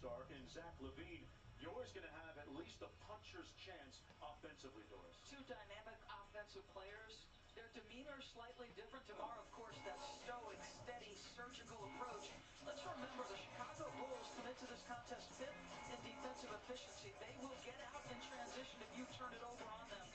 Stark and Zach LaVine, yours going to have at least a puncher's chance offensively, Doris. Two dynamic offensive players. Their demeanor slightly different. Tomorrow, of course, that stoic, steady, surgical approach. Let's remember the Chicago Bulls come into this contest fifth in defensive efficiency. They will get out in transition if you turn it over on them.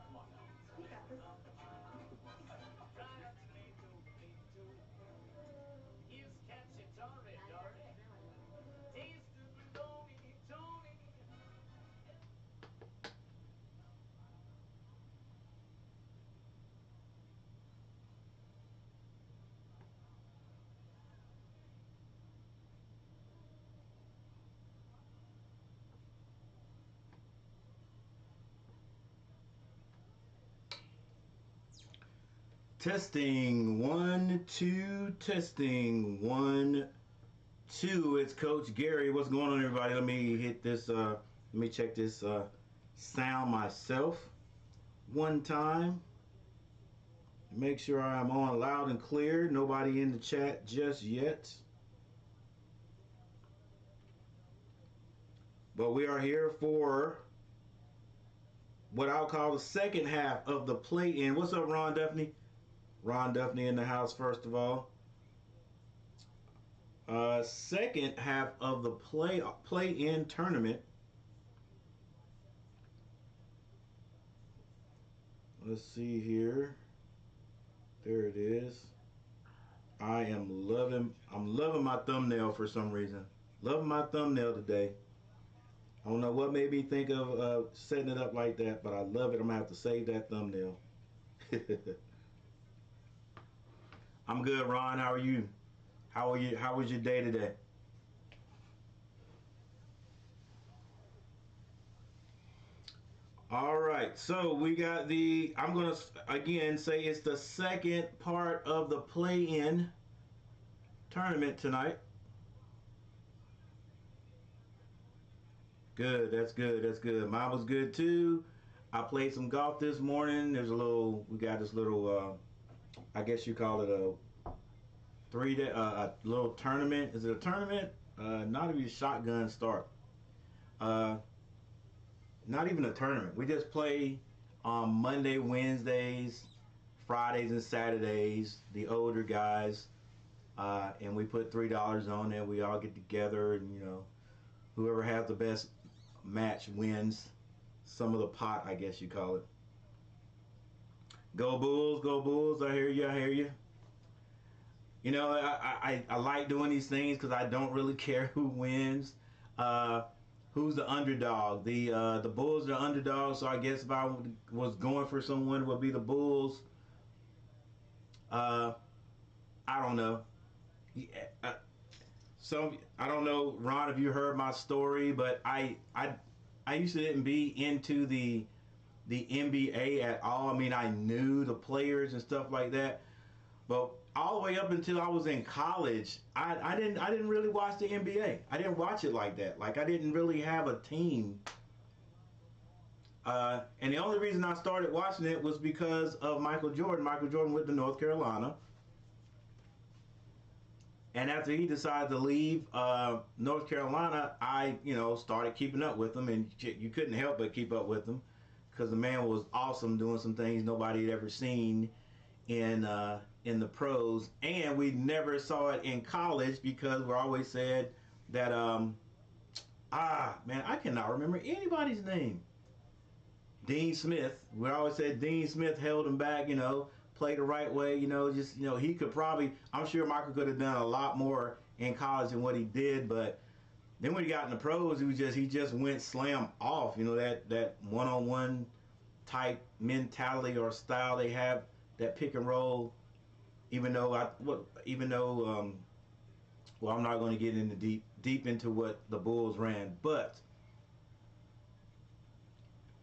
Come on now. You got this. Here's catchy Dory, Dory. Taste of Tony, Tony. Testing 1 2, testing 1 2. It's Coach Gary. What's going on, everybody? Let me hit this. Let me check this sound myself one time. Make sure I'm on loud and clear. Nobody in the chat just yet. But we are here for what I'll call the second half of the play-in. What's up, Ron Duffney? Ron Duffney in the house, first of all. Second half of the play-in tournament. Let's see here. There it is. I'm loving my thumbnail for some reason. Loving my thumbnail today. I don't know what made me think of setting it up like that, but I love it. I'm gonna have to save that thumbnail. I'm good, Ron. How are you? How are you? How was your day today? All right. So we got the. I'm gonna again say it's the second part of the play-in tournament tonight. Good. That's good. That's good. Mine was good too. I played some golf this morning. There's a little. We got this little. I guess you call it a 3 day. A little tournament. Is it a tournament? Not even a shotgun start. Uh, Not even a tournament. We just play on Monday, Wednesdays, Fridays, and Saturdays. The older guys, and we put $3 on it. We all get together, and whoever has the best match wins some of the pot, I guess you call it. Go Bulls, go Bulls! I hear you. I hear you. I like doing these things because I don't really care who wins. Uh, who's the underdog? The Bulls are the underdog, so I guess if I was going for someone, it would be the Bulls. Uh, I don't know. Yeah, so I don't know, Ron, if you heard my story, but I used to didn't be into the NBA at all. I mean, I knew the players and stuff like that, but all the way up until I was in college, I didn't really watch the NBA. I didn't watch it like that. Like I didn't really have a team. And the only reason I started watching it was because of Michael Jordan. Michael Jordan went to North Carolina. And after he decided to leave North Carolina, I, started keeping up with him, and you couldn't help but keep up with him because the man was awesome, doing some things nobody had ever seen in the pros, and we never saw it in college because we're always said that man, I cannot remember anybody's name. Dean Smith. We always said Dean Smith held him back, played the right way, he could probably, I'm sure Michael could have done a lot more in college than what he did, but then when he got in the pros, he just went slam off, that one-on-one type mentality or style they have, that pick and roll, well, I'm not going to get into deep into what the Bulls ran, but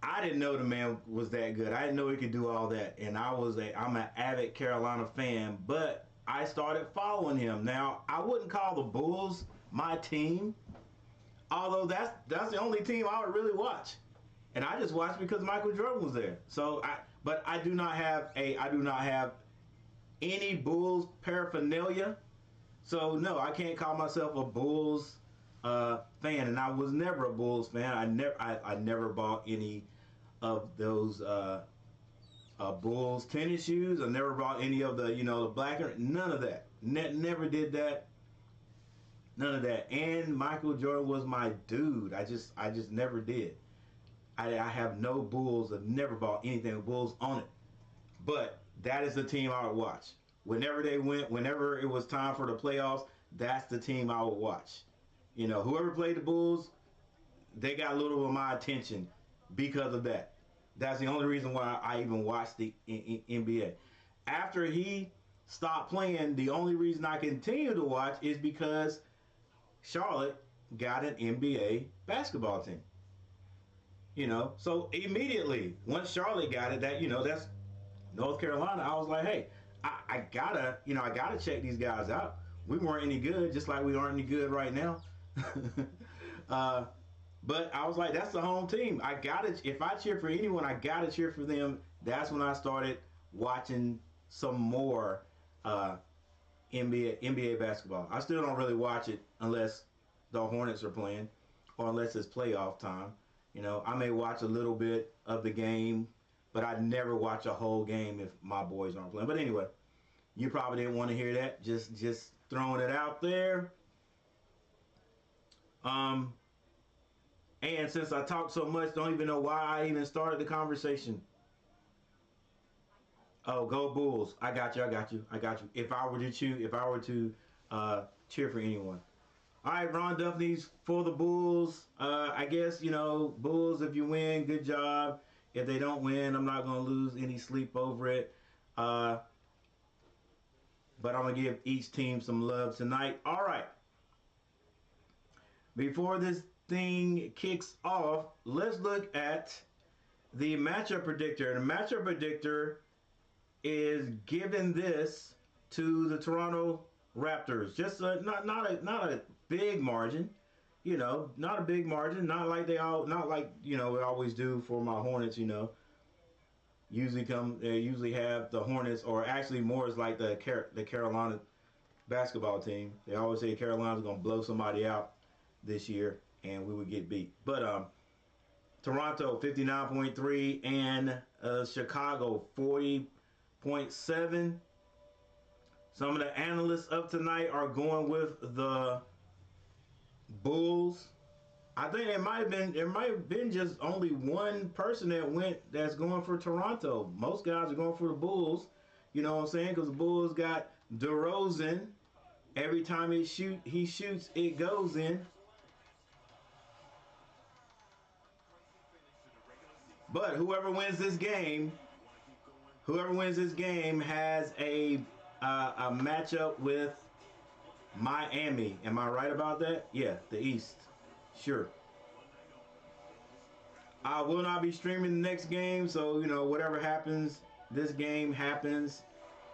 I didn't know the man was that good. I didn't know he could do all that. And I'm an avid Carolina fan, but I started following him. Now, I wouldn't call the Bulls my team, although that's the only team I would really watch. And I just watched because Michael Jordan was there. But I do not have any Bulls paraphernalia. So no, I can't call myself a Bulls fan, and I was never a Bulls fan. I never bought any of those Bulls tennis shoes. I never bought any of the black, none of that. Never did that. None of that. And Michael Jordan was my dude. I just never did. I have no Bulls. I've never bought anything with Bulls on it. But that is the team I would watch. Whenever it was time for the playoffs, that's the team I would watch. Whoever played the Bulls, they got a little of my attention because of that. That's the only reason why I even watched the NBA. After he stopped playing, the only reason I continue to watch is because Charlotte got an NBA basketball team. So immediately once Charlotte got it, that's North Carolina. I was like, hey, I gotta check these guys out. We weren't any good, just like we aren't any good right now. But I was like, that's the home team. If I cheer for anyone, I gotta cheer for them. That's when I started watching some more NBA basketball. I still don't really watch it unless the Hornets are playing or unless it's playoff time. I may watch a little bit of the game, but I never watch a whole game if my boys aren't playing. But anyway, you probably didn't want to hear that. Just throwing it out there. And since I talk so much, don't even know why I even started the conversation. Oh, go Bulls! I got you. If I were to cheer for anyone. All right, Ron Duffy's for the Bulls. I guess Bulls. If you win, good job. If they don't win, I'm not gonna lose any sleep over it. But but I'm going to give each team some love tonight. All right. Before this thing kicks off, let's look at the matchup predictor. The matchup predictor is giving this to the Toronto Raptors. Just not a big margin, you know, not a big margin. Not like we always do for my Hornets. You know, usually have the Hornets, or actually more is like the Carolina basketball team. They always say Carolina's gonna blow somebody out this year, and we would get beat. But Toronto 59.3 and Chicago 40.7. Some of the analysts up tonight are going with the Bulls. I think there might have been just only one person that's going for Toronto. Most guys are going for the Bulls. You know what I'm saying? Because the Bulls got DeRozan. Every time he shoots, it goes in. But whoever wins this game has a matchup with Miami. Am I right about that? Yeah, the East. Sure. I will not be streaming the next game, so you know whatever happens, this game happens.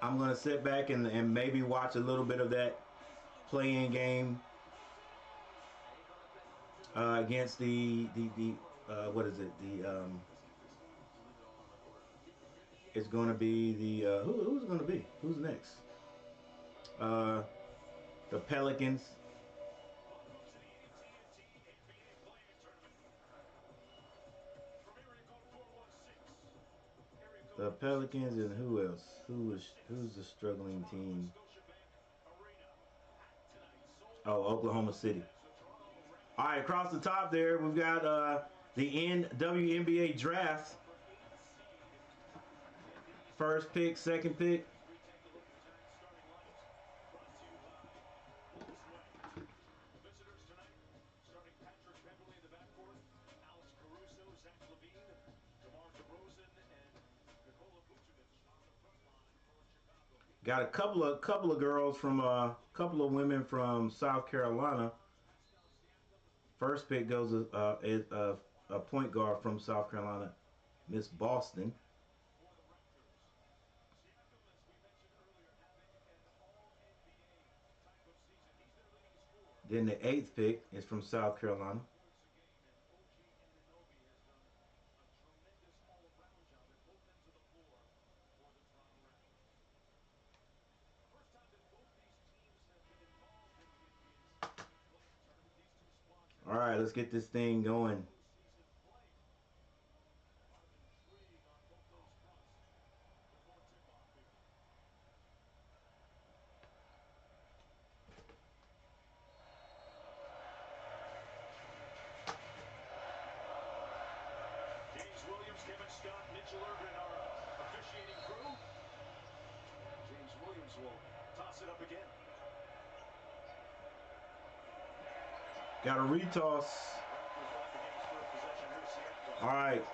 I'm gonna sit back and maybe watch a little bit of that play-in game against the what is it? It's going to be the who's going to be? Who's next? The Pelicans. The Pelicans and who else? Who's the struggling team? Oh, Oklahoma City. All right, across the top there, we've got the WNBA draft. First pick, second pick. Got a couple of girls from a couple of women from South Carolina. First pick goes is a point guard from South Carolina, Miss Boston. Then the 8th pick is from South Carolina. All right, let's get this thing going. Kevin Scott, Mitchell Irvin, our officiating crew. James Williams will toss it up again. Got a retoss. All right.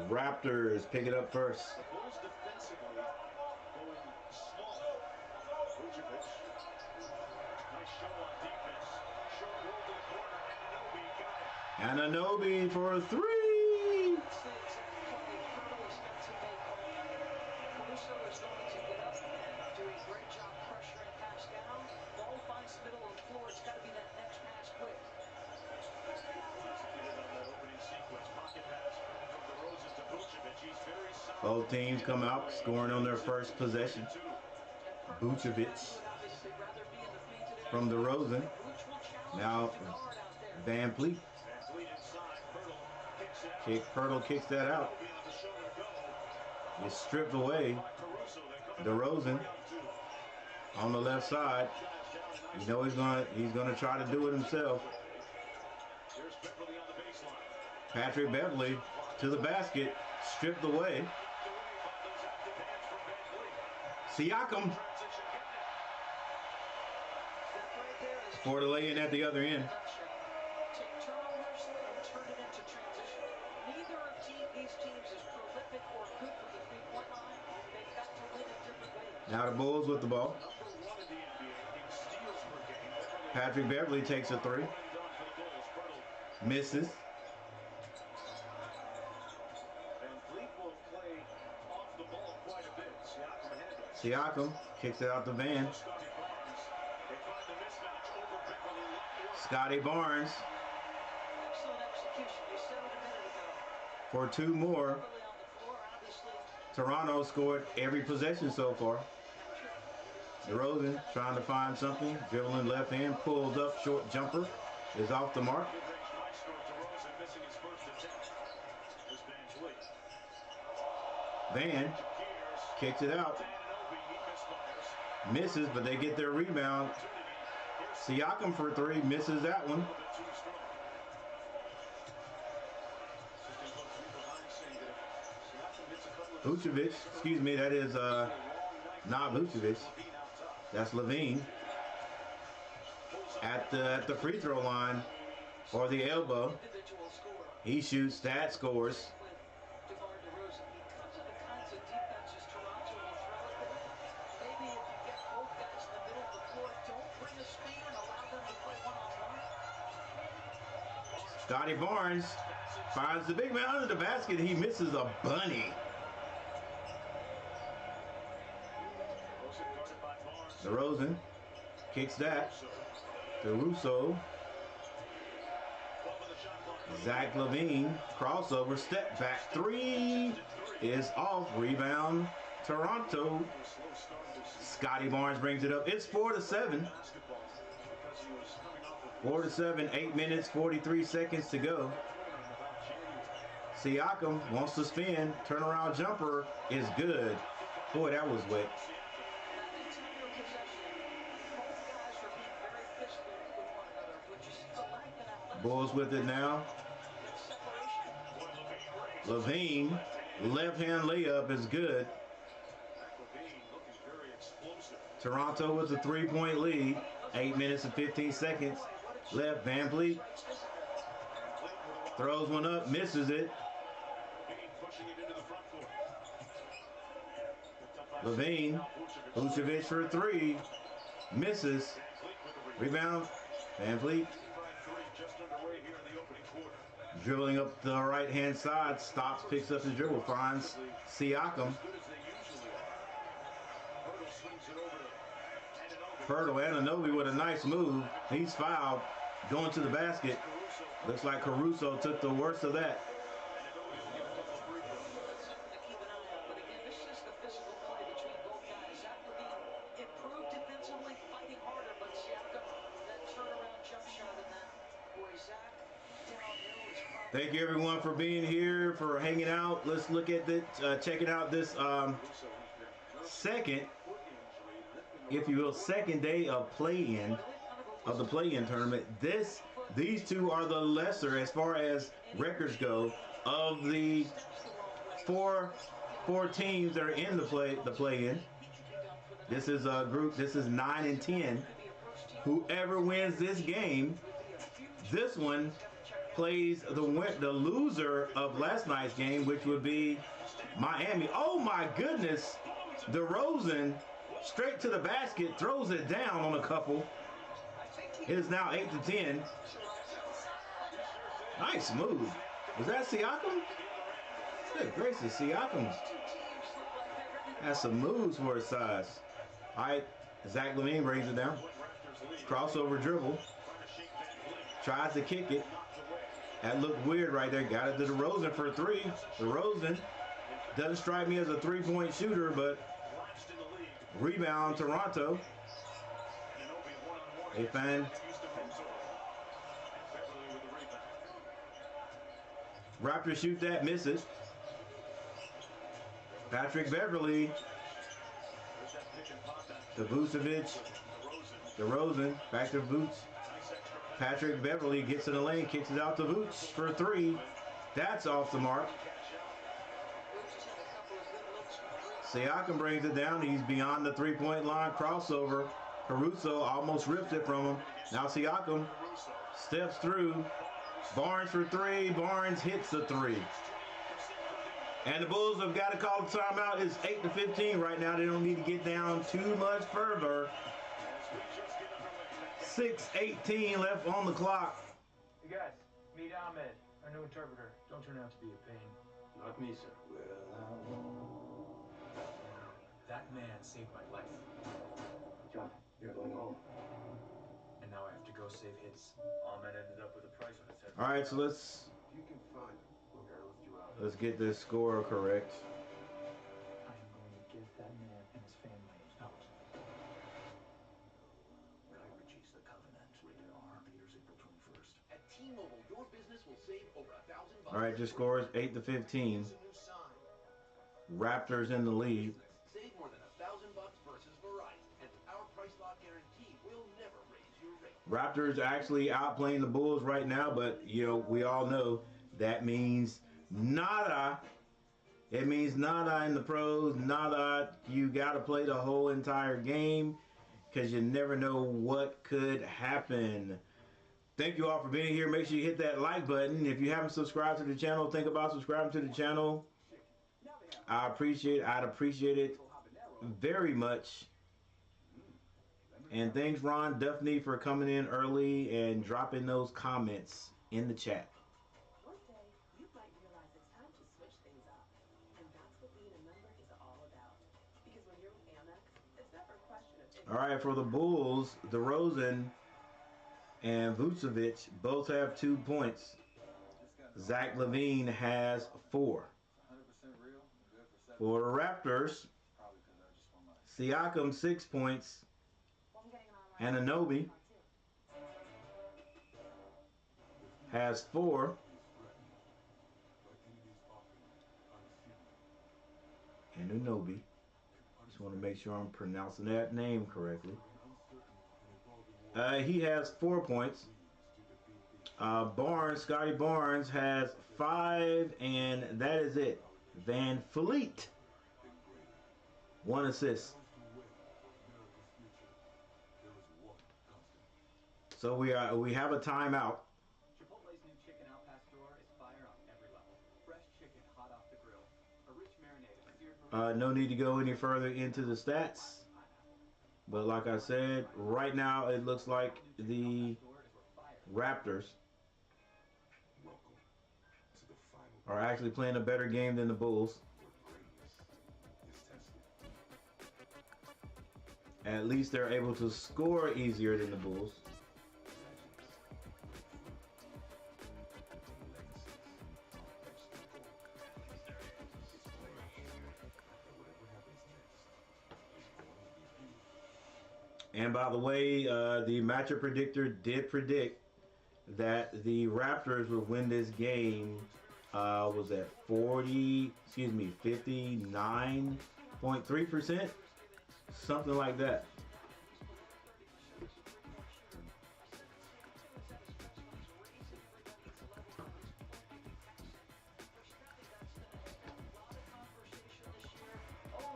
Raptors pick it up first. The Bulls defensively going small. Vucevic. Nice show on defense. Short roll to the corner. Anunoby for a 3. Both teams come out scoring on their first possession. Vucevic from DeRozan. Now Van Vliet. Pirtle kicks that out. It's stripped away. DeRozan on the left side. You know he's gonna try to do it himself. Patrick Beverly to the basket, stripped away. Siakam for the lay-in at the other end. Now the Bulls with the ball. Number 1 in the NBA in steals per game. Patrick Beverly takes a three. One and done for the Bulls. Pirtle. Misses. Van Vliet will play off the ball quite a bit. Siakam handles. Siakam kicks it out to Van. Scotty Barnes. They find the mismatch over Beverly. Scotty Barnes Excellent execution. You said it a minute ago. for two more. Beverly on the floor, obviously. Toronto scored every possession so far. DeRozan trying to find something. Dribbling left hand. Pulls up. Short jumper is off the mark. Mid-range maestro DeRozan missing his first attempt. There's Van Vliet. Van Gears. kicks it out. Anunoby, he misfires. Misses, but they get their rebound. Here's Siakam for three. Misses that one. a little bit too strong. Assistant coach Rico Hines saying that if Siakam hits a couple of Vucevic. Excuse me. That is not Vucevic. Levine out top. That's Levine at the free throw line or the elbow. Individual score He shoots. That scores. with DeMar DeRozan. Because of the kinds of defenses Toronto will throw at them, maybe if you get both guys in the middle of the floor, don't bring a screen and allow them to play one-on-one. Scotty Barnes finds the big man under the basket. He misses a bunny. DeRozan guarded by Barnes. DeRozan kicks that to Russo. 12 on the shot clock. Zach Levine crossover, step back three is off. Rebound Toronto. A slow start this season. Scotty Barnes brings it up. It's 4-7. Basketball because he was coming off of 4-7. 8 minutes 43 seconds to go. about January. Siakam wants to spin. Turnaround jumper is good. Boy, that was wet. That entire possession, both guys were being very physical with one another, which is a lack in athleticism. Bulls with it now. It's separation. Levine, left hand layup is good. Zach Levine looking very explosive. Toronto with a 3-point lead. 8 minutes and 15 seconds left. Van Vliet throws one up, misses it. Levine pushing it into the front court. Levine, Vucevic for three, misses. Rebound, Van Vliet Just underway here in the opening quarter. dribbling up the right hand side, stops, picks up his dribble, finds Siakam. As good as they usually are. Pirtle swings it over to Anunoby. Pirtle Anunoby with a nice move. He's fouled, going to the basket. Caruso. Looks like Caruso took the worst of that. Anunoby's got a couple of free throws. That's something to keep an eye on. But again, this is the physical play between both guys. Zach Levine improved defensively, fighting harder, but Siakam, that turnaround jump shot and that, boy, Zach downhill is probably... Thank you everyone for being here, for hanging out. Let's look at it, checking out this Caruso, who's been second, foot injury, limping if you will, second day of play-in, of the play-in tournament. These two are the lesser as far as records go of the four teams that are in the play-in. This is a group. This is 9 and 10. Whoever wins this game, this one plays the loser of last night's game, which would be Miami. Oh my goodness! DeRozan straight to the basket, throws it down on a couple. It is now 8-10. Nice move. Was that Siakam? Good gracious, Siakam has some moves for his size. All right, Zach Levine brings it down. Crossover dribble. Tries to kick it. That looked weird right there. Got it to DeRozan for a three. DeRozan doesn't strike me as a three-point shooter, but rebound Toronto. They find Raptors shoot that, misses. Patrick Beverly to Vucevic. DeRozan back to Boots. Patrick Beverly gets in the lane, kicks it out to Boots for a three. That's off the mark. Siakam brings it down. He's beyond the three-point line. Crossover. Caruso almost ripped it from him. Now Siakam steps through. Barnes for three. Barnes hits the three. And the Bulls have got to call the timeout. It's 8-15 right now. They don't need to get down too much further. 6:18 left on the clock. Hey guys, meet Ahmed, our new interpreter. Don't turn out to be a pain. Not me, sir. That man saved my life, John, you're going home. and now I have to go save his. Ahmed ended up with a price on his head. All right, so let's If you can find him, we'll airlift you out. get this score correct. I am going to get that man and his family out. Guy Ritchie's The Covenant. Rated R. Peters, April 21st. At T-Mobile, your business will save over $1,000. All right, your score is 8-15. Raptors in the lead. Save more than $1,000 versus Verizon, and our price lock guarantee will never raise your rate. Raptors actually outplaying the Bulls right now, but you know we all know that means nada. It means nada in the pros. Nada. You got to play the whole entire game because you never know what could happen. Thank you all for being here. Make sure you hit that like button. If you haven't subscribed to the channel, think about subscribing to the channel. I'd appreciate it very much. And thanks, Ron Duffney, for coming in early and dropping those comments in the chat. One day, you might realize it's time to switch things up. And that's what being a member is all about. Because when you're with Amex, it's never a question of... All right, for the Bulls, DeRozan and Vucevic both have 2 points. Zach LaVine has 4. For the Raptors, Siakam 6 points. Anunoby has 4. Anunoby. Just want to make sure I'm pronouncing that name correctly. He has 4 points. Scotty Barnes has 5, and that is it. Van Fleet, 1 assist. So we have a timeout. Chipotle's new chicken al pastor is fire on every level. Fresh chicken hot off the grill. A rich marinade of seared No need to go any further into the stats. But like I said, right now it looks like the Raptors are actually playing a better game than the Bulls. At least they're able to score easier than the Bulls. And by the way, the matchup predictor did predict that the Raptors would win this game. Was that 59.3%? Something like that.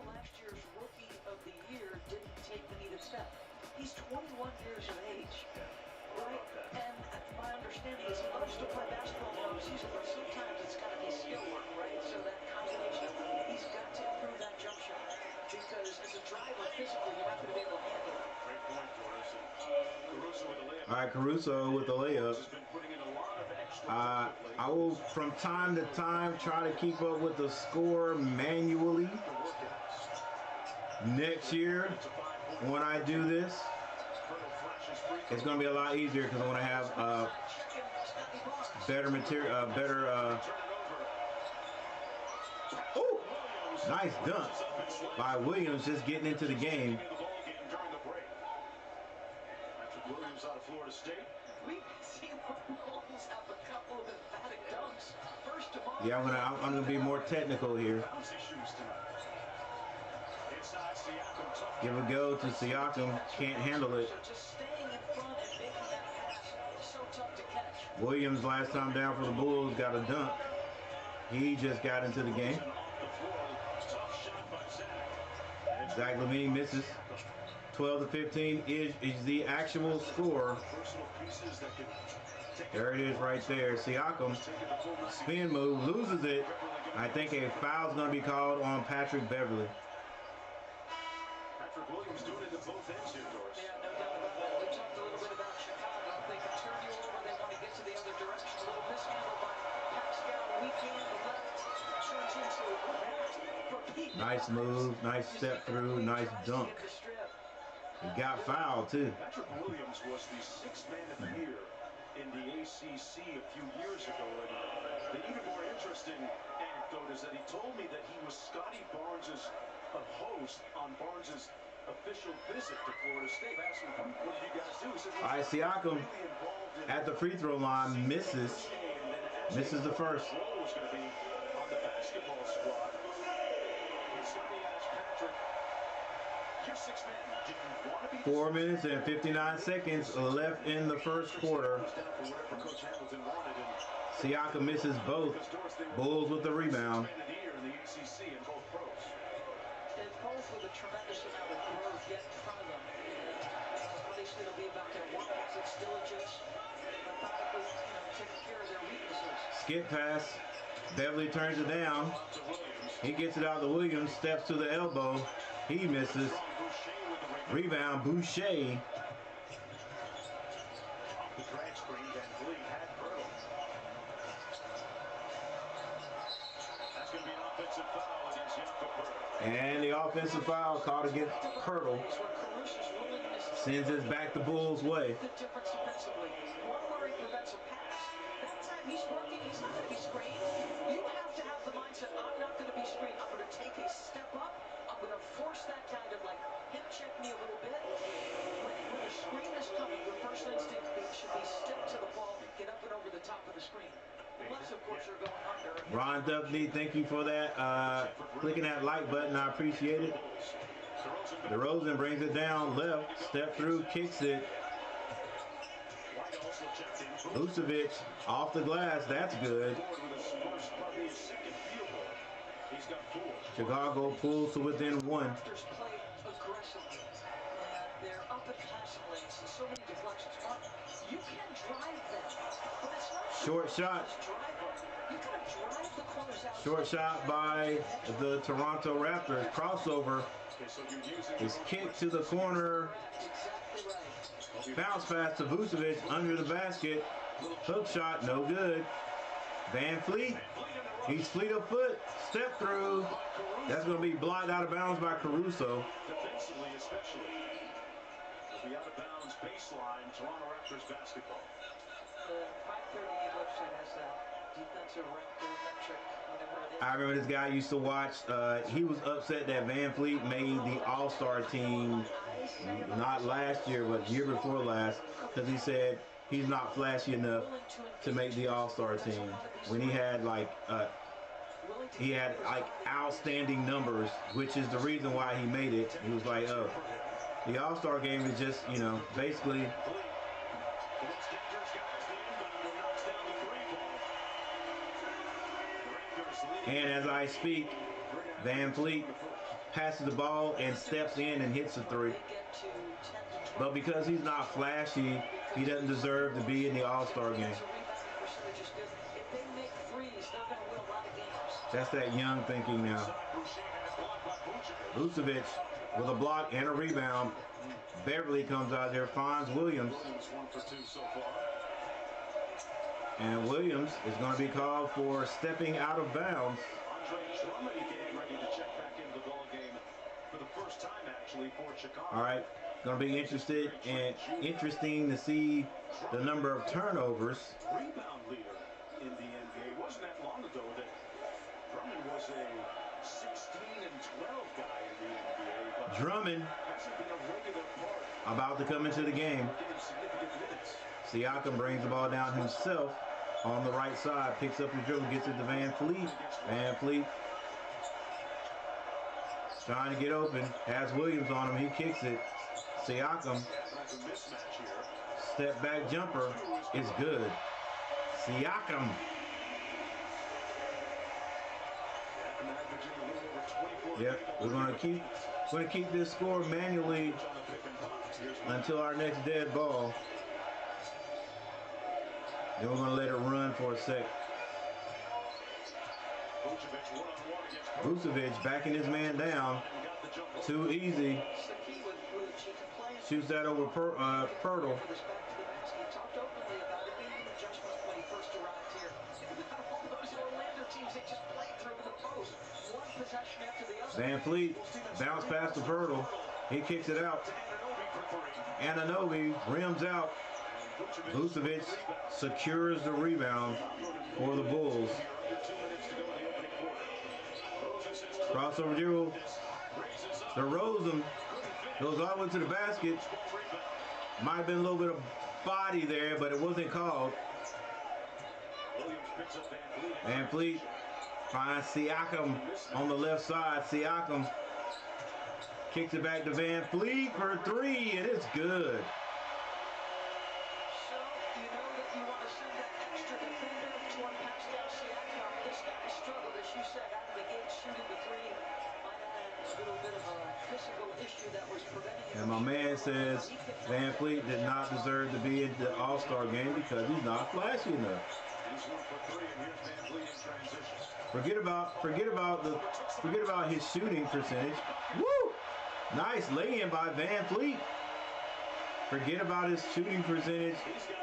Last year's Rookie of the Year didn't take the needed step. He's 21 years of age, right? And my understanding is he loves to play basketball in the offseason, but sometimes it's got to be skill work, right? So that combination, he's got to improve that jump shot. Because as a driver, physically, you're not going to be able to handle it. Great point, Doris. Caruso with the layup. All right, Caruso with the layup. Has been putting in a lot of extra I will, from time to time, try to keep up with the score manually. Next year, when I do this, it's going to be a lot easier because I'm going to have better material, oh, nice dunk by Williams, just getting into the game. Williams out of Florida State. We've seen the Bulls have a couple of emphatic dunks. First tomorrow. Yeah, I'm gonna be more technical here. Give a go to Siakam, can't handle it. Just staying in front and making that pass is so tough to catch. Williams last time down for the Bulls got a dunk. He just got into the game. Zach LaVine misses. 12-15 is the actual score. There it is right there. Siakam, spin move, loses it. I think a foul is going to be called on Patrick Beverly. Patrick Williams doing it to both ends here, Doris. Yeah, no doubt about that. We talked a little bit about Chicago. They can turn you over. They want to get to the other direction. A little mishandle by Pascal. Weekend left turns into that for Pete. Nice move, nice step through, nice dunk. He got fouled too. Patrick Williams was the 6th man of the year in the ACC a few years ago. And the even more interesting anecdote is that he told me that he was Scotty Barnes' host on Barnes' official visit to Florida State. I asked him, what did you guys do? He said, All right, Siakam at the free throw line misses the first. Role was going to be on the basketball squad. And so he asked Patrick, you're 6 men. Do you want to be 4 minutes and 59 seconds left in the first quarter. Siakam misses both. Bulls with the rebound. And both with a tremendous amount of growth yet in front of them. Obviously, it'll be about their work ethic, still just methodically, taking care of their weaknesses. Skip pass. Beverly turns it down. He gets it out to Williams, steps to the elbow. He misses. Rebound, Boucher. And the offensive foul called against Pirtle. Sends us back the Bulls' way. The difference defensively. One where he prevents a pass. That time he's working, he's not going to be screened. You have to have the mindset, I'm not going to be screened. I'm going to take a step up. I'm going to force that guy to hip check me a little bit. When the screen is coming, your first instinct should be step to the ball, get up and over the top of the screen. Unless, of course, you're going under. Ron Duffy, thank you for that. Clicking that like button, I appreciate it. DeRozan brings it down left, step through, kicks it. Vucevic off the glass, that's good. Chicago pulls to within 1. Raptors play aggressively. They're up and passing lanes, and so many deflections. You can drive them, but it's not Short shot. You gotta drive the corners out. Short shot by the Toronto Raptors. Crossover is kicked to the corner. Exactly right. Bounce pass to Vucevic under the basket. Hook shot, no good. Van Fleet. He's fleet of foot. Step through. That's going to be blocked out of bounds by Caruso. Defensively, especially. The out of bounds baseline, Toronto Raptors basketball. The 538 website has that defensive Raptor metric, whatever it is. I remember this guy used to watch. He was upset that Van Fleet made the All-Star team, not last year, but the year before last, because he said he's not flashy enough to make the All-Star team. When he had outstanding numbers, which is the reason why he made it. He was like, oh, the All-Star game is just, basically. And as I speak, Van Fleet passes the ball and steps in and hits a 3. But because he's not flashy, he doesn't deserve to be in the All-Star game. That's that young thinking now. Vucevic with a block and a rebound. Beverly comes out there, finds Williams. And Williams is going to be called for stepping out of bounds. All right, going to be interesting to see the number of turnovers. Rebound leader in the NBA. Wasn't that long ago that Drummond was a 16 and 12 guy in the NBA. But Drummond hasn't been a regular part. about to come into the game. Siakam brings the ball down himself on the right side, picks up the dribble, gets it to Van Fleet. Van Fleet trying to get open, has Williams on him, he kicks it. Siakam, step back jumper is good. Siakam. Yep, we're gonna keep this score manually until our next dead ball. Then we're going to let it run for a sec. Vucevic backing his man down. Too easy. Shoots that over Pirtle. Van Fleet bounced past the Pirtle. He kicks it out. Anunoby rims out. Vucevic secures the rebound for the Bulls. Crossover dribble. DeRozan goes all the way to the basket. Might have been a little bit of body there, but it wasn't called. Van Fleet finds Siakam on the left side. Siakam kicks it back to Van Fleet for three, and it's good. So, you know that you want to send that extra defender to Pascal Siakam. This guy struggled, as you said, out of the gate shooting the three. Might have had a little bit of a physical issue that was preventing him. And my man says Van Fleet did not deserve to be in the All-Star game because he's not flashy enough. Forget about his shooting percentage. Woo! Nice lay-in by Van Fleet. Forget about his shooting percentage.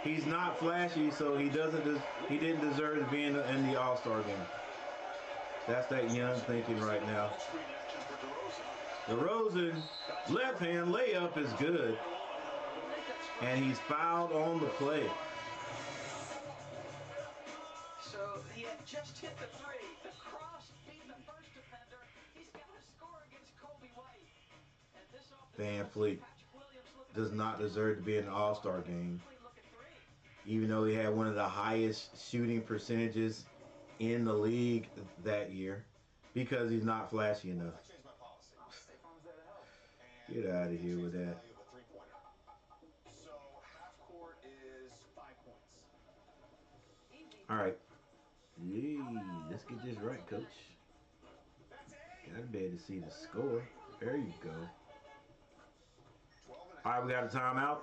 He's not flashy, so he didn't deserve to be in the All-Star game. That's that young thinking right now. DeRozan left hand layup is good, and he's fouled on the play. So he had just hit the three. The cross beat the first defender. He's got to score against Kobe White. And this Van Fleet does not deserve to be in the All-Star game, even though he had one of the highest shooting percentages in the league that year, because he's not flashy enough. Get out of here with that. So half court is 5 points. All right. Yay, let's get this right, coach. Gotta be able to see the score. There you go. All right, we got a timeout.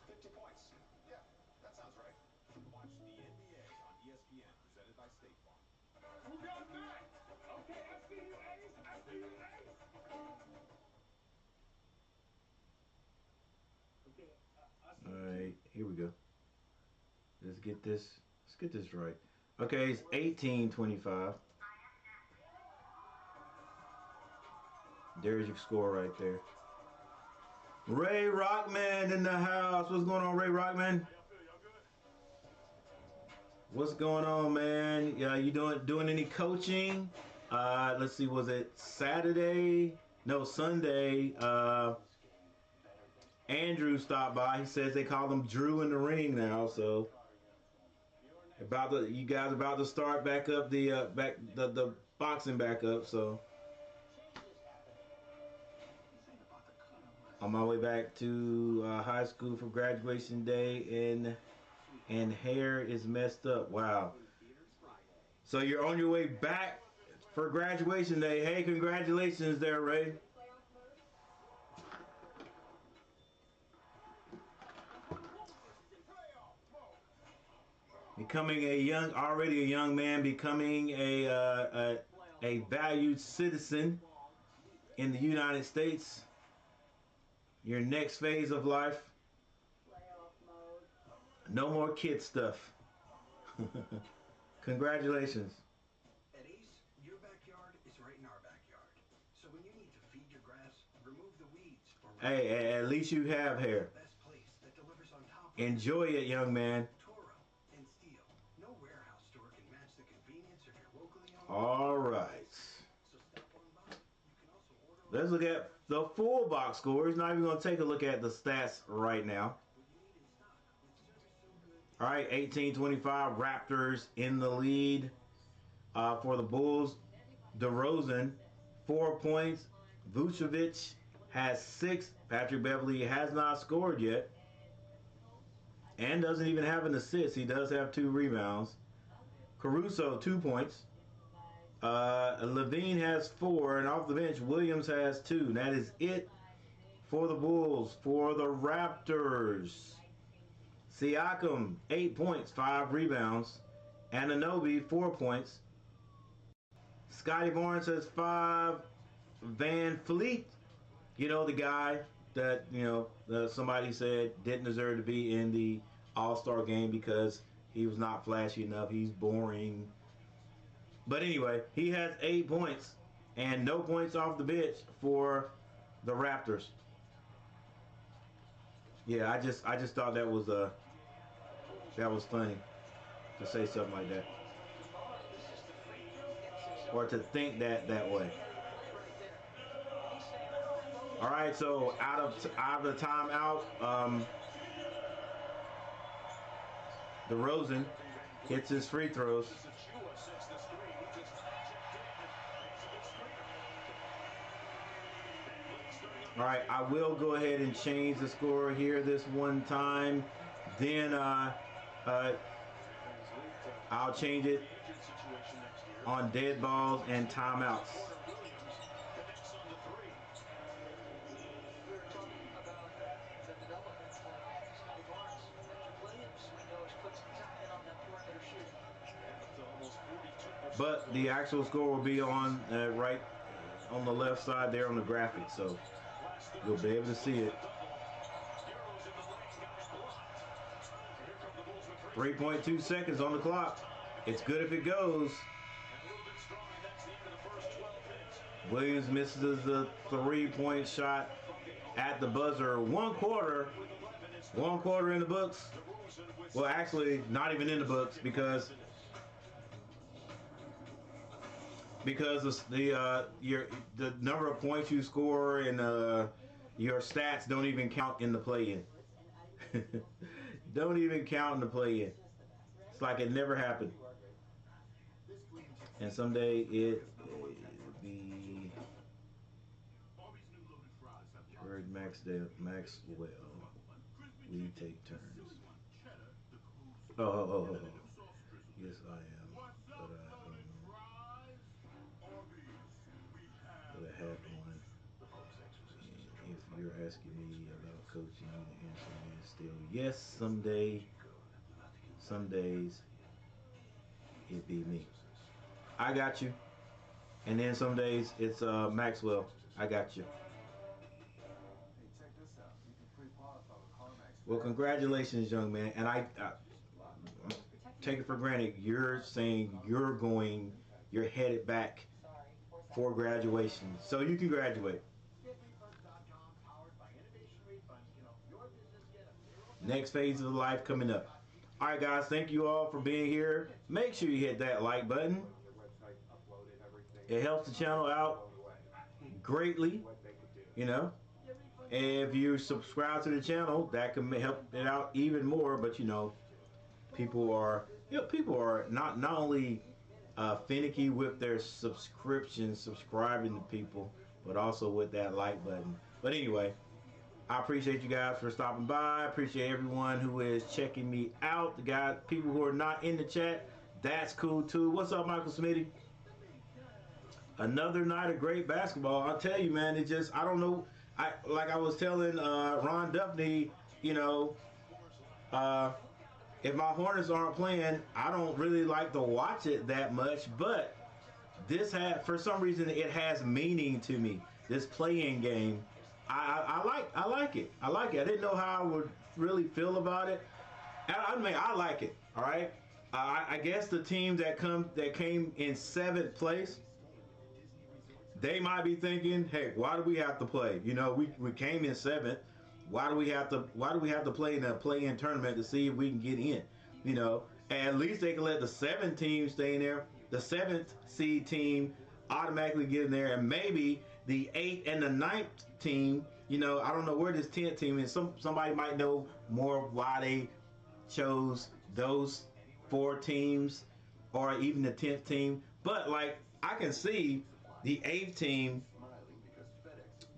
50 points. Yeah, that sounds right. Watch the NBA on ESPN, presented by State Farm. Who got that? Okay, I see you, Ace. I see you, Ace. Okay, I see you. All right, here we go. Let's get this right. Okay, it's 18-25. There's your score right there. Ray Rockman in the house. What's going on, Ray Rockman? What's going on, man? Yeah, you doing any coaching? Let's see, was it Saturday? No, Sunday. Andrew stopped by. He says they call him Drew in the ring now. So you guys about to start back up the boxing back up. So on my way back to high school for graduation day, and hair is messed up. Wow. So you're on your way back for graduation day. Hey, congratulations there, Ray. Becoming already a young man, becoming a valued citizen in the United States. Your next phase of life. No more kid stuff. Congratulations. At Ace, your backyard is right in our backyard. So when you need to feed your grass, remove the weeds. Hey, at least you have hair. Best place that delivers on top. Enjoy it, young man. Toro and Steel. No warehouse store can match the convenience of your locally owned. All right. So step on by. You can also order. Let's look at the full box scores. Not even going to take a look at the stats right now. All right, 18-25, Raptors in the lead for the Bulls. DeRozan, 4 points. Vucevic has 6. Patrick Beverley has not scored yet and doesn't even have an assist. He does have 2 rebounds. Caruso, 2 points. Levine has 4, and off the bench, Williams has 2. And that is it for the Bulls. For the Raptors, Siakam, 8 points, 5 rebounds. Anunoby, 4 points. Scotty Barnes has 5. Van Fleet, you know, the guy that, you know, somebody said didn't deserve to be in the All-Star game because he was not flashy enough. He's boring. But anyway, he has 8 points and no points off the bench for the Raptors. Yeah, I just thought that was funny to say something like that, or to think that way. All right, so out of the timeout, DeRozan hits his free throws. All right, I will go ahead and change the score here this one time. Then I'll change it on dead balls and timeouts. But the actual score will be on right on the left side there on the graphic, so you'll be able to see it. 3.2 seconds on the clock. It's good if it goes. Williams misses the 3-point shot at the buzzer. One quarter in the books. Well, actually, not even in the books because the number of points you score and your stats don't even count in the play-in. Don't even count in the play-in. It's like it never happened. And someday it will be Word Maxwell. We take turns. Oh. Yes, I am. But I don't know. But I have one. And if you're asking me about coaching, the answer is still yes. Some days, it be me. I got you. And then some days it's Maxwell. I got you. Well, congratulations, young man. And I take it for granted you're saying you're headed back for graduation, so you can graduate. Next phase of life coming up. All right, guys, thank you all for being here. Make sure you hit that like button. It helps the channel out greatly, you know. And if you subscribe to the channel, that can help it out even more. But you know, people are not only finicky with their subscribing to people, but also with that like button. But anyway, I appreciate you guys for stopping by. I appreciate everyone who is checking me out. The guys, people who are not in the chat, that's cool too. What's up, Michael Smitty? Another night of great basketball. I'll tell you, man, I don't know. Like I was telling Ron Duffney, you know, if my Hornets aren't playing, I don't really like to watch it that much. But for some reason, it has meaning to me. This play-in game, I like it. I didn't know how I would really feel about it. I mean, I like it. All right. I guess the team that came in 7th place, they might be thinking, hey, why do we have to play? You know, we came in 7th. Why do we have to play in a play-in tournament to see if we can get in? You know, and at least they can let the 7th team stay in there. The 7th seed team automatically get in there, and maybe the 8th and the 9th team. You know, I don't know where this 10th team is. Somebody might know more why they chose those 4 teams or even the 10th team. But like I can see the 8th team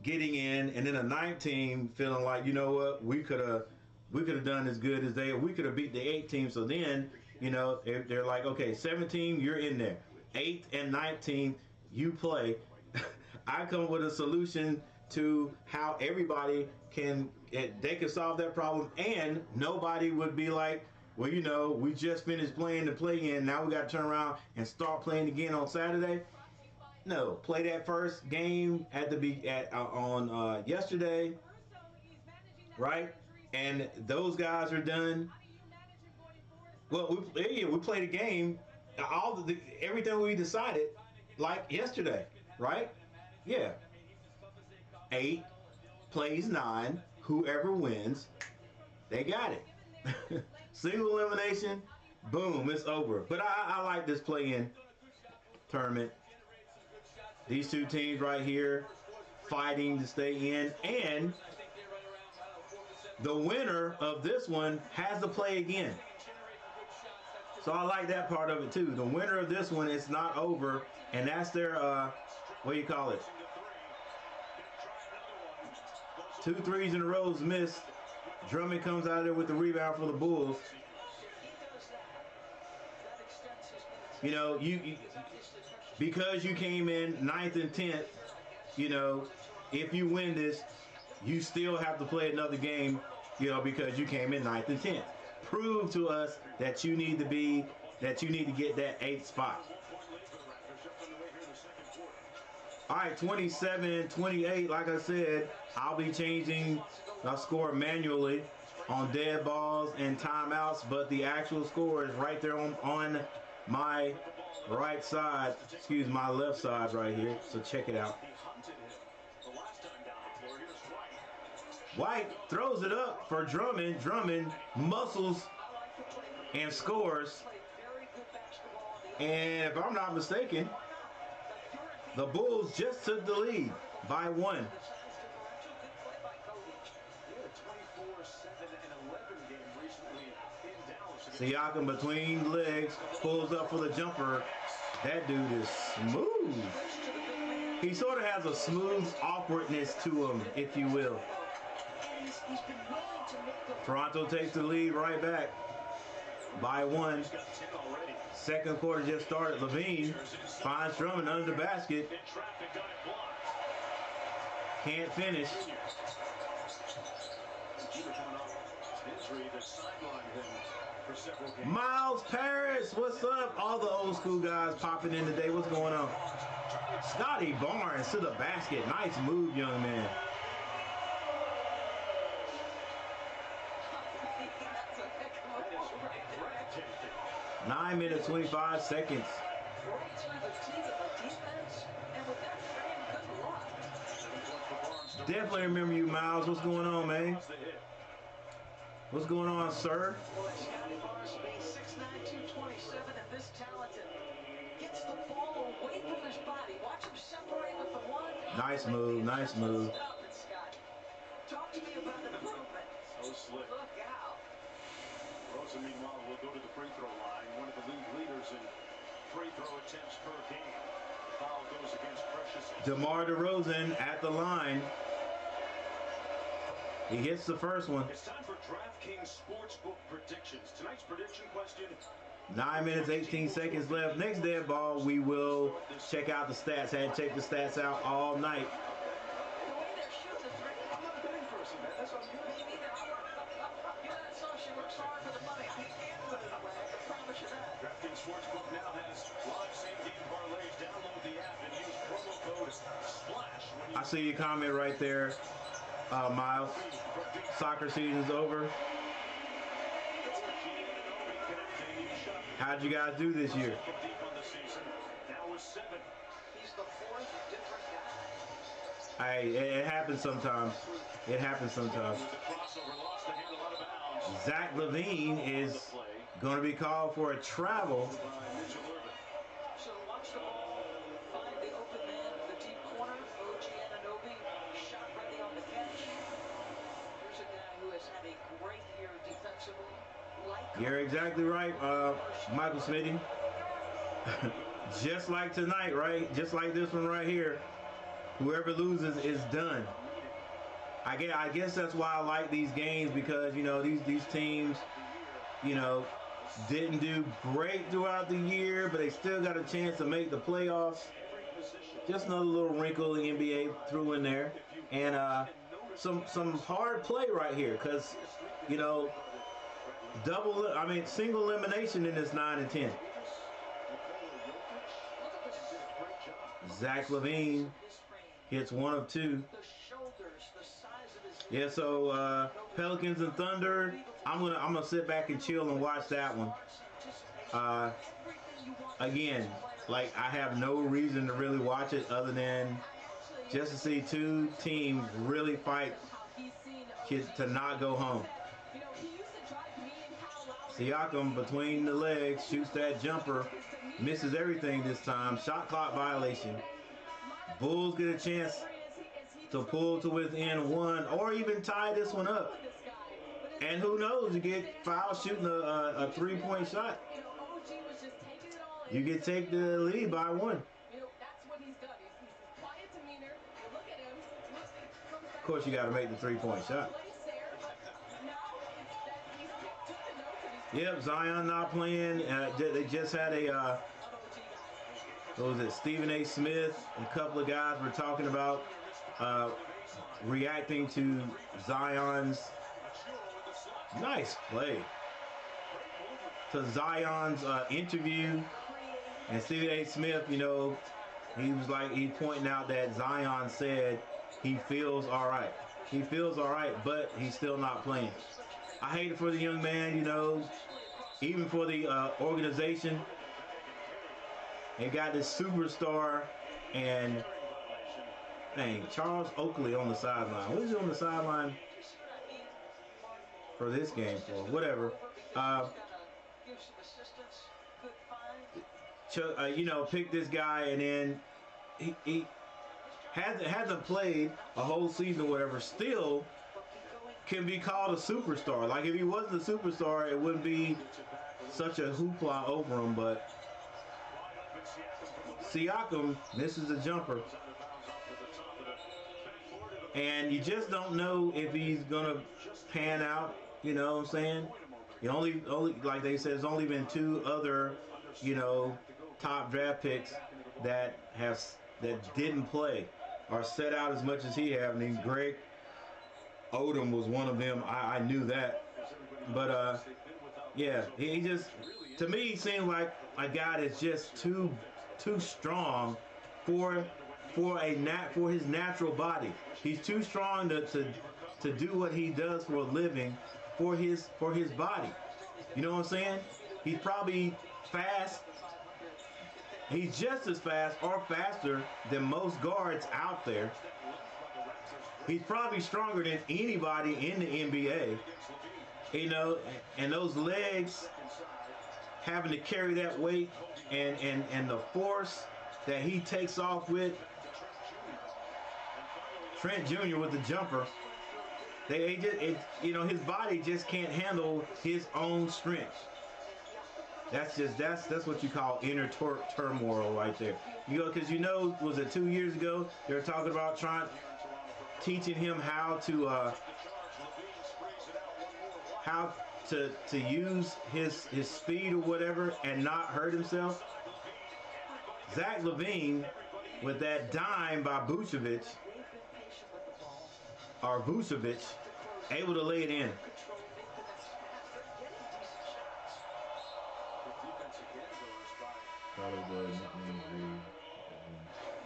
getting in, and then a 9th team feeling like, you know what, we could have done as good as we could have beat the 8th team. So then, you know, they're like, okay, 17, you're in there. 8th and 9th team, you play. I come with a solution to how everybody can solve that problem, and nobody would be like, well, you know, we just finished playing the play-in. Now we got to turn around and start playing again on Saturday. No, play that first game on yesterday, right? And those guys are done. Well, we played a game. Everything we decided, like yesterday, right? Yeah. 8 plays 9. Whoever wins, they got it. Single elimination, boom, it's over. But I like this play-in tournament. These two teams right here fighting to stay in, and the winner of this one has to play again. So I like that part of it too. The winner of this one is not over, and that's their what do you call it? 2 threes in a row is missed. Drummond comes out of there with the rebound for the Bulls. You know, because you came in 9th and 10th, you know, if you win this, you still have to play another game, you know, because you came in 9th and 10th. Prove to us that you need to get that 8th spot. All right, 27-28. Like I said, I'll be changing the score manually on dead balls and timeouts, but the actual score is right there on my right side, my left side right here. So check it out. White throws it up for Drummond. Drummond muscles and scores. And if I'm not mistaken, the Bulls just took the lead by 1. Siakam between legs, pulls up for the jumper. That dude is smooth. He sort of has a smooth awkwardness to him, if you will. Toronto takes the lead right back by 1. Second quarter just started. Levine finds Drummond under the basket. Can't finish. Miles Paris, what's up? All the old school guys popping in today. What's going on? Scotty Barnes to the basket. Nice move, young man. 9 minutes, 25 seconds. Definitely remember you, Miles. What's going on, man? What's going on, sir? Nice move, nice move. Talk to me about improvement. So slick. Look out. Rosen, meanwhile, will go to the free throw line. One of the league leaders in free throw attempts per game. The foul goes against Precious. DeMar DeRozan at the line. He hits the first one. It's time for DraftKings Sportsbook predictions. Tonight's prediction question. 9 minutes, 18 seconds left. Next dead ball, we will check out the stats. Had to check the stats out all night. DraftKings Sportsbook now has live same-game parlays. Download the app and use promo code SPLASH. I see your comment right there, Miles. Soccer season's over. How'd you guys do this year? Hey, it happens sometimes. It happens sometimes. Zach LaVine is going to be called for a travel. So watch the ball, find the open man in the deep corner. OG Anunoby, shot ready on the catch. Here's a guy who has had a great year defensively. You're exactly right, Michael Smitty. Just like tonight, right? Just like this one right here. Whoever loses is done. I guess that's why I like these games, because, you know, these teams, you know, didn't do great throughout the year, but they still got a chance to make the playoffs. Just another little wrinkle the NBA threw in there. And some hard play right here, because, you know, single elimination in this 9 and 10. Zach LaVine hits 1 of 2. Yeah, so Pelicans and Thunder, I'm gonna sit back and chill and watch that one. Again, like I have no reason to really watch it other than just to see two teams really fight to not go home. Siakam between the legs shoots that jumper, misses everything this time. Shot clock violation. Bulls get a chance to pull to within 1 or even tie this one up. And who knows, you get foul shooting a 3-point shot. You can take the lead by 1. Of course, you got to make the 3-point shot. Yep, Zion not playing. They just had a, what was it, Stephen A. Smith and a couple of guys were talking about reacting to Zion's nice play. To Zion's interview. And Stephen A. Smith, he was like, he's pointing out that Zion said he feels all right. He feels all right, but he's still not playing. I hate it for the young man, even for the organization. They got this superstar and, dang, Charles Oakley on the sideline. What is he on the sideline for this game for? Whatever. Pick this guy, and then he hasn't played a whole season or whatever, still can be called a superstar. Like, if he wasn't a superstar, it wouldn't be such a hoopla over him, but Siakam misses a jumper. And you just don't know if he's going to pan out, you know what I'm saying? Only like they said, there's only been 2 other, top draft picks that didn't play or set out as much as he have. And Greg Odom was one of them. I knew that. But yeah, he just, to me, he seemed like a guy that's just too strong for his natural body. He's too strong to do what he does for a living for his body. You know what I'm saying? He's probably fast. He's just as fast or faster than most guards out there. He's probably stronger than anybody in the NBA. And those legs, having to carry that weight and the force that he takes off with. Trent Jr. with the jumper. His body just can't handle his own strength. That's what you call inner turmoil right there. Because was it 2 years ago they were talking about teaching him how to use his speed or whatever and not hurt himself. Zach LaVine with that dime by Vucevic, able to lay it in.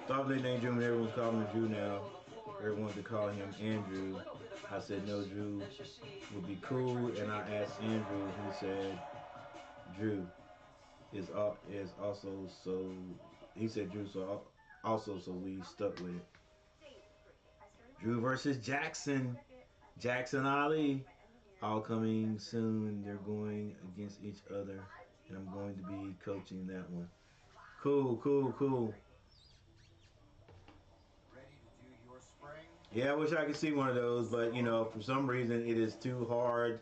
Thought they named Drew, and everyone's calling him Drew now. Everyone to call him Andrew. I said no, Drew would be cool, and I asked Andrew. He said Drew is also so. He said Drew so also, so we stuck with it. Drew versus Jackson Ali, all coming soon. They're going against each other, and I'm going to be coaching that one. Cool. Yeah, I wish I could see one of those, but for some reason it is too hard.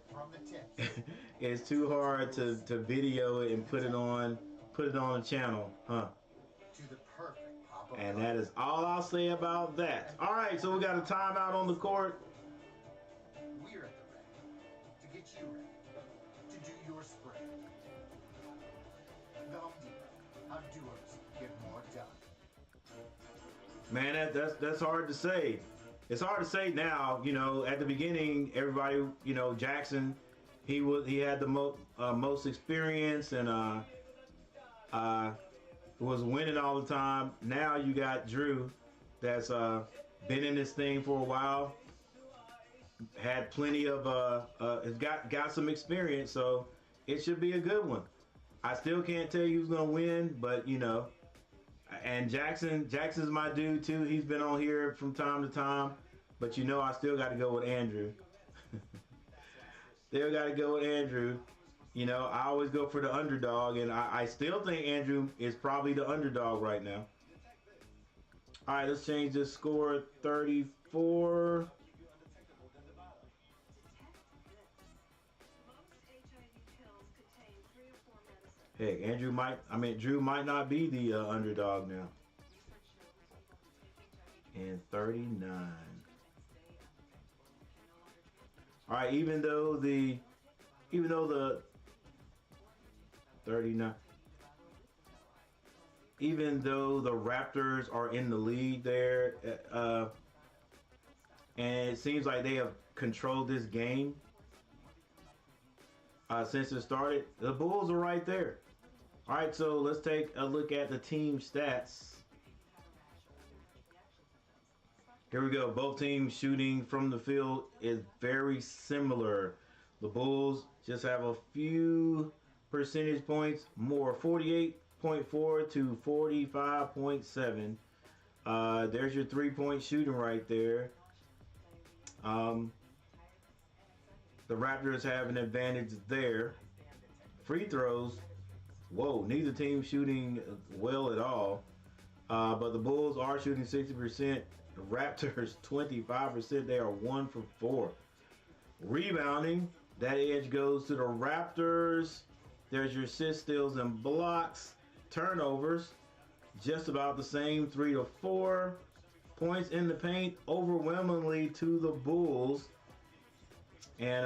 It's too hard to video it and put it on a channel, huh? And that is all I'll say about that. All right, so we got a timeout on the court. We're at the ready to get you ready to do your spring. The Home Depot, how doers get more done. Man, that's hard to say. It's hard to say now. At the beginning, everybody, Jackson He had the most experience and was winning all the time. Now you got Drew, that's been in this thing for a while, had plenty of has got some experience, so it should be a good one. I still can't tell you who's gonna win, but you know. And Jackson's my dude too. He's been on here from time to time, but you know I still got to go with Andrew. Still got to go with Andrew. You know, I always go for the underdog, and I still think Andrew is probably the underdog right now. All right, let's change this score. 34. Heck, Drew might not be the underdog now. And 39. All right, even though the 39, even though the Raptors are in the lead there, and it seems like they have controlled this game since it started, the Bulls are right there. All right, so let's take a look at the team stats. Here we go. Both teams shooting from the field is very similar. The Bulls just have a few percentage points more, 48.4 to 45.7. There's your three-point shooting right there. The Raptors have an advantage there. Free throws, whoa, neither team shooting well at all. But the Bulls are shooting 60%. The Raptors 25%. They are 1 for 4. Rebounding, that edge goes to the Raptors. There's your assists, steals, and blocks. Turnovers, just about the same, 3 to 4. Points in the paint, overwhelmingly to the Bulls. And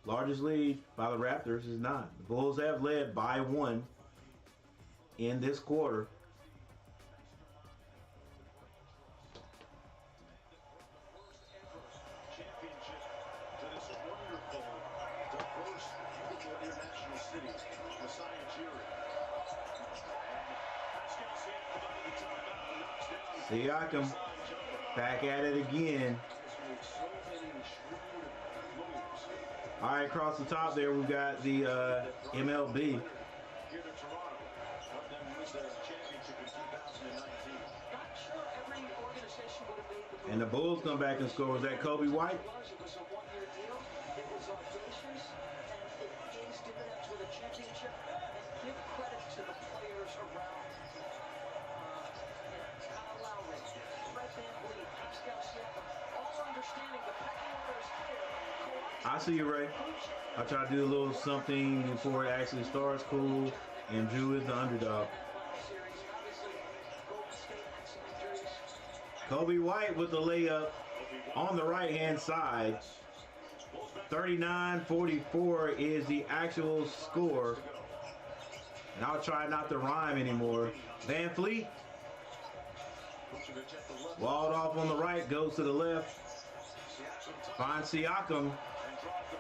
largest lead by the Raptors is 9. The Bulls have led by 1 in this quarter. Siakam back at it again. All right, across the top there, we've got the MLB. And the Bulls come back and score. Was that Kobe White? I see you, Ray. I'll try to do a little something before it actually starts. Cool. And Drew is the underdog. Kobe White with the layup on the right-hand side. 39-44 is the actual score. And I'll try not to rhyme anymore. Van Fleet. Walled off on the right, goes to the left. Finds Siakam.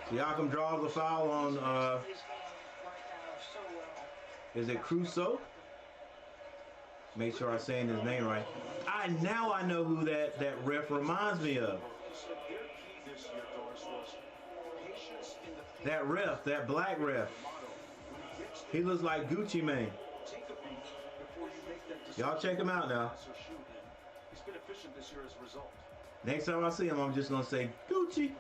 Siakam draws the foul on, is it Crusoe? Make sure I'm saying his name right. Now I know who that ref reminds me of. That ref, that black ref. He looks like Gucci Mane. Y'all check him out now. Next time I see him, I'm just going to say Gucci.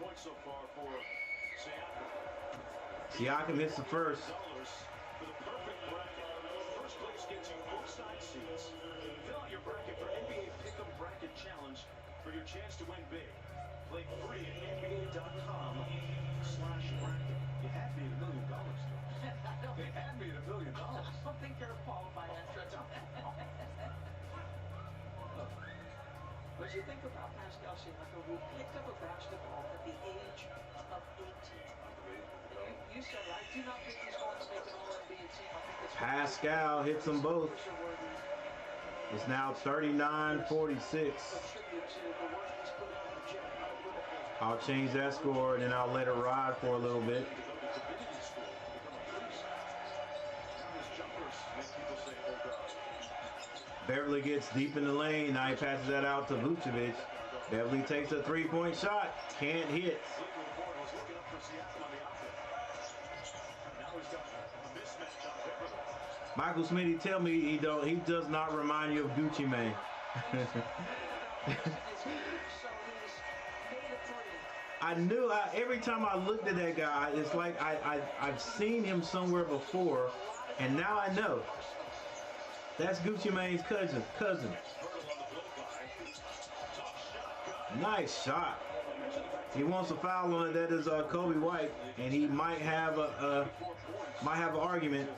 Siakam hits the first. For your chance to win big. Play free at NBA.com/bracket. You had me at $1 million. They had me at $1 million. I don't think you're qualified after all. What do you think about Pascal Siakam, who picked up a basketball at the age of 18? You said, I do not think he's going to make an All-NBA team. I think Pascal hits them both. It's now 39-46. I'll change that score and then I'll let it ride for a little bit. Beverly gets deep in the lane. Now he passes that out to Vucevic. Beverly takes a three-point shot. Can't hit. Michael Smitty, tell me he does not remind you of Gucci Mane. I knew every time I looked at that guy, it's like I've seen him somewhere before, and now I know. That's Gucci Mane's cousin. Nice shot. He wants a foul on it. That is Kobe White, and he might have an argument.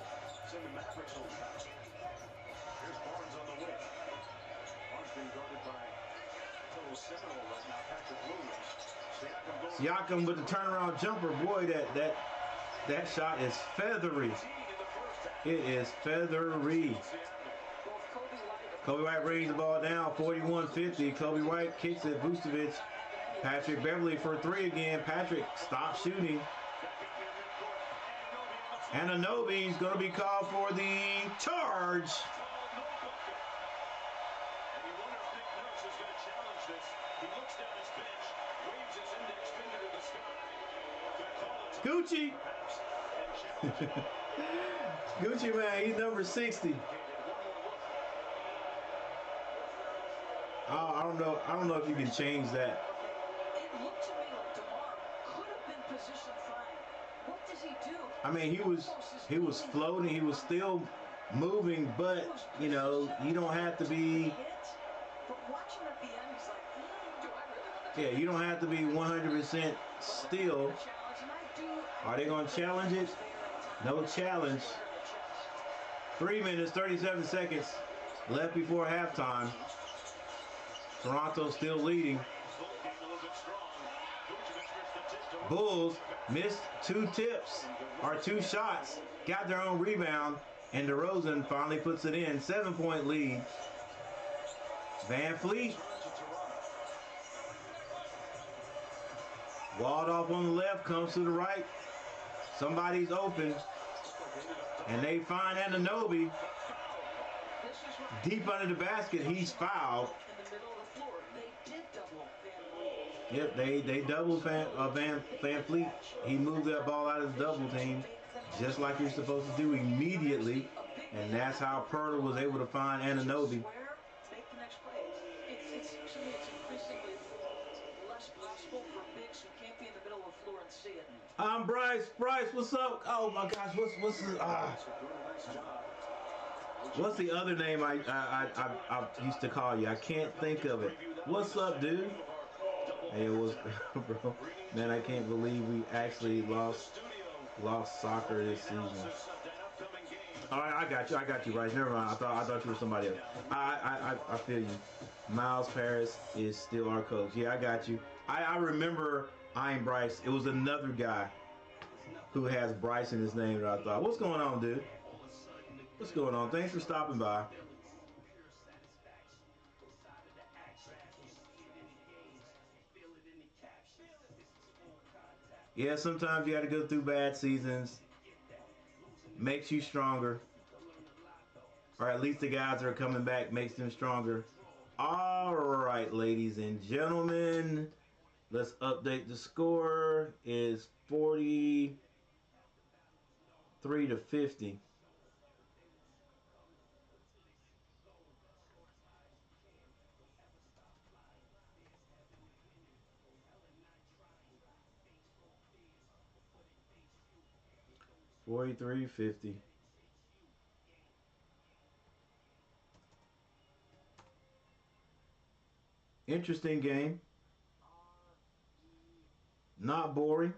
Siakam with the turnaround jumper. Boy, that shot is feathery. It is feathery. Kobe White brings the ball down, 41-50. Kobe White kicks it. Vucevic. Patrick Beverly for three again. Patrick stops shooting. Anunoby's going to be called for the charge. Gucci. Gucci man, he's number 60. I don't know if you can change that. It looked to me like DeMar could have been position fine. What does he do? I mean, he was floating, he was still moving, but you know, you don't have to be. But watching at the end, he's like, do I really? Yeah, you don't have to be 100% still. Are they going to challenge it? No challenge. 3 minutes, 37 seconds left before halftime. Toronto still leading. Bulls missed two shots, got their own rebound, and DeRozan finally puts it in. 7-point lead. Van Fleet. Walled off on the left, comes to the right. Somebody's open. And they find Anunoby deep under the basket. He's fouled. Yep, they doubled Van Fleet. He moved that ball out of the double team, just like you're supposed to do immediately. And that's how Pirtle was able to find Anunoby. I'm Bryce. Bryce, what's up? Oh my gosh, what's the other name I used to call you? I can't think of it. What's up, dude? Hey, it was, bro. Man, I can't believe we actually lost soccer this season. All right, I got you, Bryce. Never mind. I thought you were somebody else. I feel you. Miles Paris is still our coach. Yeah, I got you. I remember I'm Bryce. It was another guy who has Bryce in his name that I thought, what's going on, dude? What's going on? Thanks for stopping by. Yeah, sometimes you got to go through bad seasons. Makes you stronger. Or at least the guys that are coming back makes them stronger. All right, ladies and gentlemen. Let's update the score. Is 43-50. Interesting game. Not boring.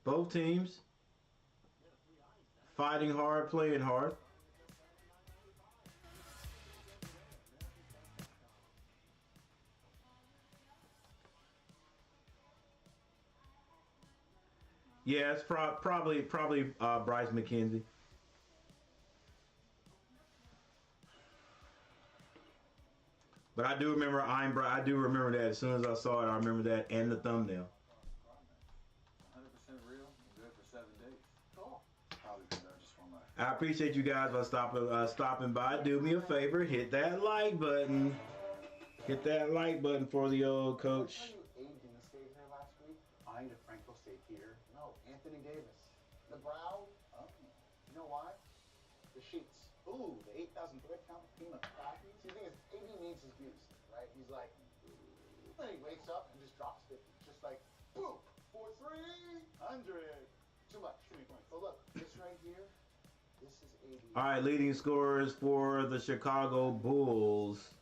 Both teams fighting hard, playing hard. Yeah, it's probably Bryce McKenzie. But I do remember I do remember that. As soon as I saw it, I remember that and the thumbnail. 100% real and good for 7 days. Cool. Probably been there just one life. I appreciate you guys for stopping by. Do me a favor, hit that like button. Hit that like button for the old coach. You ate in the steak here last week? I ate a Franco steak here. No, Anthony Davis. The brow? Oh. You know why? The sheets. Ooh, the 8,000 thread count peanut coffee. See, the thing is, AD needs his views, right? He's like, then he wakes up and just drops 50. Just like, boom, for 300. Too much. Too many points. So look, this right here, this is AD. All right, leading scorers for the Chicago Bulls.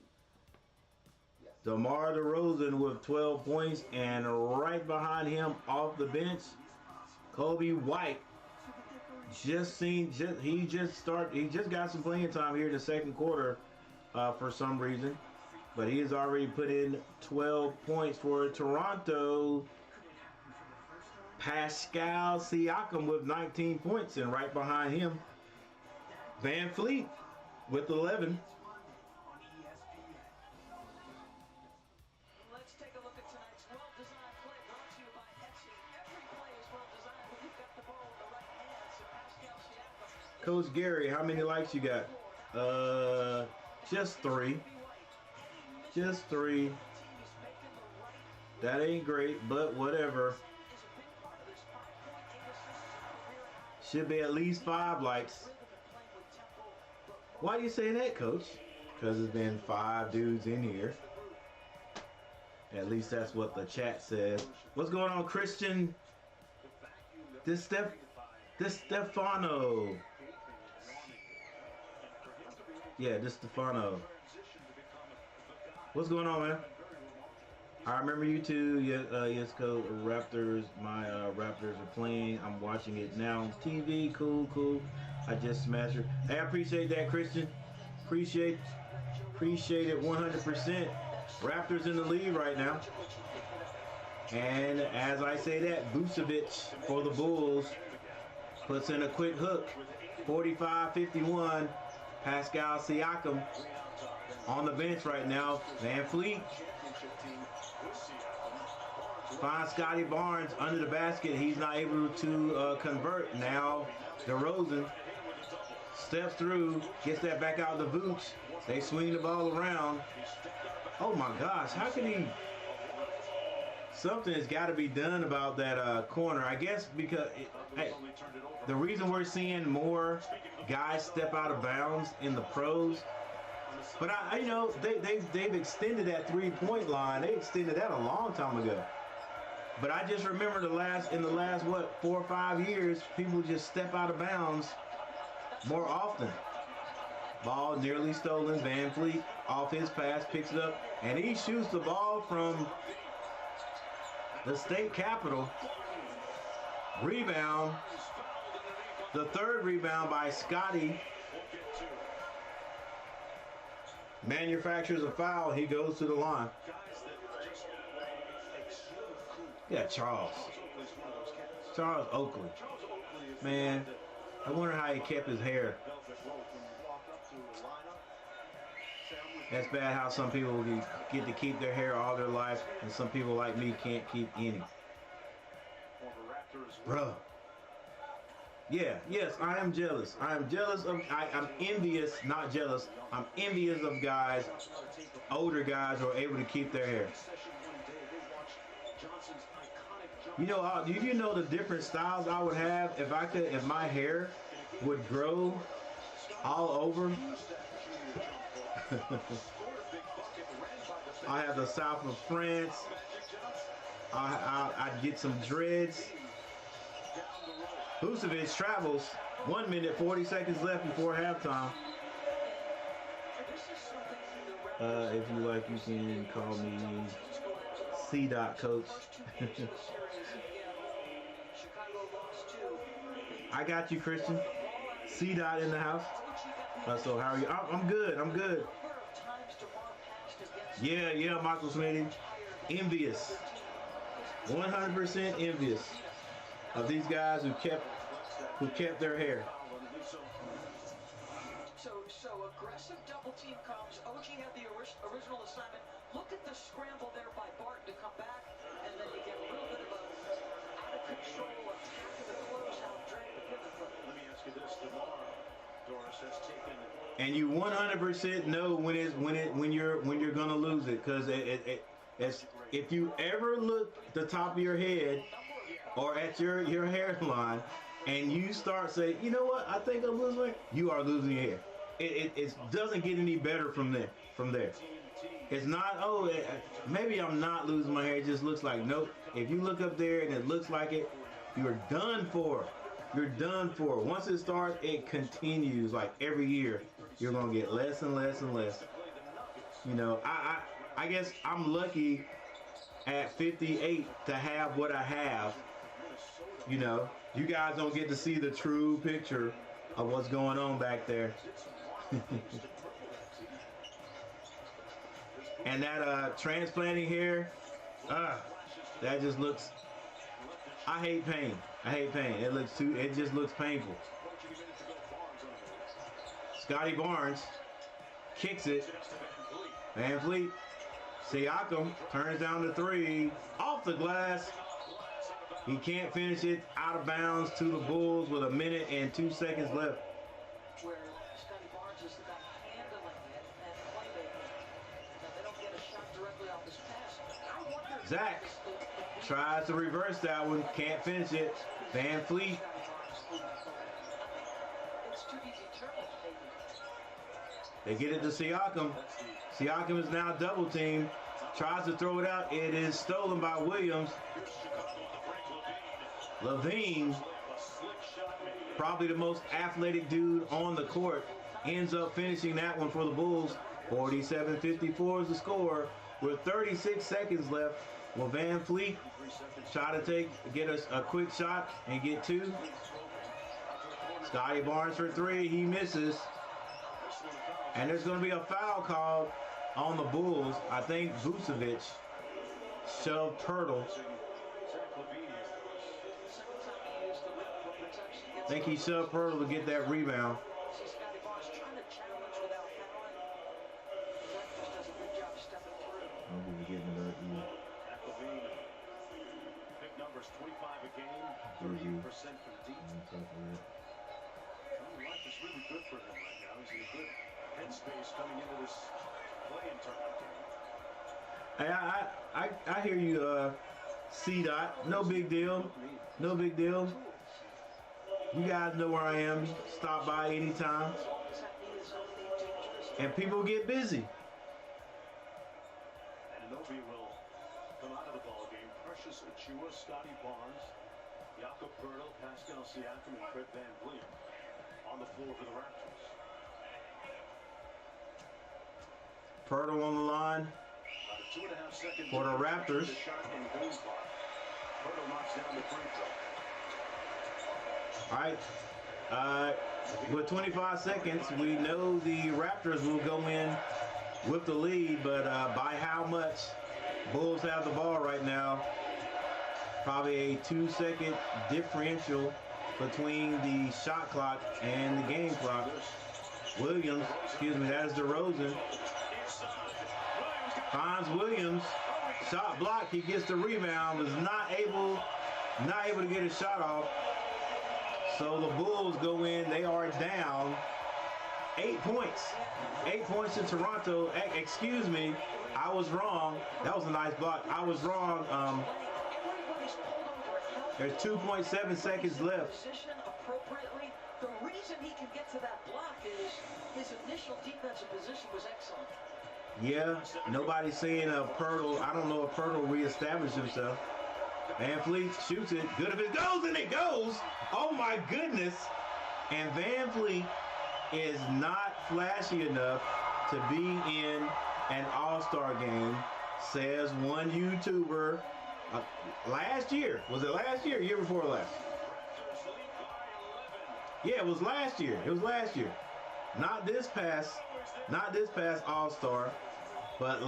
Yes. DeMar DeRozan with 12 points, and right behind him off the bench, Kobe White. He just got some playing time here in the second quarter for some reason, but he has already put in 12 points for Toronto. Pascal Siakam with 19 points, and right behind him, Van Fleet with 11. Let's take a look at tonight's well-designed play brought to you by Etsy. Every play is well-designed when you've got the ball in the right hands. So Pascal Siakam. Coach Gary, how many likes you got? Just 3. Just 3. That ain't great, but whatever. Should be at least 5 likes. Why do you say that, Coach? Because there's been 5 dudes in here. At least that's what the chat says. What's going on, Christian? Stefano. Yeah, this Stefano. What's going on, man? I remember you too. Yes, Coach. Raptors. My Raptors are playing. I'm watching it now on TV. Cool. I just smashed her. Hey, I appreciate that, Christian. Appreciate it 100%. Raptors in the lead right now. And as I say that, Vucevic for the Bulls puts in a quick hook. 45-51. Pascal Siakam on the bench right now. Van Fleet finds Scotty Barnes under the basket. He's not able to convert. Now DeRozan steps through, gets that back out of the Vooch. They swing the ball around. Oh my gosh, how can he? Something has got to be done about that corner. I guess because the reason we're seeing more guys step out of bounds in the pros, but I know they've extended that 3-point line. They extended that a long time ago. But I just remember in the last what 4 or 5 years, people just step out of bounds more often. Ball nearly stolen. Van Fleet off his pass picks it up, and he shoots the ball from the state capitol. Rebound. The third rebound by Scotty. Manufactures a foul. He goes to the line. Yeah, Charles Oakley. Man, I wonder how he kept his hair. That's bad how some people get to keep their hair all their life, and some people like me can't keep any. Bruh. Yeah, yes, I am jealous. I'm envious, not jealous. I'm envious of guys, older guys who are able to keep their hair. You know, do you know the different styles I would have if my hair would grow all over? I have the south of France. I'd get some dreads. Vucevic travels. 1 minute, 40 seconds left before halftime. If you like, you can call me C.Coach. I got you, Christian. C.Dot in the house. So how are you? I'm good. Yeah, Michael Smitty. Envious. 100% envious of these guys who kept their hair. So aggressive double team comes. OG had the first original assignment. Look at the scramble there by Barton to come back, and then you get a little bit of a out-of-control attack of the closeout, drag the pivot foot. Let me ask you this, DeMar, Doris has taken. And you 100% know when you're gonna lose it, because it's, if you ever look the top of your head or at your hairline and you start saying, you know what, I think I'm losing, you are losing your hair. It doesn't get any better from there. It's not, oh, maybe I'm not losing my hair. It just looks like, nope. If you look up there and it looks like it, you're done for. You're done for. Once it starts, it continues. Like every year, you're gonna get less and less and less. You know, I guess I'm lucky at 58 to have what I have. You know, you guys don't get to see the true picture of what's going on back there. And that transplanting hair, that just looks, I hate pain. I hate pain. It just looks painful. Scotty Barnes kicks it. Van Fleet. Siakam turns down the three. Off the glass. He can't finish it. Out of bounds to the Bulls with 1 minute and 2 seconds left. Where Scotty Barnes is about handling it and playmaking. They don't get a shot directly off his pass. I wonder if Zach tries to reverse that one. Can't finish it. Van Fleet. It's to be determined, maybe. They get it to Siakam. Siakam is now double teamed. Tries to throw it out. It is stolen by Williams. Levine, probably the most athletic dude on the court, ends up finishing that one for the Bulls. 47-54 is the score with 36 seconds left. Will Van Fleet try to get a quick shot and get two? Scotty Barnes for three. He misses. And there's going to be a foul called on the Bulls. I think Vucevic shoved Pirtle. I think he shoved Pirtle to get that rebound. Scotty Barnes trying to challenge without fouling. That just does a good job stepping through. I'm going to be getting it up. Big numbers, 25 a game, 38% from deep. Life is really good for him right now. He's in a good headspace coming into this play-in tournament. Hey, I hear you, C-Dot. No big deal. No big deal. You guys know where I am. Stop by anytime. And people get busy. And Novi will come out of the ball game. Precious Achiuwa, Scotty Barnes, Jakob Poeltl, Pascal Siakam, and Fred VanVleet on the floor for the Raptors. Poeltl on the line for the Raptors. Poeltl knocks down the free throw. All right. With 25 seconds, we know the Raptors will go in with the lead, but by how much? Bulls have the ball right now. Probably a 2-second differential between the shot clock and the game clock. Williams, that is DeRozan. Finds Williams. Shot blocked. He gets the rebound. Was not able to get his shot off. So the Bulls go in. They are down 8 points. 8 points to Toronto. Excuse me. I was wrong. That was a nice block. I was wrong. There's 2.7 seconds left. Position appropriately. The reason he can get to that block is his initial defensive position was excellent. Yeah, nobody's saying Poeltl. I don't know if Poeltl reestablished himself. Van Fleet shoots it. Good if it goes, and it goes. Oh my goodness. And Van Fleet is not flashy enough to be in an All-Star game, says one YouTuber. Last year. Was it last year or year before last? Yeah, it was last year. It was last year. Not this past All-Star, but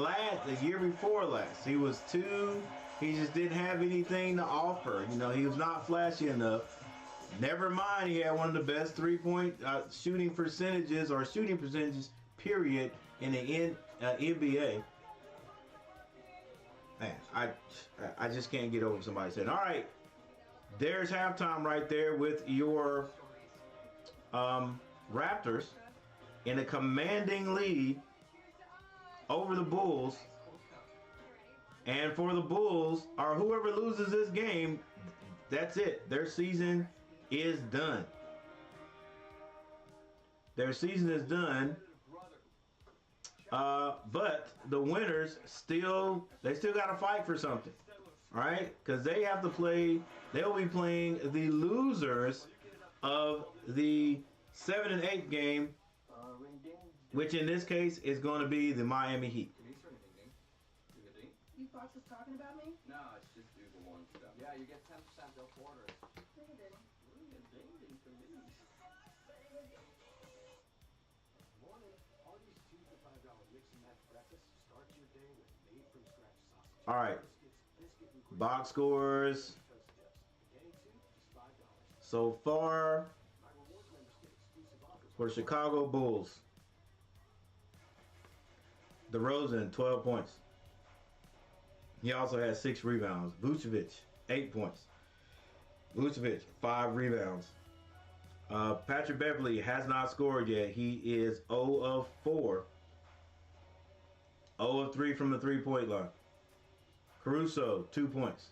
the year before last. He was two. He just didn't have anything to offer. You know, he was not flashy enough. Never mind, he had one of the best three-point shooting percentages, period, in the NBA. Man, I just can't get over somebody saying, all right, there's halftime right there with your Raptors in a commanding lead over the Bulls. And for the Bulls, or whoever loses this game, that's it. Their season is done. Their season is done. But the winners still got to fight for something. All right? Because they have to play, they'll be playing the losers of the 7 and 8 game, which in this case is going to be the Miami Heat. You Fox was talking about me? No, it's just Google One stuff. Yeah, you get 10% off orders. All right. Box scores so far for the Chicago Bulls. DeRozan, 12 points. He also had 6 rebounds. Vucevic, 8 points. Vucevic, 5 rebounds. Patrick Beverley has not scored yet. He is 0 of 4. 0 of 3 from the three-point line. Caruso, 2 points.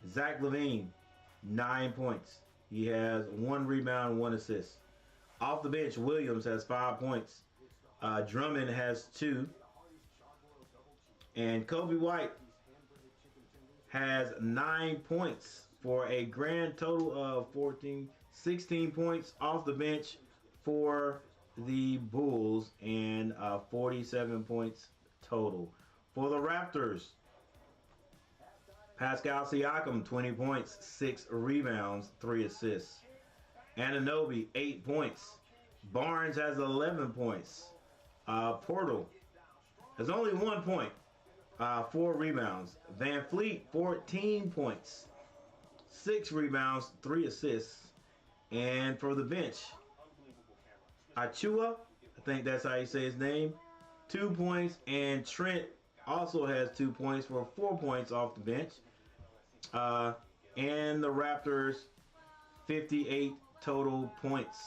Zach LaVine, 9 points. He has 1 rebound, 1 assist. Off the bench, Williams has 5 points. Drummond has 2. And Kobe White has 9 points for a grand total of 16 points off the bench for the Bulls and 47 points total. For the Raptors, Pascal Siakam, 20 points, 6 rebounds, 3 assists. Anunoby, 8 points. Barnes has 11 points. Portal has only 1 point, 4 rebounds. Van Fleet, 14 points, 6 rebounds, 3 assists. And for the bench, Achua, I think that's how you say his name, 2 points. And Trent also has 2 points for 4 points off the bench. And the Raptors, 58 total points.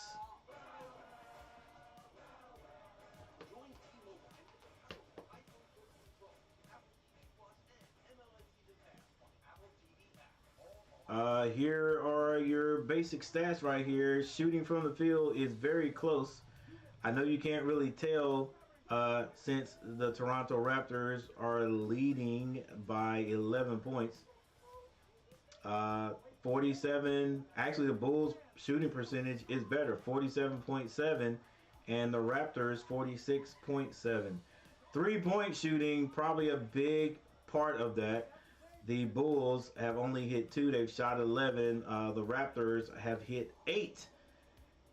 Here are your basic stats right here. Shooting from the field is very close. I know you can't really tell since the Toronto Raptors are leading by 11 points. 47, actually the Bulls shooting percentage is better, 47.7, and the Raptors 46.7. 3-point shooting, probably a big part of that. The Bulls have only hit 2. They've shot 11. The Raptors have hit 8.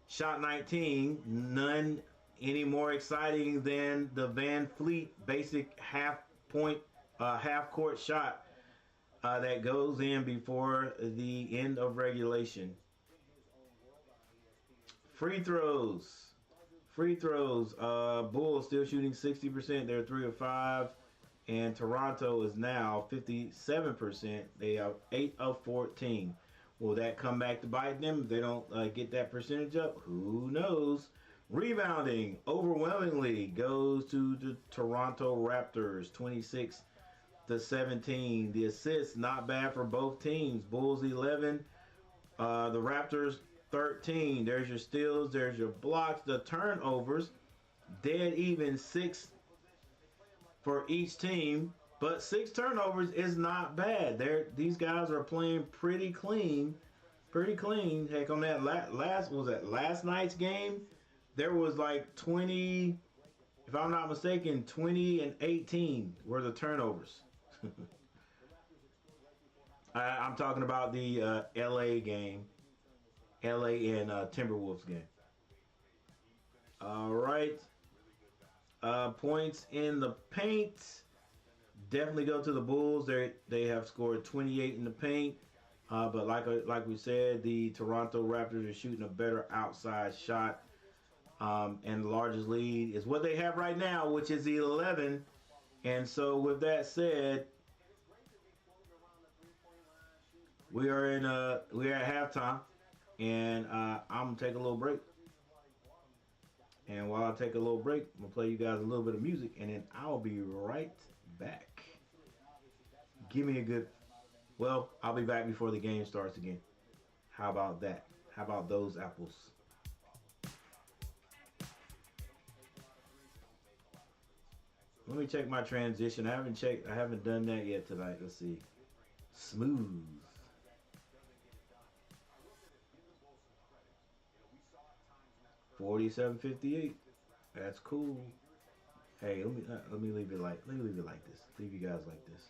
Shot 19. None any more exciting than the Van Fleet basic half-court shot that goes in before the end of regulation. Free throws. Bulls still shooting 60%. They're 3 of 5. And Toronto is now 57%. They have 8 of 14. Will that come back to bite them if they don't get that percentage up? Who knows? Rebounding overwhelmingly goes to the Toronto Raptors, 26-17. The assists, not bad for both teams. Bulls 11, the Raptors 13. There's your steals, there's your blocks, the turnovers. Dead even 6 for each team, but 6 turnovers is not bad. These guys are playing pretty clean. Heck, on that last night's game, there was like 20, if I'm not mistaken, 20 and 18 were the turnovers. I'm talking about the LA game, LA and Timberwolves game. All right. Points in the paint definitely go to the Bulls. They have scored 28 in the paint, but like we said, the Toronto Raptors are shooting a better outside shot. And the largest lead is what they have right now, which is 11. And so, with that said, we are at halftime, and I'm gonna take a little break. And while I take a little break, I'm gonna play you guys a little bit of music, and then I'll be right back. Give me a good. Well, I'll be back before the game starts again. How about that? How about those apples? Let me check my transition. I haven't done that yet tonight. Let's see. Smooth. 47:58. That's cool. Hey, let me leave it like this. Leave you guys like this.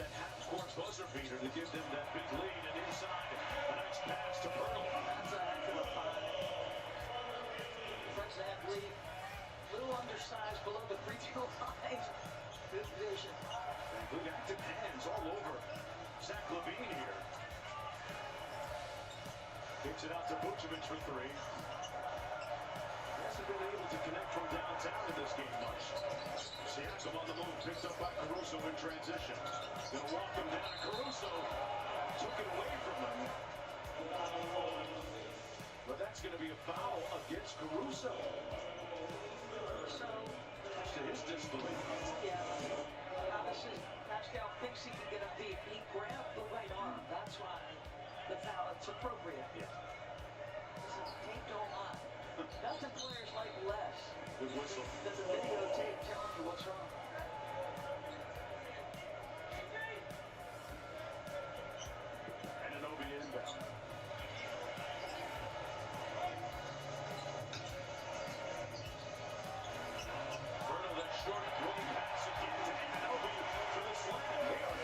that half-court buzzer beater to give them that big lead, and inside, a nice pass to Pirtle. That's a heck of a find. French athlete, little undersized below the free throw line. Good vision. And good active hands all over Zach LaVine here. Kicks it out to Vucevic for three. He hasn't been able to connect from downtown in this game much. Siakam on the move, picked up by Caruso in transition. Gonna walk him down, and Caruso took it away from him. But that's gonna be a foul against Caruso. So, Much to his disbelief. yeah, obviously Pascal thinks he can get a beat. He grabbed the right arm. That's why the foul, it's appropriate. Yeah. This is taped online. Nothing players like less Good whistle. than the videotape telling you what's wrong. And an OB inbound. Berto, that short rolling pass again to Anunoby for the slam. They are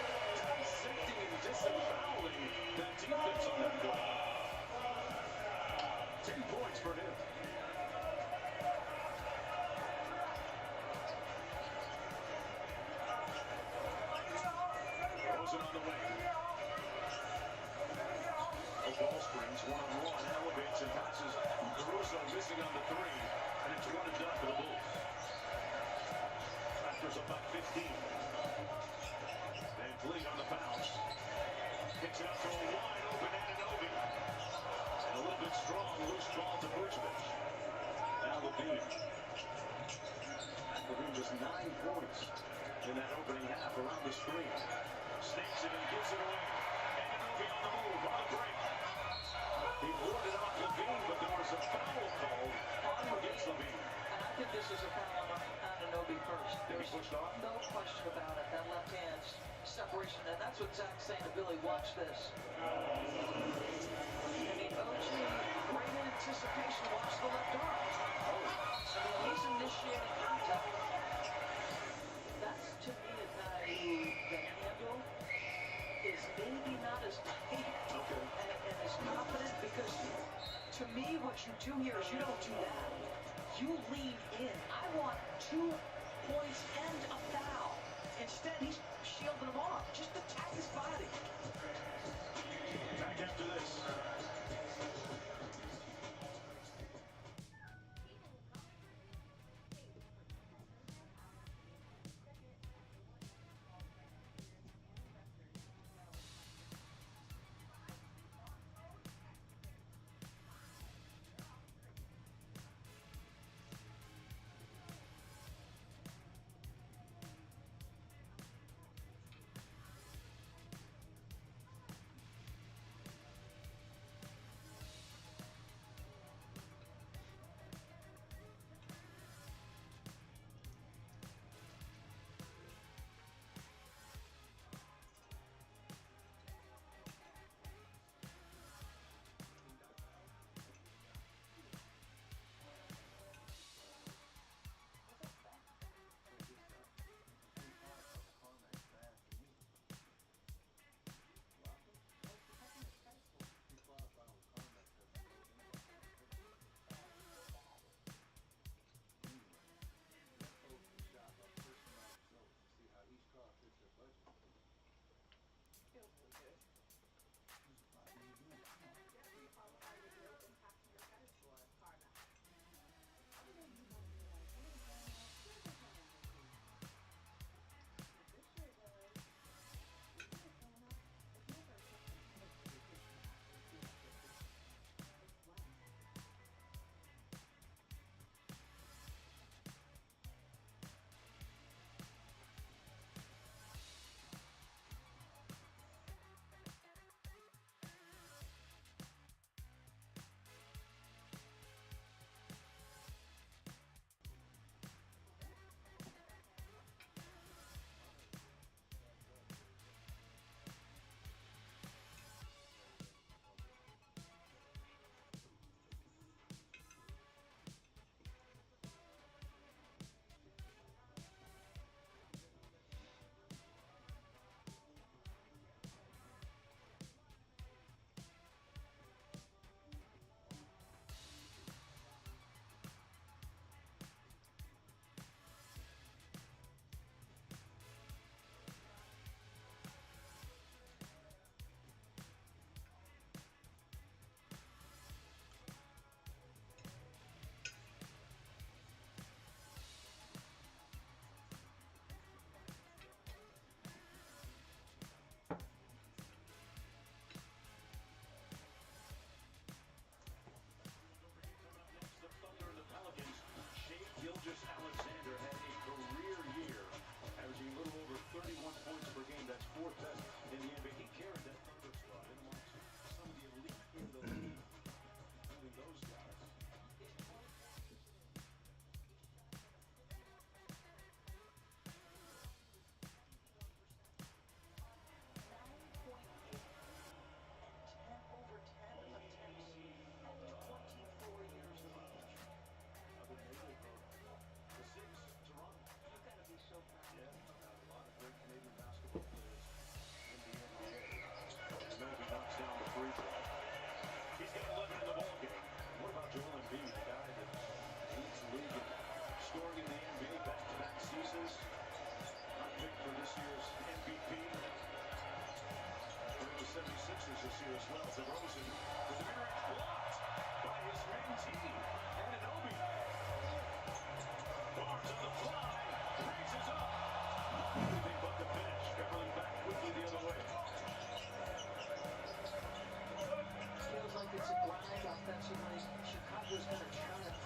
dissecting and disemboweling the defense on that goal. 10 points for him. Rosen on the wing. The ball screens, one-on-one, elevates and passes. Caruso missing on the three, and it's one and done for the Bulls. Raptors up by 15. And Lee on the bounce. Kicks it out to a wide open Anunoby. And a little bit strong, loose ball to Vucevic. Now LaVine. LaVine just 9 points in that opening half around the screen. Snakes it and gives it away. Anunoby on the move, on the break. He warded off LaVine, but there was a foul called on against LaVine. And I think this is a foul on Anunoby first. Did he pushed off? No question about it. That left hand separation, and that's what Zach's saying to Billy. Watch this. I mean, OG, great anticipation. Watch the left arm. I mean, he's initiating contact. That's, to me, a guy who the handle is maybe not as tight and as confident, because to me, what you do here is you don't do that. You lean in. I want 2 points and a foul. Instead, he's shielding him off. Just attack his body. Back after this.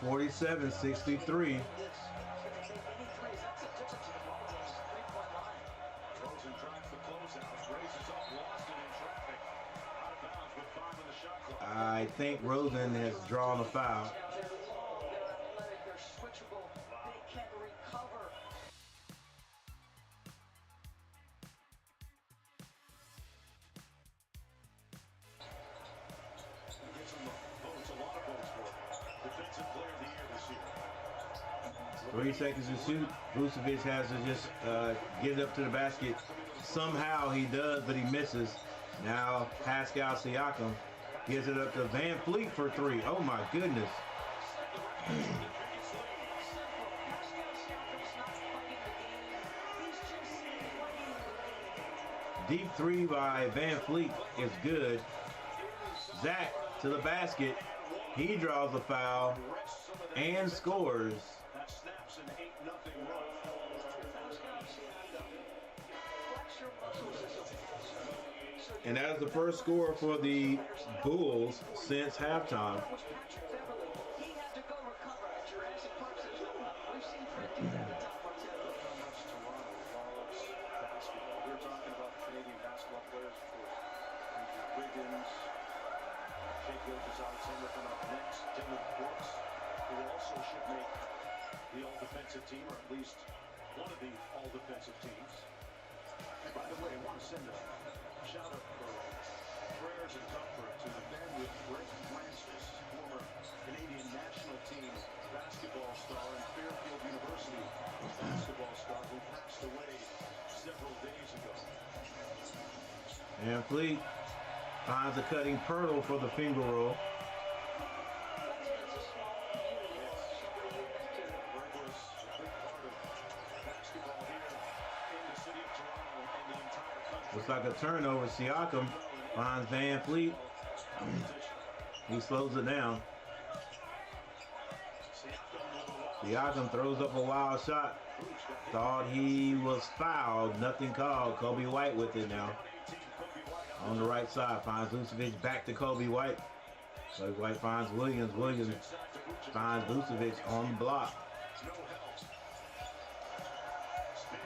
47-63. I think Rosen has drawn a foul. Three seconds to shoot. Vucevic has to just get it up to the basket. Somehow he does, but he misses. Now Pascal Siakam gives it up to Van Fleet for three. Oh my goodness. Deep three by Van Fleet is good. Zach to the basket. He draws the foul and scores. And that is the first score for the Bulls since halftime. The all-defensive team, or at least one of the all-defensive teams. And by the way, I want to send a shout-out for prayers and comfort to the man with Greg Francis, former Canadian national team basketball star and Fairfield University basketball star who passed away several days ago. And Fleet finds a cutting Pirtle for the finger roll. Looks like a turnover. Siakam finds Van Fleet. He slows it down. Siakam throws up a wild shot. Thought he was fouled. Nothing called. Kobe White with it now. On the right side. Finds Vucevic back to Kobe White. Kobe White finds Williams. Williams finds Vucevic on the block.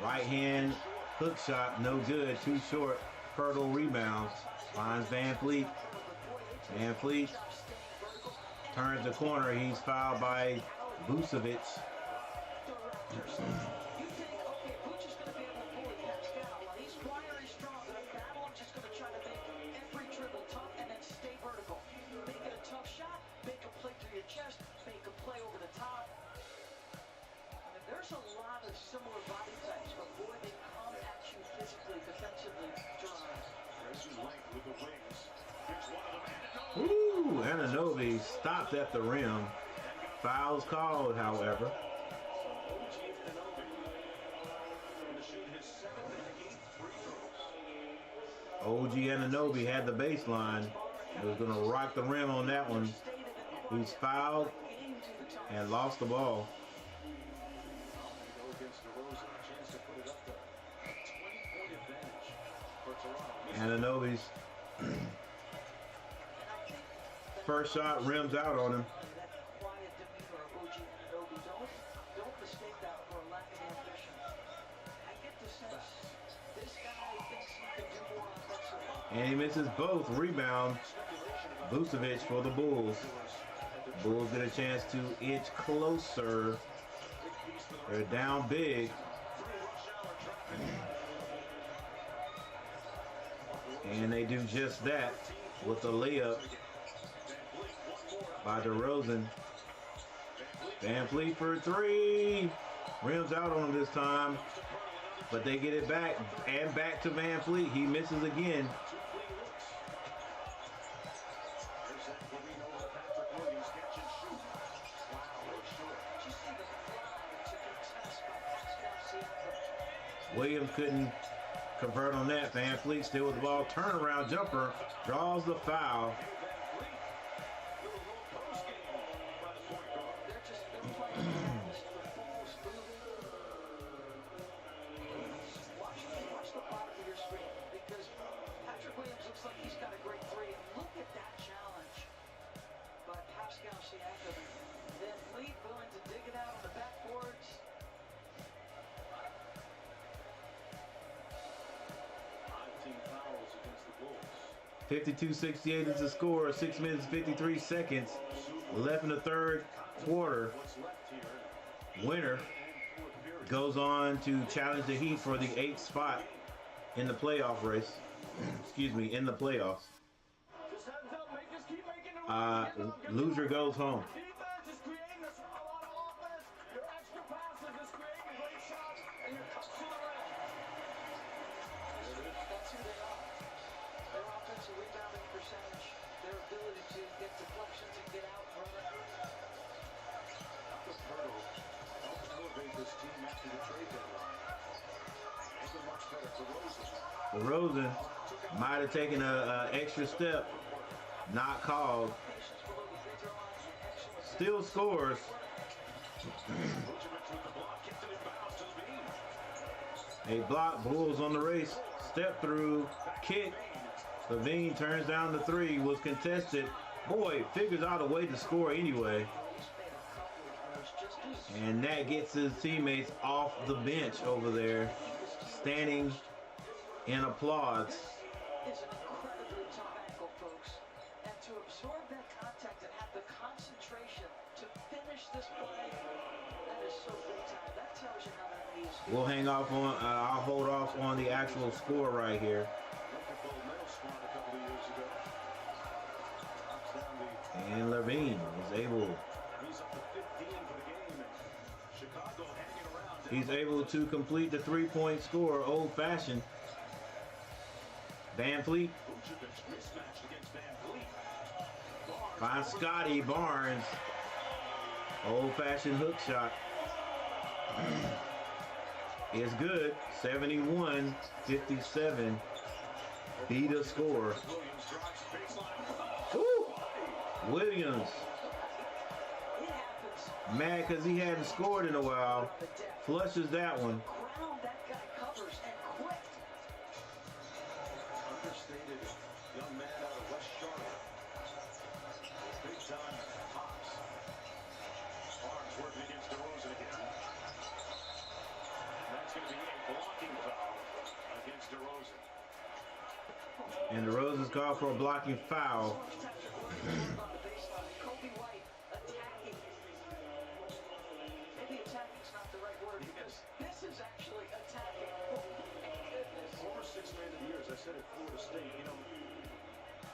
Right hand hook shot, no good, too short. Pirtle rebounds, finds Van Fleet. Van Fleet turns the corner. He's fouled by Vucevic. There's a lot of similar body types, but boy, they come at you physically, defensively, Drive. Ooh, Anunoby stopped at the rim. Fouls called, however. OG Anunoby had the baseline. He was going to rock the rim on that one. He's fouled and lost the ball. Anunoby's first shot rims out on him. And he misses both. Rebound. Vucevic for the Bulls. Bulls get a chance to inch closer. They're down big. And they do just that with a layup by DeRozan. Van Fleet for three. Rims out on him this time. But they get it back. And back to Van Fleet. He misses again. Williams couldn't convert on that. Van Fleet still with the ball. Turnaround jumper. Draws the foul. Pascal Siakam, Van Fleet 52-68 is the score. 6 minutes 53 seconds left in the third quarter. Winner goes on to challenge the Heat for the 8th spot in the playoff race. Excuse me, in the playoffs. Loser goes home. Rebounding percentage, their ability to get deflections and get out from it. Helped elevate this team after the trade deadline. Looking much better for Rosen. DeRozan might have taken an extra step, not called. Still scores. A block, Bulls on the race. Step through, kick. Levine turns down the three, was contested. Boy, figures out a way to score anyway. And that gets his teammates off the bench over there, standing in applause. It's an incredibly tough angle, folks. And to absorb that contact and have the concentration to finish this play, that is so big time. That tells you how that knee is feeling. We'll hang off on, I'll hold off on the actual score right here. And Levine is able. He's able to complete the three-point score, old-fashioned. Van Fleet finds Scotty Barnes. Old-fashioned hook shot. Is good. 71-57. Be the score. Woo! Williams. Mad because he hadn't scored in a while. Flushes that one. That guy covers and quick. Understated young man out of West Charlotte. Big time hops. Barnes working against DeRozan again. That's going to be a blocking foul against DeRozan. And DeRozan's called for a blocking foul. Maybe attacking's not the right word because this is actually attacking. Former sixth man of the year, as I said at Florida State, you know,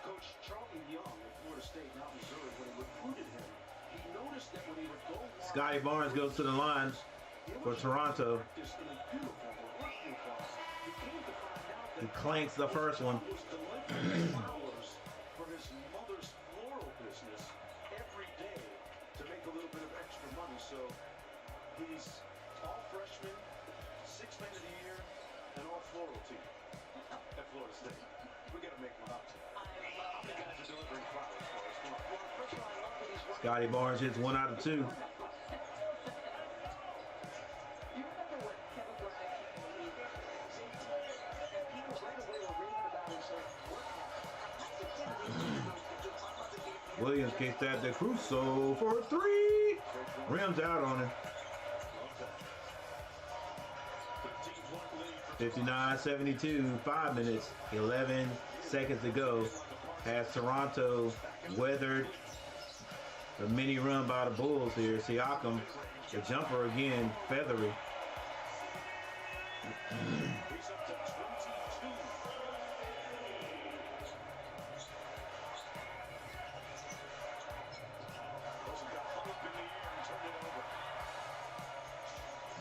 Coach Charlie Young at Florida State, now Missouri, when he recruited him, he noticed that when he would go Scotty Barnes goes to the line for Toronto. He clanks the first one. For his mother's floral business every day to make a little bit of extra money. So he's all freshman, sixth man of the year, and all floral team at Florida State. We got to make one up. I'm the guy for delivering flowers for us. Come on. Scotty Barnes hits 1 out of 2. Williams kicks that to Crusoe for 3. Rims out on him. 59-72, 5 minutes, 11 seconds to go. Has Toronto weathered the mini run by the Bulls here. Siakam, the jumper again, feathery.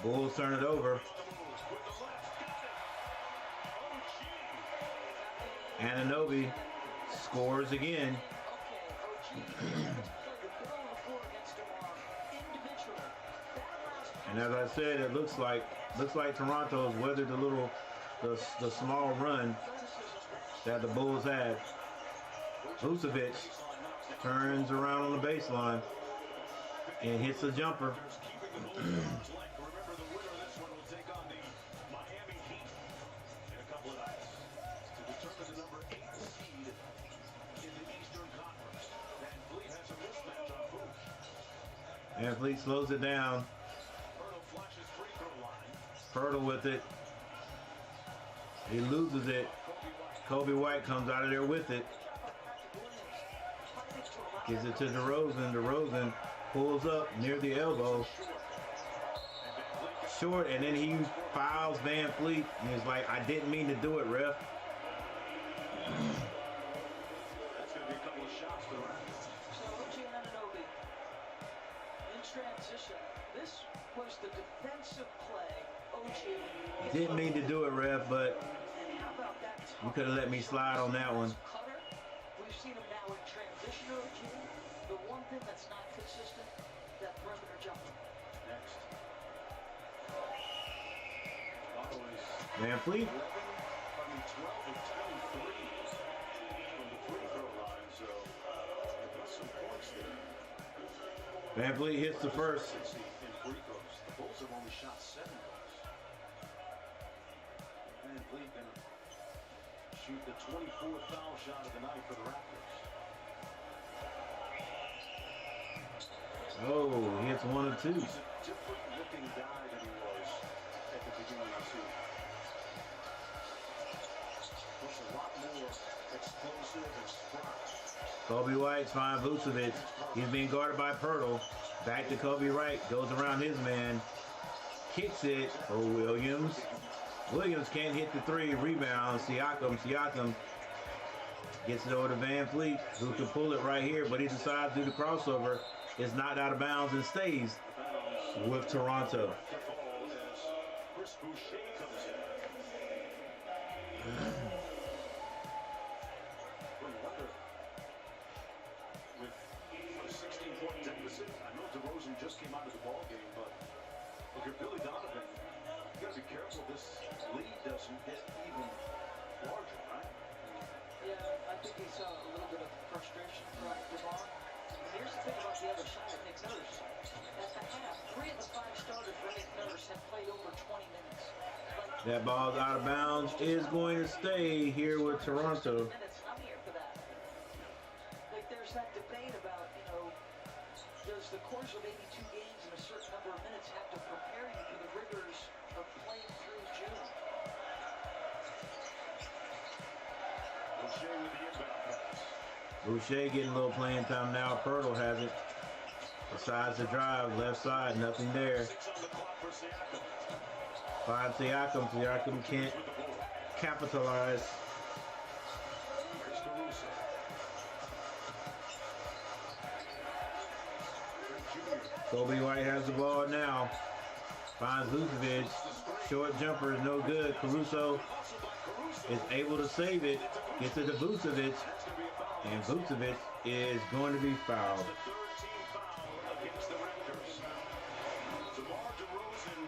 Bulls turn it over. Anunoby scores again. And as I said, it looks like Toronto's weathered the small run that the Bulls had. Vucevic turns around on the baseline and hits a jumper. Van Fleet slows it down. Hurdle with it. He loses it. Kobe White comes out of there with it. Gives it to DeRozan. DeRozan pulls up near the elbow. Short, and then he fouls Van Fleet. And he's like, I didn't mean to do it, ref. That's going to be a couple of shots for the Raptors. So OG Anunoby in transition. This was the defensive play. OG Didn't mean to do it, ref, but and how about that you could have let me slide on that one. cutter? We've seen him now in transition to OG. The one thing that's not consistent, that perimeter jumper. Next. Otto is Van Fleet. 12 of 23 from the free throw line, so they've got some points there. Van Fleet hits the first. In free throws. The Bulls have only shot 7 goals. Van Fleet going to shoot the 24th foul shot of the night for the Raptors. Oh, he hits 1 of 2. He's a different looking guy than he was at the beginning of the season. Looks a lot more explosive and spry. Kobe White's fine Vucevic. He's being guarded by Pirtle. Back to Kobe White. Goes around his man. Kicks it for Williams. Williams can't hit the 3. Rebound. Siakam gets it over to Van Fleet, who can pull it right here, but he decides to do the crossover. Is knocked out of bounds and stays with Toronto. Chris Boucher comes in. Well, you wonder, with a 16-point deficit, I know DeRozan just came out of the ball game, but if you're Billy Donovan, you got to be careful this lead doesn't get even larger, right? Yeah, I think he saw a little bit of frustration from DeMar. Here's the thing about the other side of Nick Nurse. At the half, 3 of the 5 starters for Nick Nurse have played over 20 minutes. That ball's out of bounds. Is going to stay here with Toronto. I'm here for that. Like, there's that debate about, does the course of 82 games in a certain number of minutes have to prepare you for the rigors of playing through June? Boucher with the inbound pass. Boucher getting a little playing time now. Pirtle has it. Decides to drive. Left side. Nothing there. 6 on the clock for Siakam. Finds Siakam. Siakam can't capitalize. Here's Caruso. Kobe White has the ball now. Finds Vucevic. Short jumper is no good. Caruso is able to save it. Gets it to Vucevic. And Vucevic is going to be fouled. The 13th foul against the Raptors. DeMar DeRozan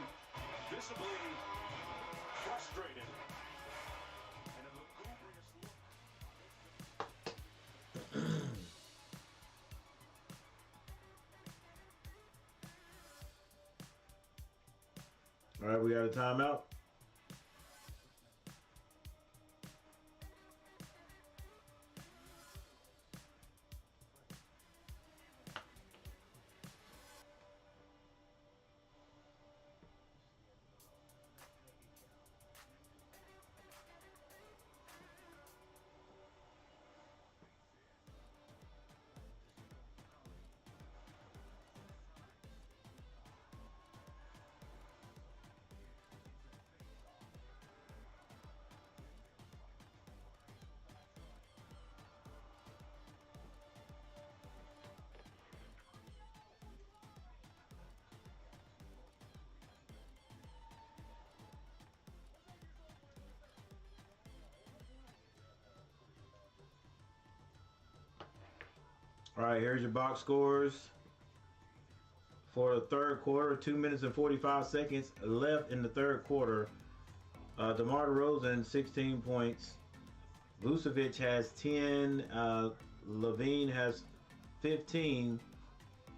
visibly frustrated. And a lugubrious look. All right, we got a timeout. All right, here's your box scores for the third quarter. 2 minutes and 45 seconds left in the third quarter. DeMar DeRozan, 16 points. Vucevic has 10. Levine has 15.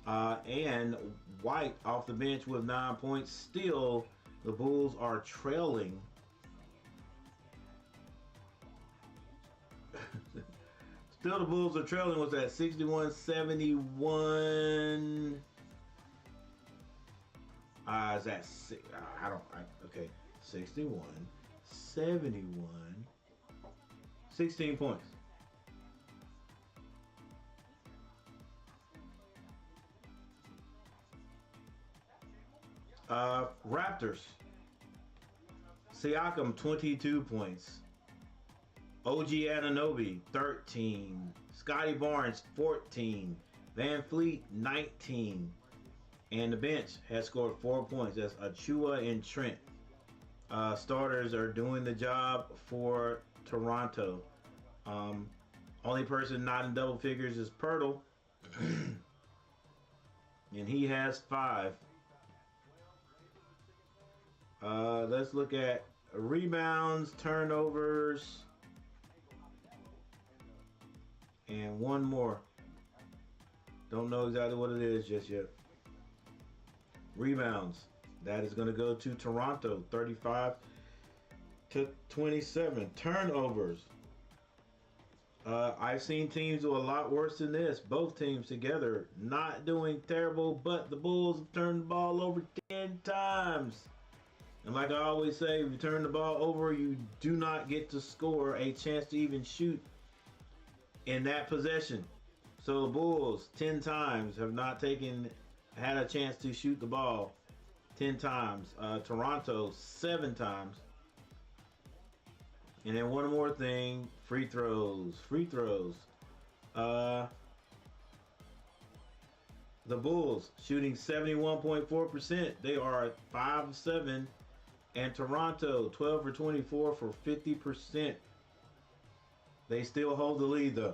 And White off the bench with 9 points. Still, the Bulls are trailing. Still, the Bulls are trailing. What's that? 61-71. Is that six? Okay. 61, 71, 16 points. Raptors. Siakam, 22 points. OG Anunoby, 13. Scotty Barnes, 14. Van Fleet, 19. And the bench has scored 4 points. That's Achua and Trent. Starters are doing the job for Toronto. Only person not in double figures is Pirtle. And he has 5. Let's look at rebounds, turnovers, and one more. Don't know exactly what it is just yet. Rebounds. That is going to go to Toronto, 35 to 27. Turnovers. I've seen teams do a lot worse than this. Both teams together not doing terrible, but the Bulls have turned the ball over 10 times. And like I always say, if you turn the ball over, you do not get to score a chance to even shoot in that possession. So the Bulls 10 times have not had a chance to shoot the ball 10 times. Toronto 7 times. And then one more thing, free throws. The Bulls shooting 71.4%. They are 5 of 7. And Toronto 12 for 24 for 50%. They still hold the lead though.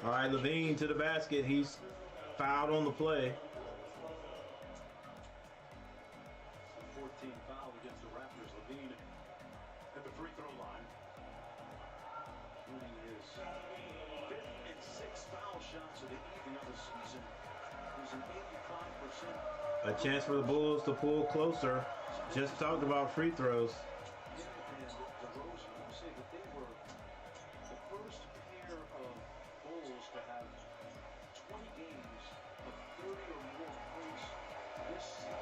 All right, Levine to the basket. He's fouled on the play. 14 foul against the Raptors. Levine at the free throw line. Shooting his 5th and 6th foul shots of the evening of the season. He's an 85%. A chance for the Bulls to pull closer. Just talked about free throws. To have 20 games of 30 or more points this season.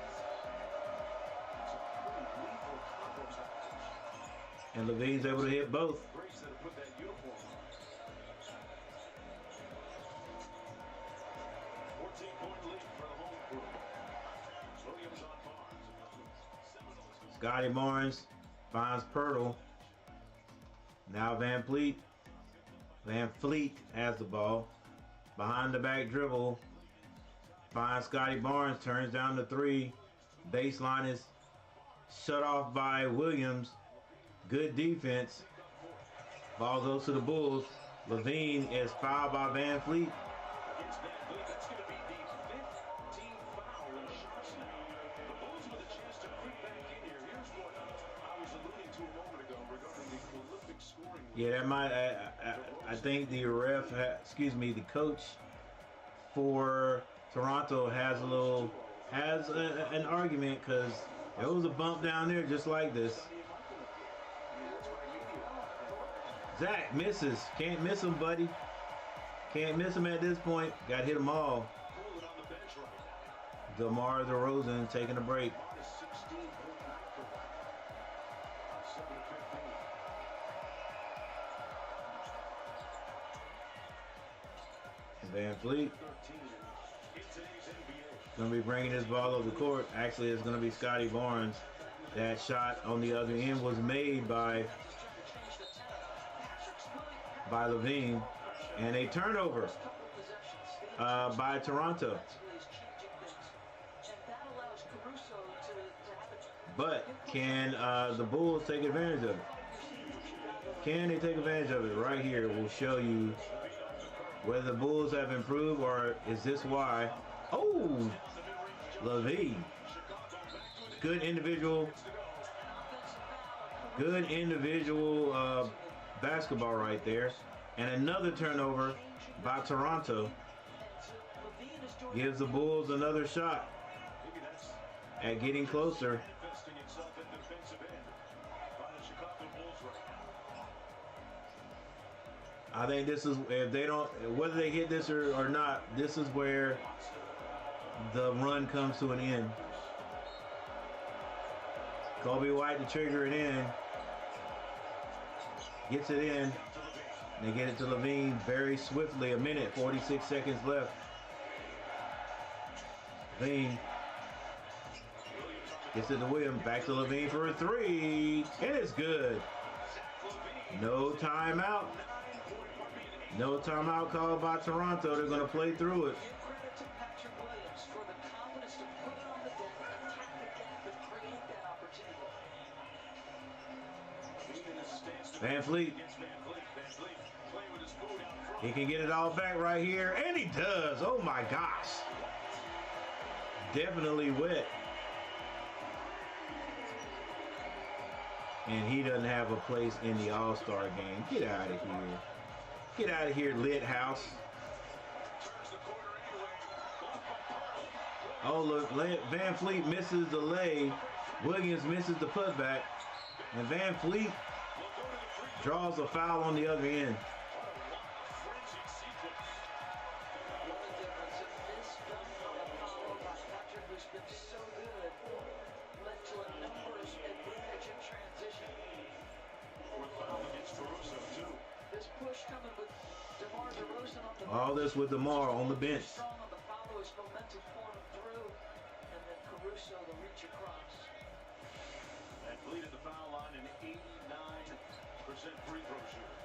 It's a pretty lethal combo package. And Levine's able to hit both. Grace that put that uniform on. 14-point lead for the home crew. Williams on Barnes. Scotty Barnes finds Pirtle. Now Van Fleet has the ball. Behind the back dribble. Finds Scotty Barnes. Turns down the 3. Baseline is shut off by Williams. Good defense. Ball goes to the Bulls. Levine is fouled by Van Fleet. That's going to be the 5th team foul in shots now. The Bulls with a chance to creep back in here. Here's what I was alluding to a moment ago regarding the prolific scoring. Yeah, that might. I think the the coach for Toronto has an argument because there was a bump down there just like this. Zach misses. Can't miss him, buddy. Can't miss him at this point. Got to hit them all. DeMar DeRozan taking a break. Van Fleet going to be bringing this ball over the court. Actually, it's going to be Scotty Barnes. That shot on the other end was made by Levine. And a turnover by Toronto. But can the Bulls take advantage of it? Can they take advantage of it? Right here will show you whether the Bulls have improved or is this why. Oh, Levine. Good individual basketball right there. And another turnover by Toronto gives the Bulls another shot at getting closer. I think this is, if they don't, whether they hit this or not, this is where the run comes to an end. Kobe White to trigger it in. Gets it in. They get it to Levine very swiftly. A minute, 46 seconds left. Levine gets it to Williams. Back to Levine for a three. And it's good. No timeout. No timeout called by Toronto. They're going to play through it. Van Fleet. He can get it all back right here. And he does. Oh my gosh. Definitely wet. And he doesn't have a place in the All-Star game. Get out of here. Get out of here, Lit House. Oh, look. Van Fleet misses the lay. Williams misses the putback. And Van Fleet draws a foul on the other end. All this with DeMar on the bench. And Fleet at the foul line, an 89% free throw shooter.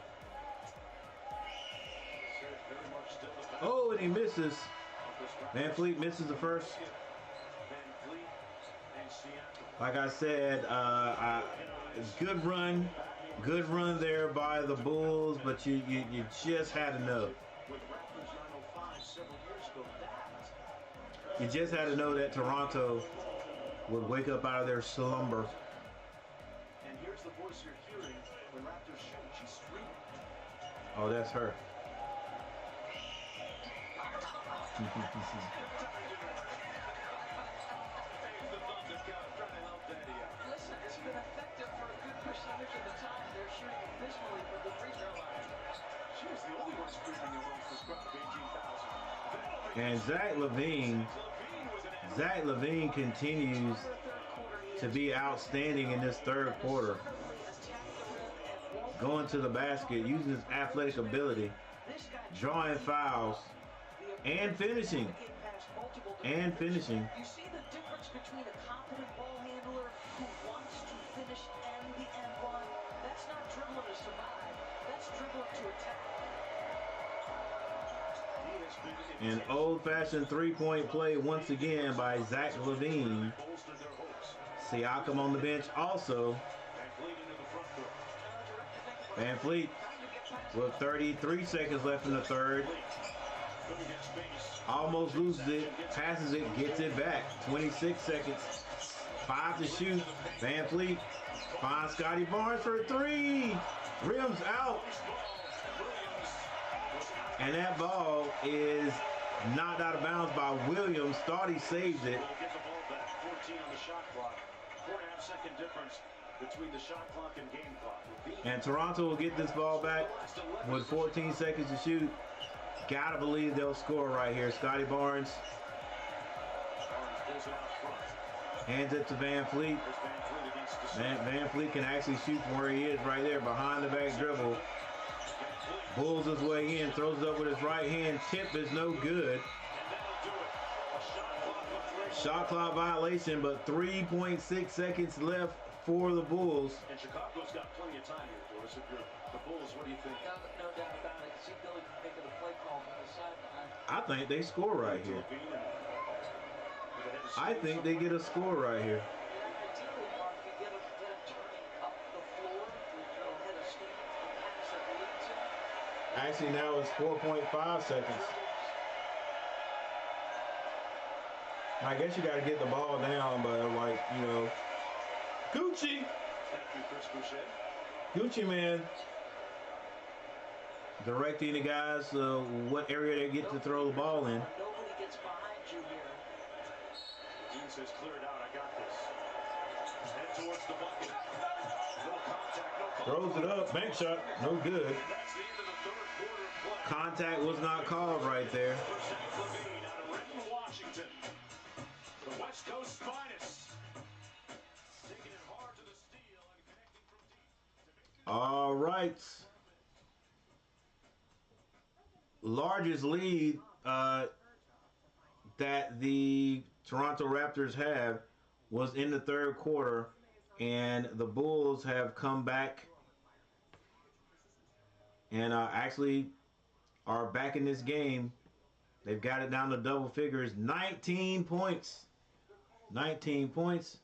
Oh, and he misses. Van Fleet misses the first. Like I said, good run there by the Bulls, but you just had to know. You just had to know that Toronto would wake up out of their slumber. And here's the voice you're hearing when Raptors shoot. She's screaming. Oh, that's her. Listen, it's been effective for a good percentage of the time. They're shooting abysmally from the free throw line. She was the only one screaming amongst the scrub of 18,000. And Zach Levine continues to be outstanding in this third quarter. Going to the basket, using his athletic ability, drawing fouls, and finishing. And finishing. You see the difference between a confident ball handler who wants to finish and the end one? That's not dribbling to survive. That's dribbling to attack. An old-fashioned three-point play once again by Zach Levine. Siakam on the bench also. Van Fleet with 33 seconds left in the third. Almost loses it, passes it, gets it back. 26 seconds. 5 to shoot. Van Fleet finds Scotty Barnes for a three. Rims out. And that ball is knocked out of bounds by Williams. Thought he saved it. 14 on the shot clock. 4.5 second difference between the shot clock and game clock. And Toronto will get this ball back with 14 seconds to shoot. Gotta believe they'll score right here. Scotty Barnes hands it to Van Fleet. Van Fleet can actually shoot from where he is right there, behind the back dribble. Bulls his way in, throws it up with his right hand. Tip is no good. Shot clock violation, but 3.6 seconds left for the Bulls. And Chicago's got plenty of time here, Doris. If you're the Bulls, what do you think? No doubt about it. See Billy making the play call from the sideline. I think they score right here. I think they get a score right here. Actually, now it's 4.5 seconds. I guess you got to get the ball down, but like, you know, Gucci. Thank you, Chris Boucher. Gucci man directing the guys what area they get to throw the ball in. Nobody gets behind you here. Dean says, clear it out, I got this. Head towards the bucket. Little contact, no call. Throws it up. Bank shot. No good. That's the end of the third quarter of play. Contact was not called right there. For Zach LaVine out of Renton, Washington. The West Coast finest. Taking it hard to the steal and connecting from deep. All right. Largest lead that the Toronto Raptors have was in the third quarter, and the Bulls have come back and actually are back in this game. They've got it down to double figures. 19 points. 19 points.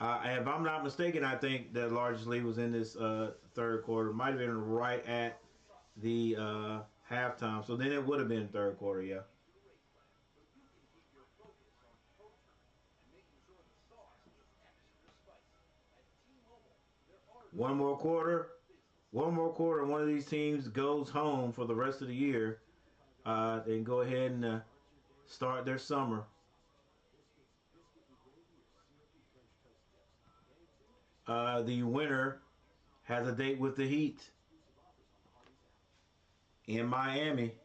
If I'm not mistaken, I think the largest lead was in this third quarter. Might have been right at the halftime. So then it would have been third quarter, yeah. One more quarter. One more quarter. One of these teams goes home for the rest of the year. They can go ahead and start their summer. The winner has a date with the Heat in Miami.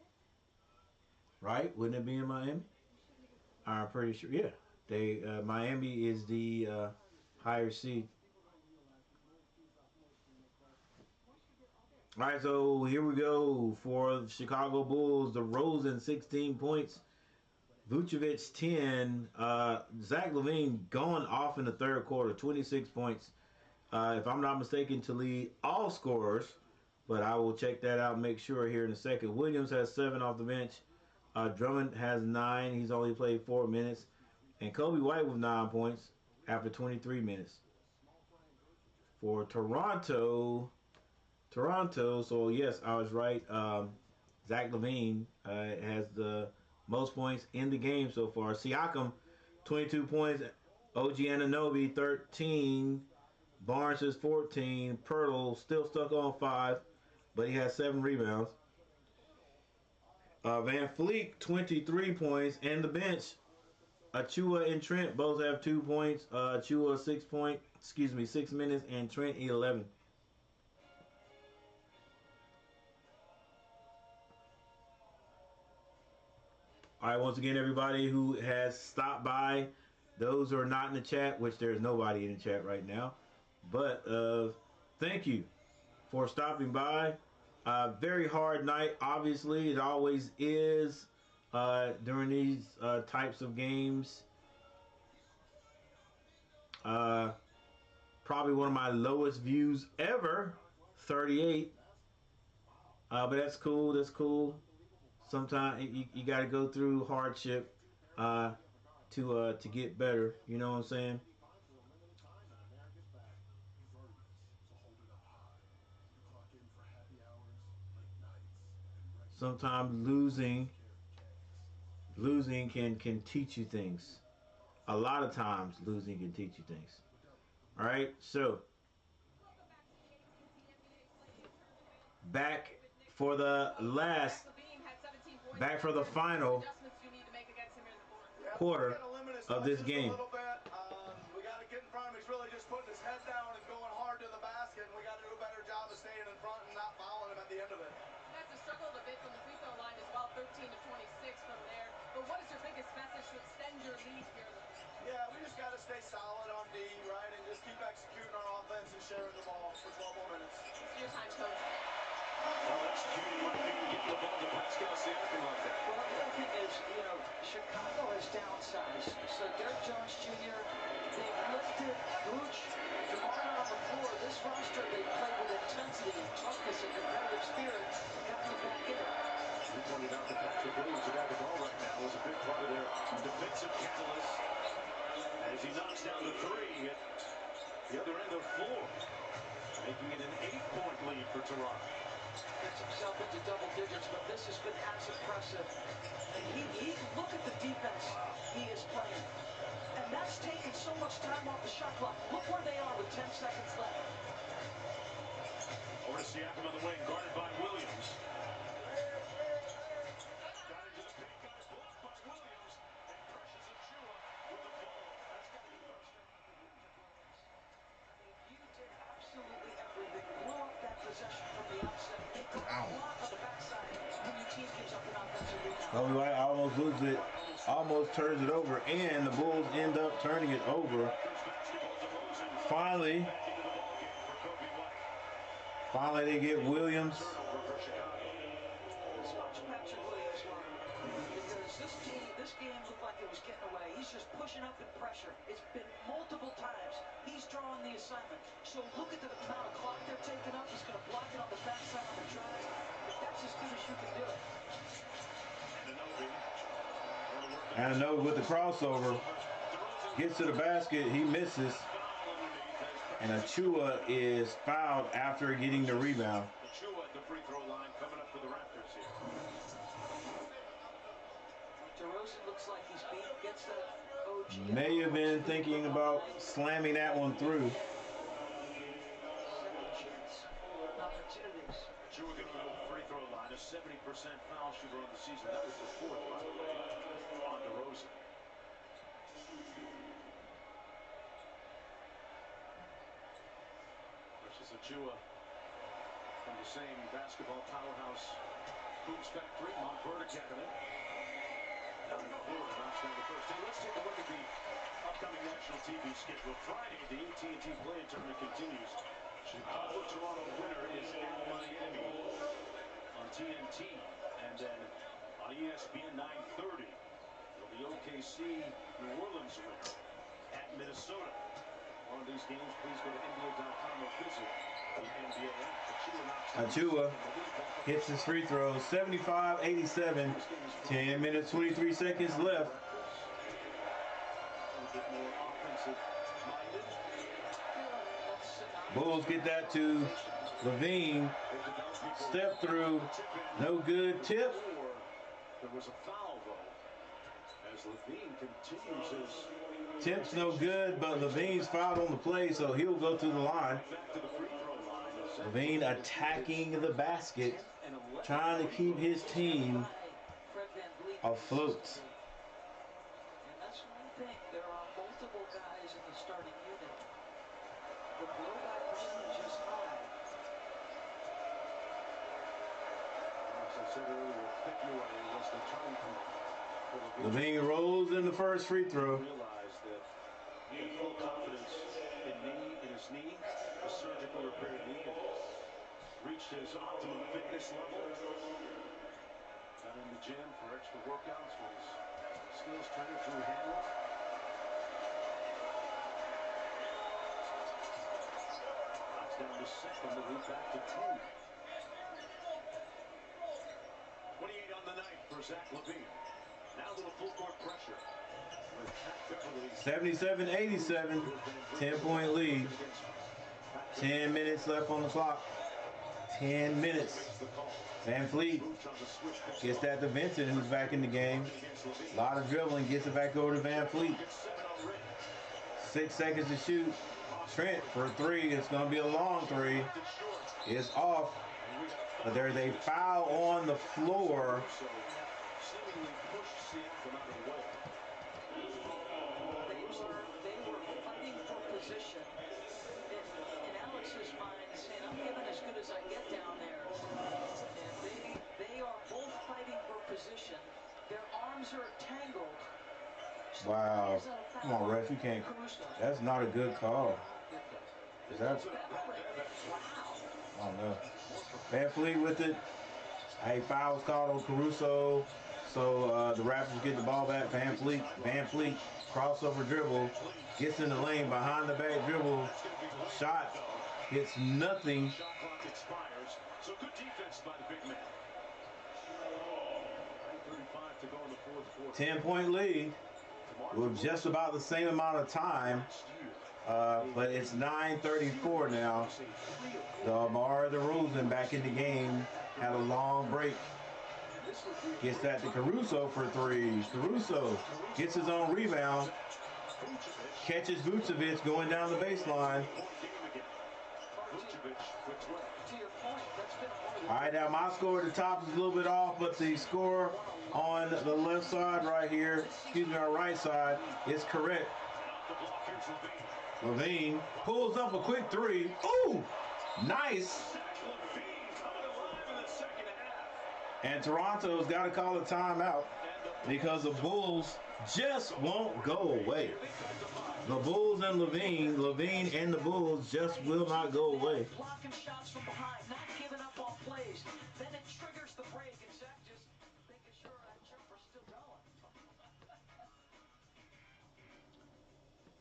Right? Wouldn't it be in Miami? I'm pretty sure. Yeah. They Miami is the higher seed. All right, so here we go for the Chicago Bulls. DeRozan, 16 points. Vucevic, 10. Zach LaVine going off in the third quarter, 26 points. If I'm not mistaken, to lead all scorers, but I will check that out and make sure here in a second. Williams has 7 off the bench. Drummond has 9. He's only played 4 minutes. And Kobe White with 9 points after 23 minutes. For Toronto, so yes, I was right. Zach LaVine has the most points in the game so far. Siakam, 22 points. OG Anunoby, 13. Barnes is 14. Pirtle still stuck on 5, but he has 7 rebounds. Van Fleet, 23 points. And the bench, Achua and Trent both have 2 points. Achua 6 minutes, and Trent 11. All right, once again, everybody who has stopped by, those who are not in the chat, which there's nobody in the chat right now, but thank you for stopping by. Very hard night, obviously. It always is during these types of games. Probably one of my lowest views ever, 38. But that's cool. That's cool. Sometimes you got to go through hardship to get better. You know what I'm saying? Sometimes losing can teach you things. A lot of times losing can teach you things. All right, so back for the final quarter of this game. We got to get in front of him. He's really just putting his head down and going hard to the basket. And we got to do a better job of staying in front and not fouling him at the end of it. That's a struggle a bit from the free throw line as well, 13 to 26 from there. But what is your biggest message to extend your lead here? Yeah, we just got to stay solid on D, right, and just keep executing our offense and sharing the ball for 12 more minutes. It's your time, coach. Well, executing might be getting the ball to Pascal Siakam like that. Well, the other thing is, Chicago has downsized. So Derek Jones Jr., they've lifted Vooch, DeMar on the floor. This roster, they play with intensity, toughness, and competitive spirit. Got them back in. We pointed out that Patrick Williams, who got the ball right now, was a big part of their defensive catalyst as he knocks down the 3 at the other end of the floor, making it an 8-point lead for Toronto. Gets himself into double digits, but this has been as impressive. And he look at the defense he is playing. And that's taken so much time off the shot clock. Look where they are with 10 seconds left. Over to Siakam on the wing, guarded by Williams. Got into the paint, got his block by Williams, and Precious Achua with the ball. That's got to be frustrating. Kobe White almost loses it, almost turns it over, and the Bulls end up turning it over. Finally, they get Williams. This game looked like it was getting away. He's just pushing up in pressure. It's been multiple times. He's drawing the assignment. So look at the amount of clock they're taking up. He's going to block it on the backside on the drive. If that's as good as you can do it. Anunoby with the crossover. Gets to the basket. He misses. And Achua is fouled after getting the rebound. Achua at the free throw line coming up for the Raptors here. DeRozan looks like he's beat, gets that OG. May have been thinking about slamming that one through. Second chance opportunities. Achua going to the free throw line, a 70% foul shooter on the season. That was the fourth, by the way, on DeRozan. Achua from the same basketball powerhouse, Hoops Factory, Montverde Academy. Down in Florida, knocks down the first. Hey, let's take a look at the upcoming national TV schedule. Friday, the AT&T Play Tournament continues. Chicago-Toronto winner is at Miami on TNT. And then on ESPN 9:30, it'll be OKC New Orleans winner at Minnesota. One of these games, please go to NBA.com or visit the NBA app. Achua hits his free throw, 75-87. 10 minutes, 23 seconds left. Bulls get that to Levine. Step through, no good. Tip. There was a foul, though, as Levine continues his... Tip's no good, but Levine's fouled on the play, so he'll go to the line. Levine attacking the basket, trying to keep his team afloat. And that's one thing. There are multiple guys in the starting unit. The blowback percentage is high. As I said earlier, February was the turning point. Levine rolls in the first free throw. Realized that he had full confidence in his knee, a surgical repaired knee, and reached his optimum fitness level. Got in the gym for extra workouts with his skills trainer Drew Hanlon. Knocks down the second, the lead back to 10. 28 on the night for Zach Levine. Now a little full court pressure. 77-87, 10-point lead. 10 minutes left on the clock. 10 minutes. Van Fleet gets that to Vincent, who's back in the game. A lot of dribbling, gets it back over to Van Fleet. 6 seconds to shoot. Trent for a three. It's going to be a long three. It's off. But there's a foul on the floor. They were fighting for position. In Alex's mind, saying, I'm giving as good as I get down there. And they are both fighting for position. Their arms are tangled. Wow. Come on, ref. You can't. That's not a good call. Is that? I don't know. Van Fleet with it. A foul's called on Caruso. So the Raptors get the ball back. Van Fleet, crossover dribble. Gets in the lane, behind the back dribble. Shot. Hits nothing. So good defense by the big man. 9:35 to go in the fourth quarter. 10-point lead. With just about the same amount of time. But it's 9:34 now. DeMar DeRozan back in the game. Had a long break. Gets that to Caruso for three. Caruso gets his own rebound. Catches Vucevic going down the baseline. All right, now my score at the top is a little bit off, but the score on the left side right here, excuse me, our right side, is correct. Levine pulls up a quick three. Ooh, nice. And Toronto's got to call a timeout because the Bulls just won't go away. The Bulls and Levine and the Bulls just will not go away. Blocking shots from behind, not giving up on plays. Then it triggers the break, and Zach just making sure that jumper's still going.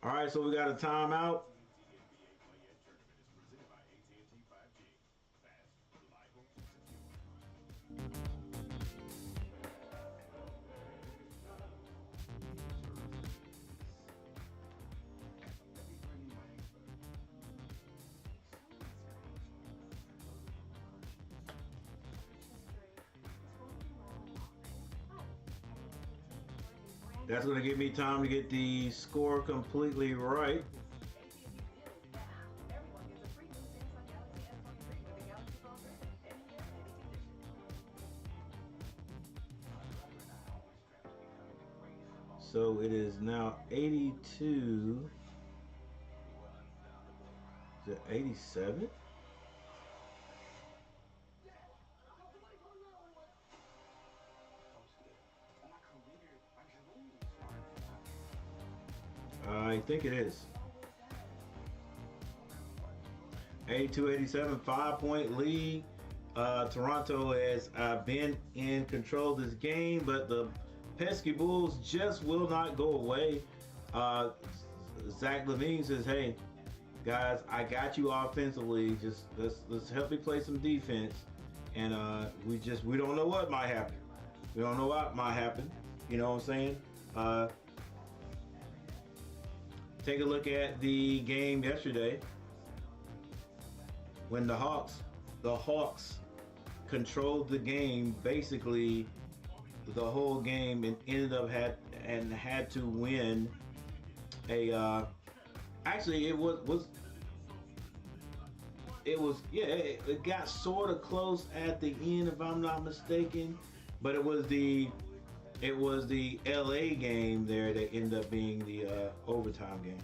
All right, so we got a timeout. That's going to give me time to get the score completely right. So it is now 82 to 87. I think it is. 82-87, 5-point lead. Toronto has been in control of this game, but the pesky Bulls just will not go away. Zach LaVine says, "Hey, guys, I got you offensively. Just let's help me play some defense, and we don't know what might happen. We don't know what might happen. You know what I'm saying?" Take a look at the game yesterday when the Hawks controlled the game basically the whole game and ended up had to win a actually it got sort of close at the end if I'm not mistaken, but it was the LA game there that ended up being the overtime game.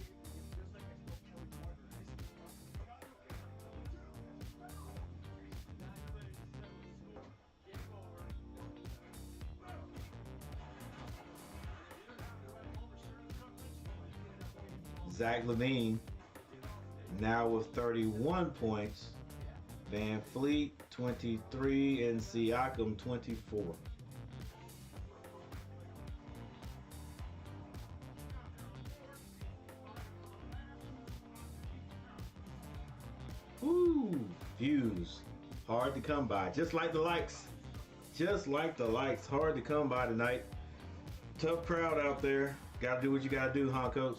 Zach LaVine now with 31 points, Van Fleet 23, and Siakam 24. Woo! Views. Hard to come by. Just like the likes. Just like the likes. Hard to come by tonight. Tough crowd out there. Gotta do what you gotta do, huh, Coach?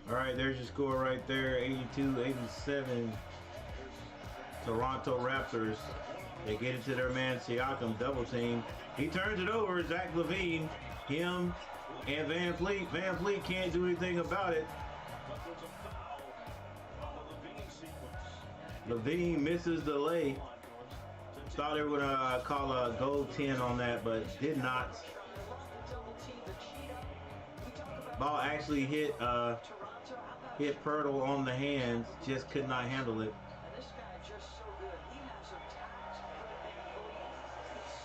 All right, there's your score right there, 82-87. Toronto Raptors. They get it to their man Siakam, double team. He turns it over, Zach LaVine, him, and Van Fleet. Van Fleet can't do anything about it. LaVine misses the lay. Thought they would call a gold 10 on that, but did not. Ball actually hit Pirtle on the hands, just could not handle it. And this guy just so good. He has some talent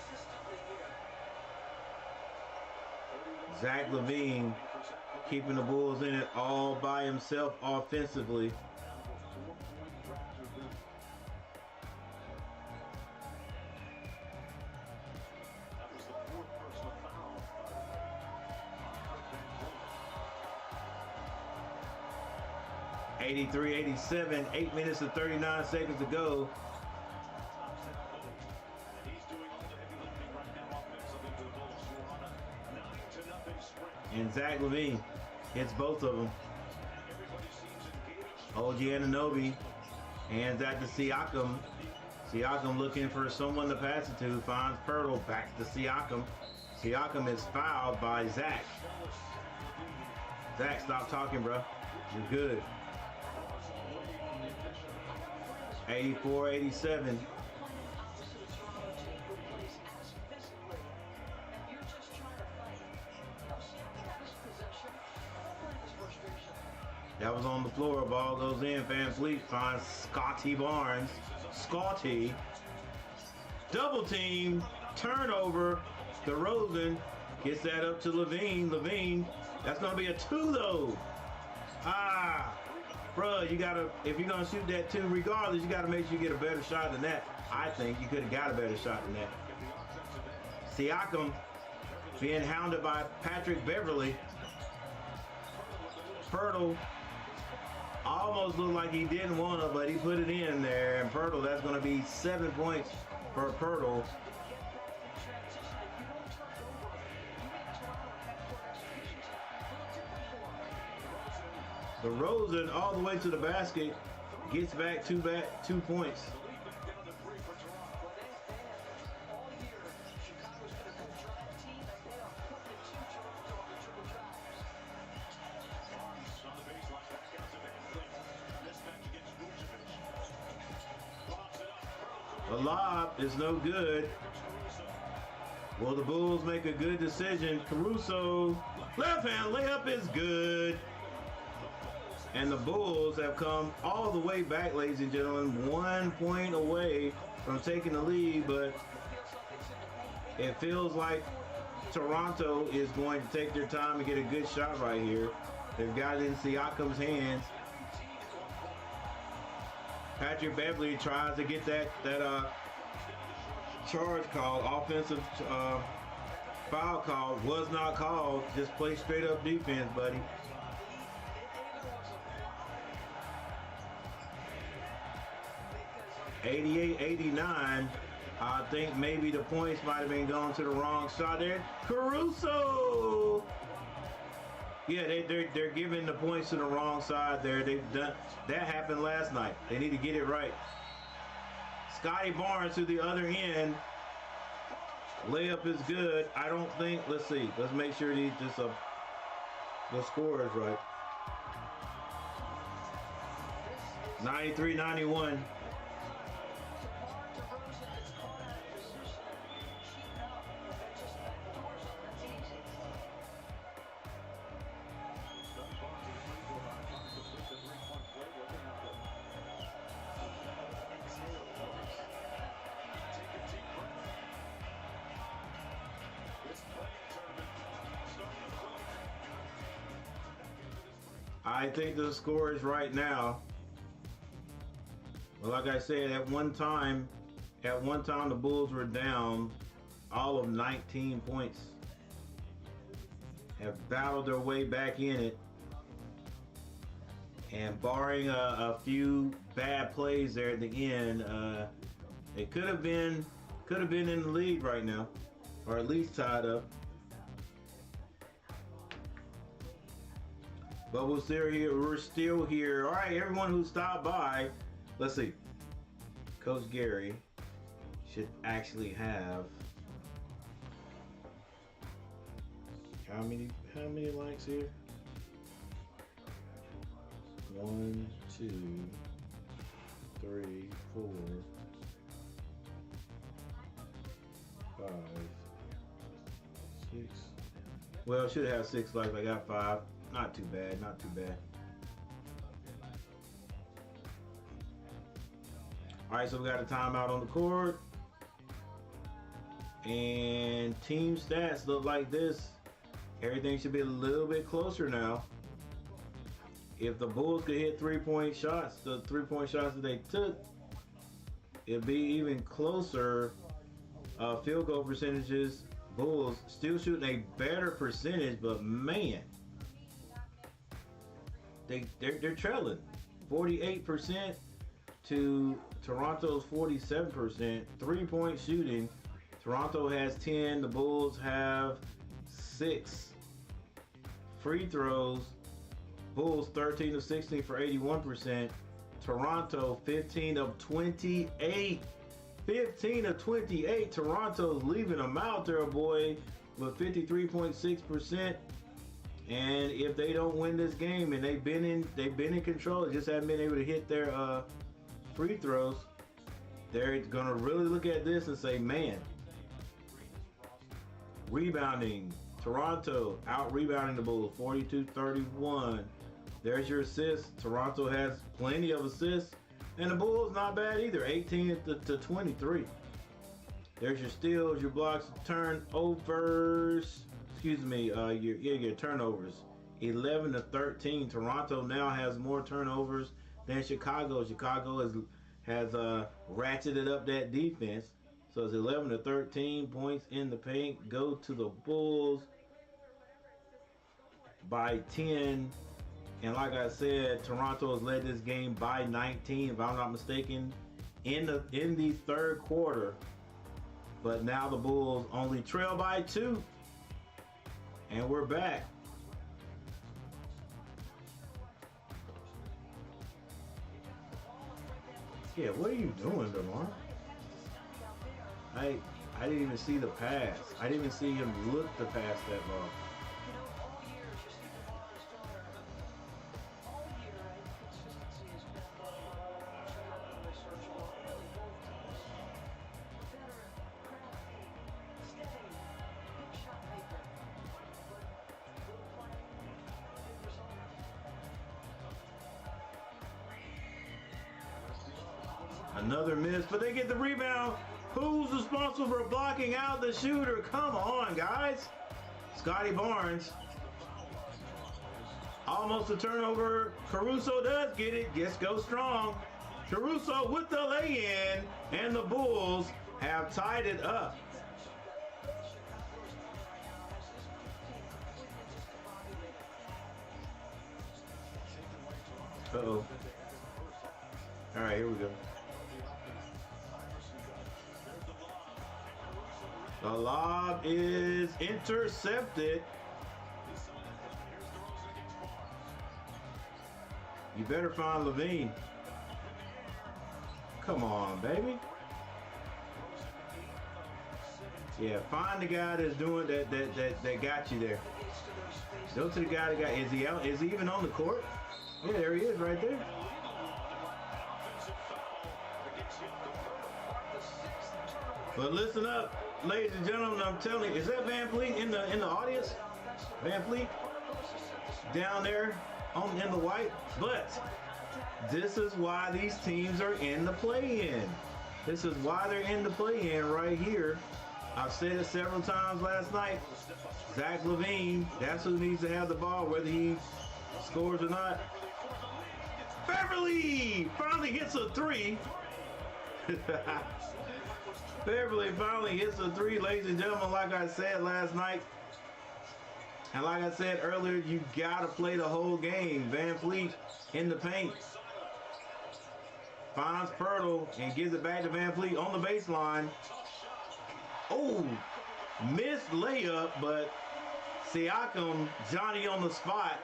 consistently here. Zach LaVine keeping the Bulls in it all by himself offensively. That was the 4th personal foul. 83-87, 8 minutes and 39 seconds to go. And he's doing all the heavy lifting right now offensively for the Bulls, who are on a 9-0 sprint. And Zach LaVine Hits both of them. OG Anunoby hands that to Siakam. Siakam looking for someone to pass it to. Finds Pirtle. Back to Siakam. Siakam is fouled by Zach. Zach, stop talking, bro. You're good. 84-87. That was on the floor. Ball goes in. Van Fleet finds Scotty Barnes. Scotty. Double team. Turnover. DeRozan gets that up to Levine. Levine. That's going to be a 2, though. Bruh, you got to, if you're going to shoot that 2, regardless, you got to make sure you get a better shot than that. I think you could have got a better shot than that. Siakam being hounded by Patrick Beverly. Pirtle almost looked like he didn't want to, but he put it in there. And Pirtle, that's going to be 7 points for Pirtle. DeRozan all the way to the basket, gets back 2 points. The lob is no good. Will the Bulls make a good decision? Caruso, left hand layup is good. And the Bulls have come all the way back, ladies and gentlemen, 1 point away from taking the lead, but it feels like Toronto is going to take their time and get a good shot right here. They've got it in Siakam's hands. Patrick Beverly tries to get that charge called, offensive foul call, was not called. Just play straight up defense, buddy. $88-89. I think maybe the points might have been going to the wrong shot there. Caruso. Yeah, they're giving the points to the wrong side there. They've done that happened last night. They need to get it right. Scotty Barnes to the other end. Layup is good. I don't think. Let's see. Let's make sure the score is right. 93-91. I think the score is right now. Well, like I said, at one time the Bulls were down all of 19 points. Have battled their way back in it. And barring a few bad plays there at the end, it could have been in the lead right now, or at least tied up. But we're still here. We're still here. All right, everyone who stopped by. Let's see. Coach Gary should actually have how many likes here? 1, 2, 3, 4, 5, 6. Well, should have 6 likes. I got 5. Not too bad, not too bad. All right, so we got a timeout on the court. And team stats look like this. Everything should be a little bit closer now. If the Bulls could hit 3-point shots, the 3-point shots that they took, it'd be even closer. Field goal percentages, Bulls still shooting a better percentage, but man, they're trailing 48% to Toronto's 47%. 3-point shooting, Toronto has 10, the Bulls have 6. Free throws, Bulls 13 of 16 for 81%. Toronto 15 of 28. 15 of 28. Toronto's leaving them out there, boy, with 53.6%. And if they don't win this game, and they've been in control, just haven't been able to hit their free throws, they're gonna really look at this and say, man. Rebounding, Toronto out rebounding the Bulls 42-31. There's your assists. Toronto has plenty of assists, and the Bulls not bad either, 18 to 23. There's your steals, your blocks, turnovers. Excuse me, your turnovers, 11 to 13. Toronto now has more turnovers than Chicago. Chicago has ratcheted up that defense, so it's 11 to 13 points in the paint. Go to the Bulls by 10. And like I said, Toronto has led this game by 19, if I'm not mistaken, in the third quarter. But now the Bulls only trail by 2. And we're back. Yeah, what are you doing, DeMar? I didn't even see the pass. I didn't even see him look to pass that ball. Another miss, but they get the rebound. Who's responsible for blocking out the shooter? Come on, guys. Scotty Barnes. Almost a turnover. Caruso does get it. Just go strong. Caruso with the lay-in, and the Bulls have tied it up. Uh-oh. All right, here we go. The lob is intercepted. You better find Levine. Come on, baby. Yeah, find the guy that's doing that got you there. Go to the guy that got. Is he out? Is he even on the court? Yeah, there he is, right there. But listen up, ladies and gentlemen. I'm telling you, is that Van Fleet in the audience? Van Fleet down there in the white. But this is why these teams are in the play-in. This is why they're in the play-in right here. I've said it several times last night. Zach LaVine, that's who needs to have the ball, whether he scores or not. Beverly finally hits a 3. Beverly finally hits a 3, ladies and gentlemen, like I said last night. And like I said earlier, you gotta play the whole game. Van Fleet in the paint. Finds Pirtle and gives it back to Van Fleet on the baseline. Oh, missed layup, but Siakam, Johnny on the spot,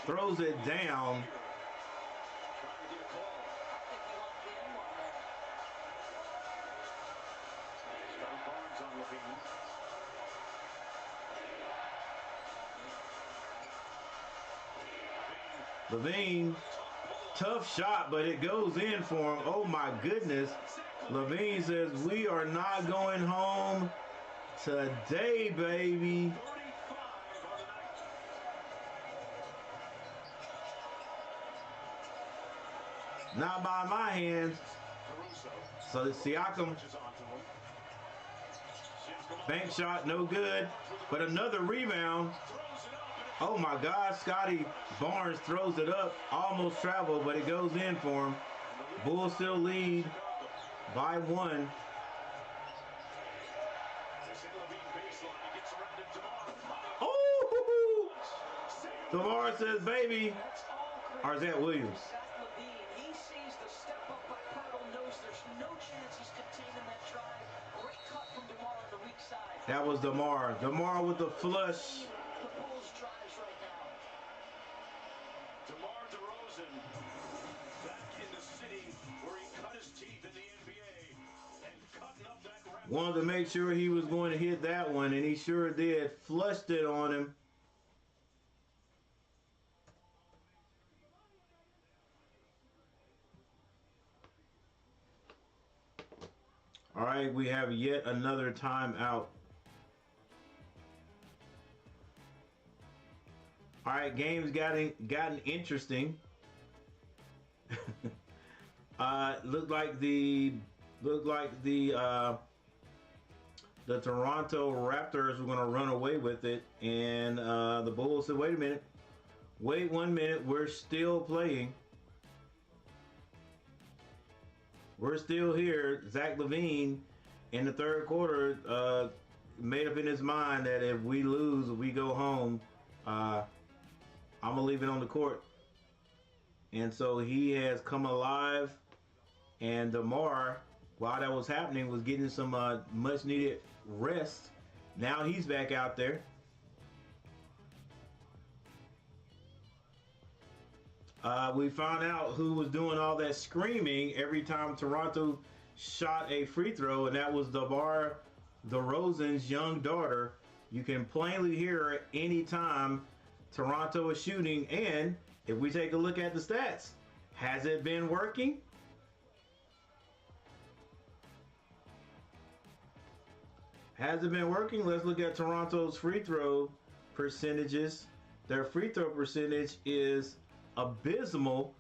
throws it down. Levine, tough shot, but it goes in for him. Oh my goodness. Levine says, we are not going home today, baby. Not by my hands. So the Siakam, bank shot, no good, but another rebound. Oh my gosh, Scotty Barnes throws it up, almost traveled, but it goes in for him. Bulls still lead by 1. Oh! DeMar says, baby. Or is that Williams? He sees the step up by Pirtle, knows there's no chance he's containing that drive. Great cut from DeMar on the weak side. That was DeMar. DeMar with the flush. The Bulls drives right now. Wanted to make sure he was going to hit that one, and he sure did. Flushed it on him. All right, we have yet another timeout. All right, game's gotten interesting. Looked like the Toronto Raptors were going to run away with it, and the Bulls said, "Wait a minute, wait 1 minute. We're still playing. We're still here." Zach LaVine in the third quarter made up in his mind that if we lose, we go home. I'm gonna leave it on the court, and so he has come alive. And DeMar, while that was happening, was getting some much needed rest. Now he's back out there. We found out who was doing all that screaming every time Toronto shot a free throw, and that was DeMar DeRozan's young daughter. You can plainly hear her anytime Toronto is shooting. And if we take a look at the stats, has it been working? Has it been working? Let's look at Toronto's free throw percentages. Their free throw percentage is abysmal.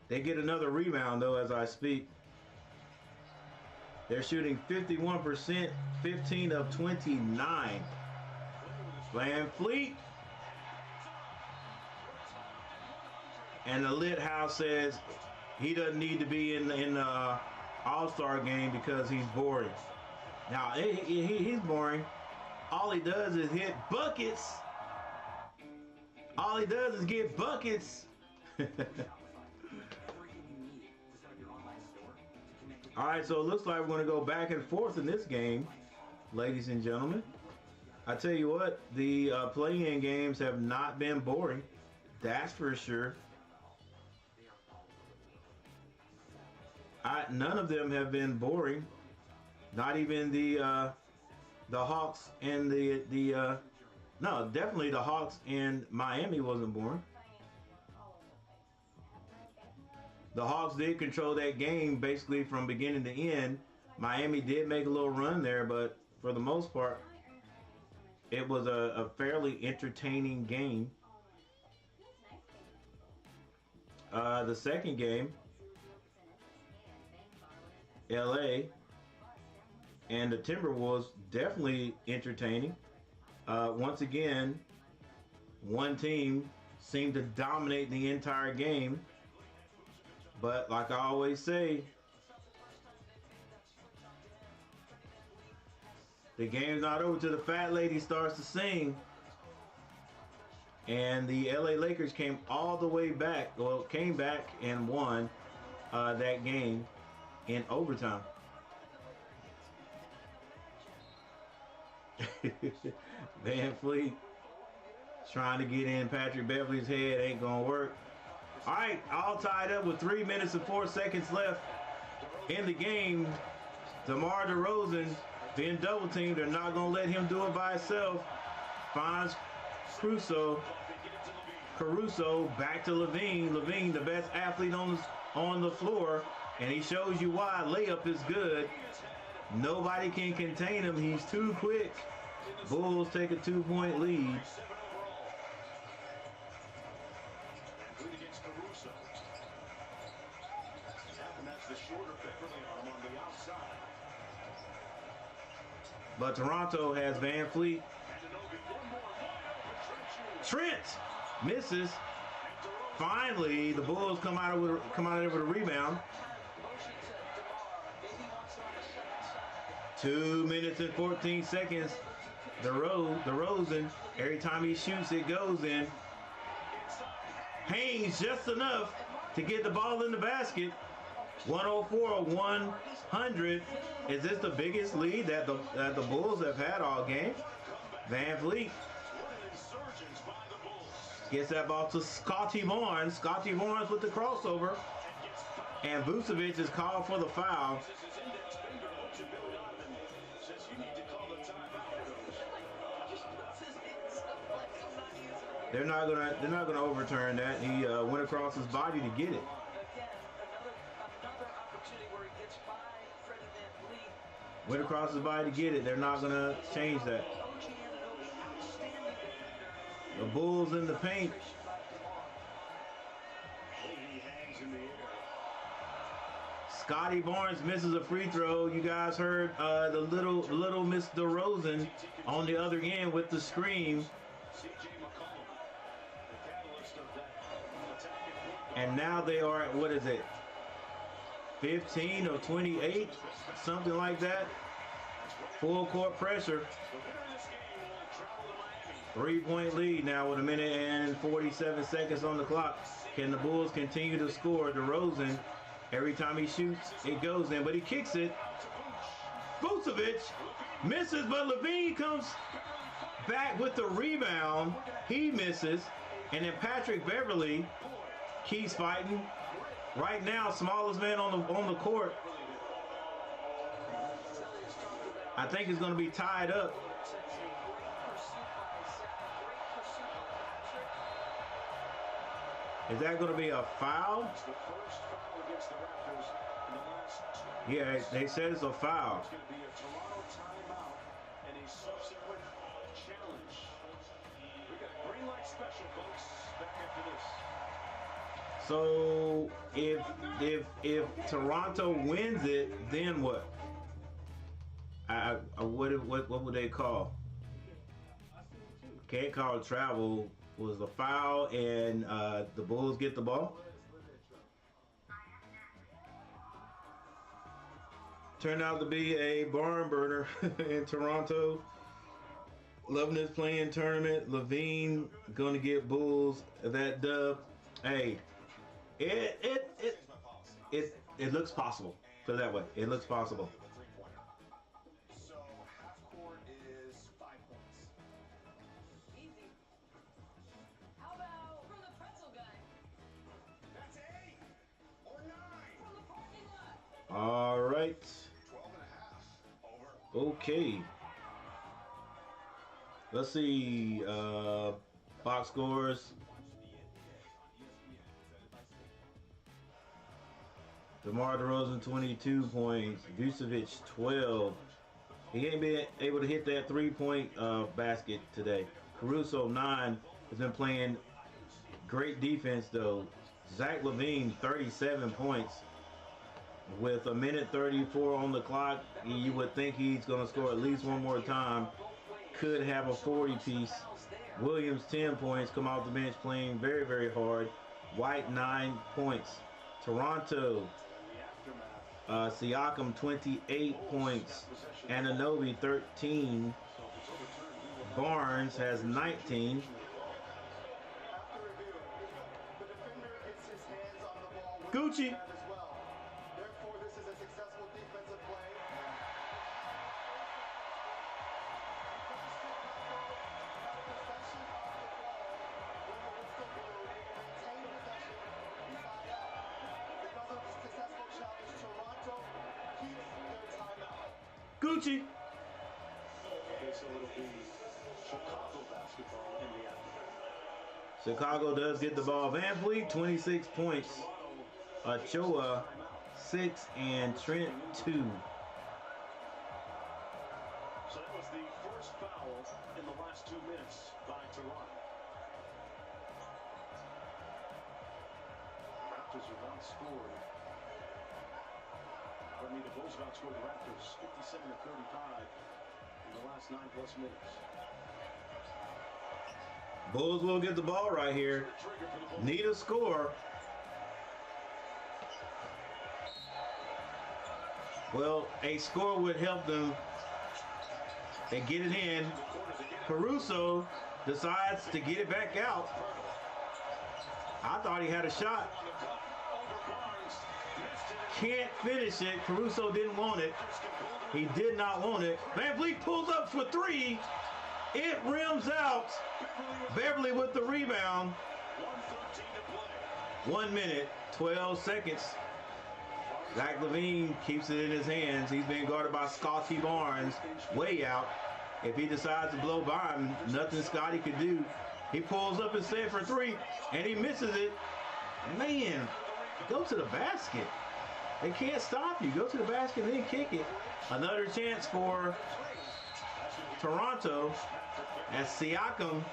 They get another rebound though as I speak. They're shooting 51%, 15 of 29. Van Fleet. And the Lit House says he doesn't need to be in the All-Star game because he's boring. Now, he's boring. All he does is hit buckets. All he does is get buckets. All right, so it looks like we're going to go back and forth in this game, ladies and gentlemen. I tell you what, the play-in games have not been boring. That's for sure. None of them have been boring. Not even the Hawks and no, definitely the Hawks and Miami wasn't boring. The Hawks did control that game basically from beginning to end. Miami did make a little run there, but for the most part, it was a fairly entertaining game. The second game, LA and the Timberwolves, definitely entertaining. Once again, one team seemed to dominate the entire game. But like I always say, the game's not over till the fat lady starts to sing. And the LA Lakers came all the way back, well, came back and won that game in overtime. Van Fleet trying to get in Patrick Beverly's head, ain't gonna work. All right, all tied up with 3 minutes and 4 seconds left in the game. DeMar DeRozan being double teamed. They're not gonna let him do it by himself. Finds Caruso back to LaVine. LaVine, the best athlete on the floor, and he shows you why. Layup is good. Nobody can contain him. He's too quick. Bulls take a 2-point lead. But Toronto has Van Fleet. Trent misses. Finally, the Bulls come out of there with a rebound. 2 minutes and 14 seconds. DeRozan, every time he shoots, it goes in. Hangs just enough to get the ball in the basket. 104-100. Is this the biggest lead that the Bulls have had all game? Van Fleet gets that ball to Scotty Barnes. Scotty Barnes with the crossover. And Vucevic is called for the foul. They're not gonna overturn that. He went across his body to get it. Again, another opportunity where he gets by Freddie VanVleet. Went across his body to get it. They're not gonna change that. The Bulls in the paint. Scotty Barnes misses a free throw. You guys heard the little Miss DeRozan on the other end with the scream. And now they are at, what is it, 15 or 28, something like that. Full court pressure. 3-point lead now with 1 minute and 47 seconds on the clock. Can the Bulls continue to score? DeRozan, every time he shoots, it goes in, but he kicks it. Vucevic misses, but Levine comes back with the rebound. He misses, and then Patrick Beverly keeps fighting. Right now, smallest man on the court. I think it's going to be tied up. Is that going to be a foul? It's the first foul against the Raptors in the last 2 Yeah, they said it's a foul. It's going to be a Toronto timeout and a subsequent challenge. We got a green light special, folks. Back after this. So if Toronto wins it, then what? What would they call? Can't call it travel. Was a foul, and the Bulls get the ball. Turned out to be a barn burner in Toronto. Loving this playing tournament. Levine gonna get Bulls that dub. Hey, it looks possible. Put it that way. It looks possible. So half court is 5 points. Easy. How about from the pretzel guy? That's 8 or 9. From the parking lot. All right. 12 and a half. Over. Okay. Let's see. Box scores. DeMar DeRozan 22 points. Vucevic 12. He ain't been able to hit that 3-point basket today. Caruso 9 has been playing great defense though. Zach LaVine 37 points. With 1 minute 34 on the clock, you would think he's going to score at least one more time. Could have a 40 piece. Williams 10 points, come off the bench playing very, very hard. White 9 points. Toronto, Siakam 28 points. Anunoby 13. Barnes has 19. Gucci. Therefore, this is a successful defensive play. Gucci. Okay, so it'll be Chicago basketball in the aftermath. Chicago does get the ball. VanVleet 26 points. Ochoa 6 and Trent 2. So that was the first foul in the last 2 minutes by Toronto. Raptors are outscored. Pardon me, the Bulls have outscored the Raptors 57-35 in the last 9+ minutes. Bulls will get the ball right here. Need a score. Well, a score would help them. They get it in. Caruso decides to get it back out. I thought he had a shot. Can't finish it. Caruso didn't want it. He did not want it. VanVleet pulls up for 3. It rims out. Beverly with the rebound. 1 minute, 12 seconds. Zach LaVine keeps it in his hands. He's being guarded by Scotty Barnes way out. If he decides to blow by him, nothing Scotty could do. He pulls up and set for three, and he misses it. Man, go to the basket. They can't stop you. Go to the basket and then kick it. Another chance for Toronto as Siakam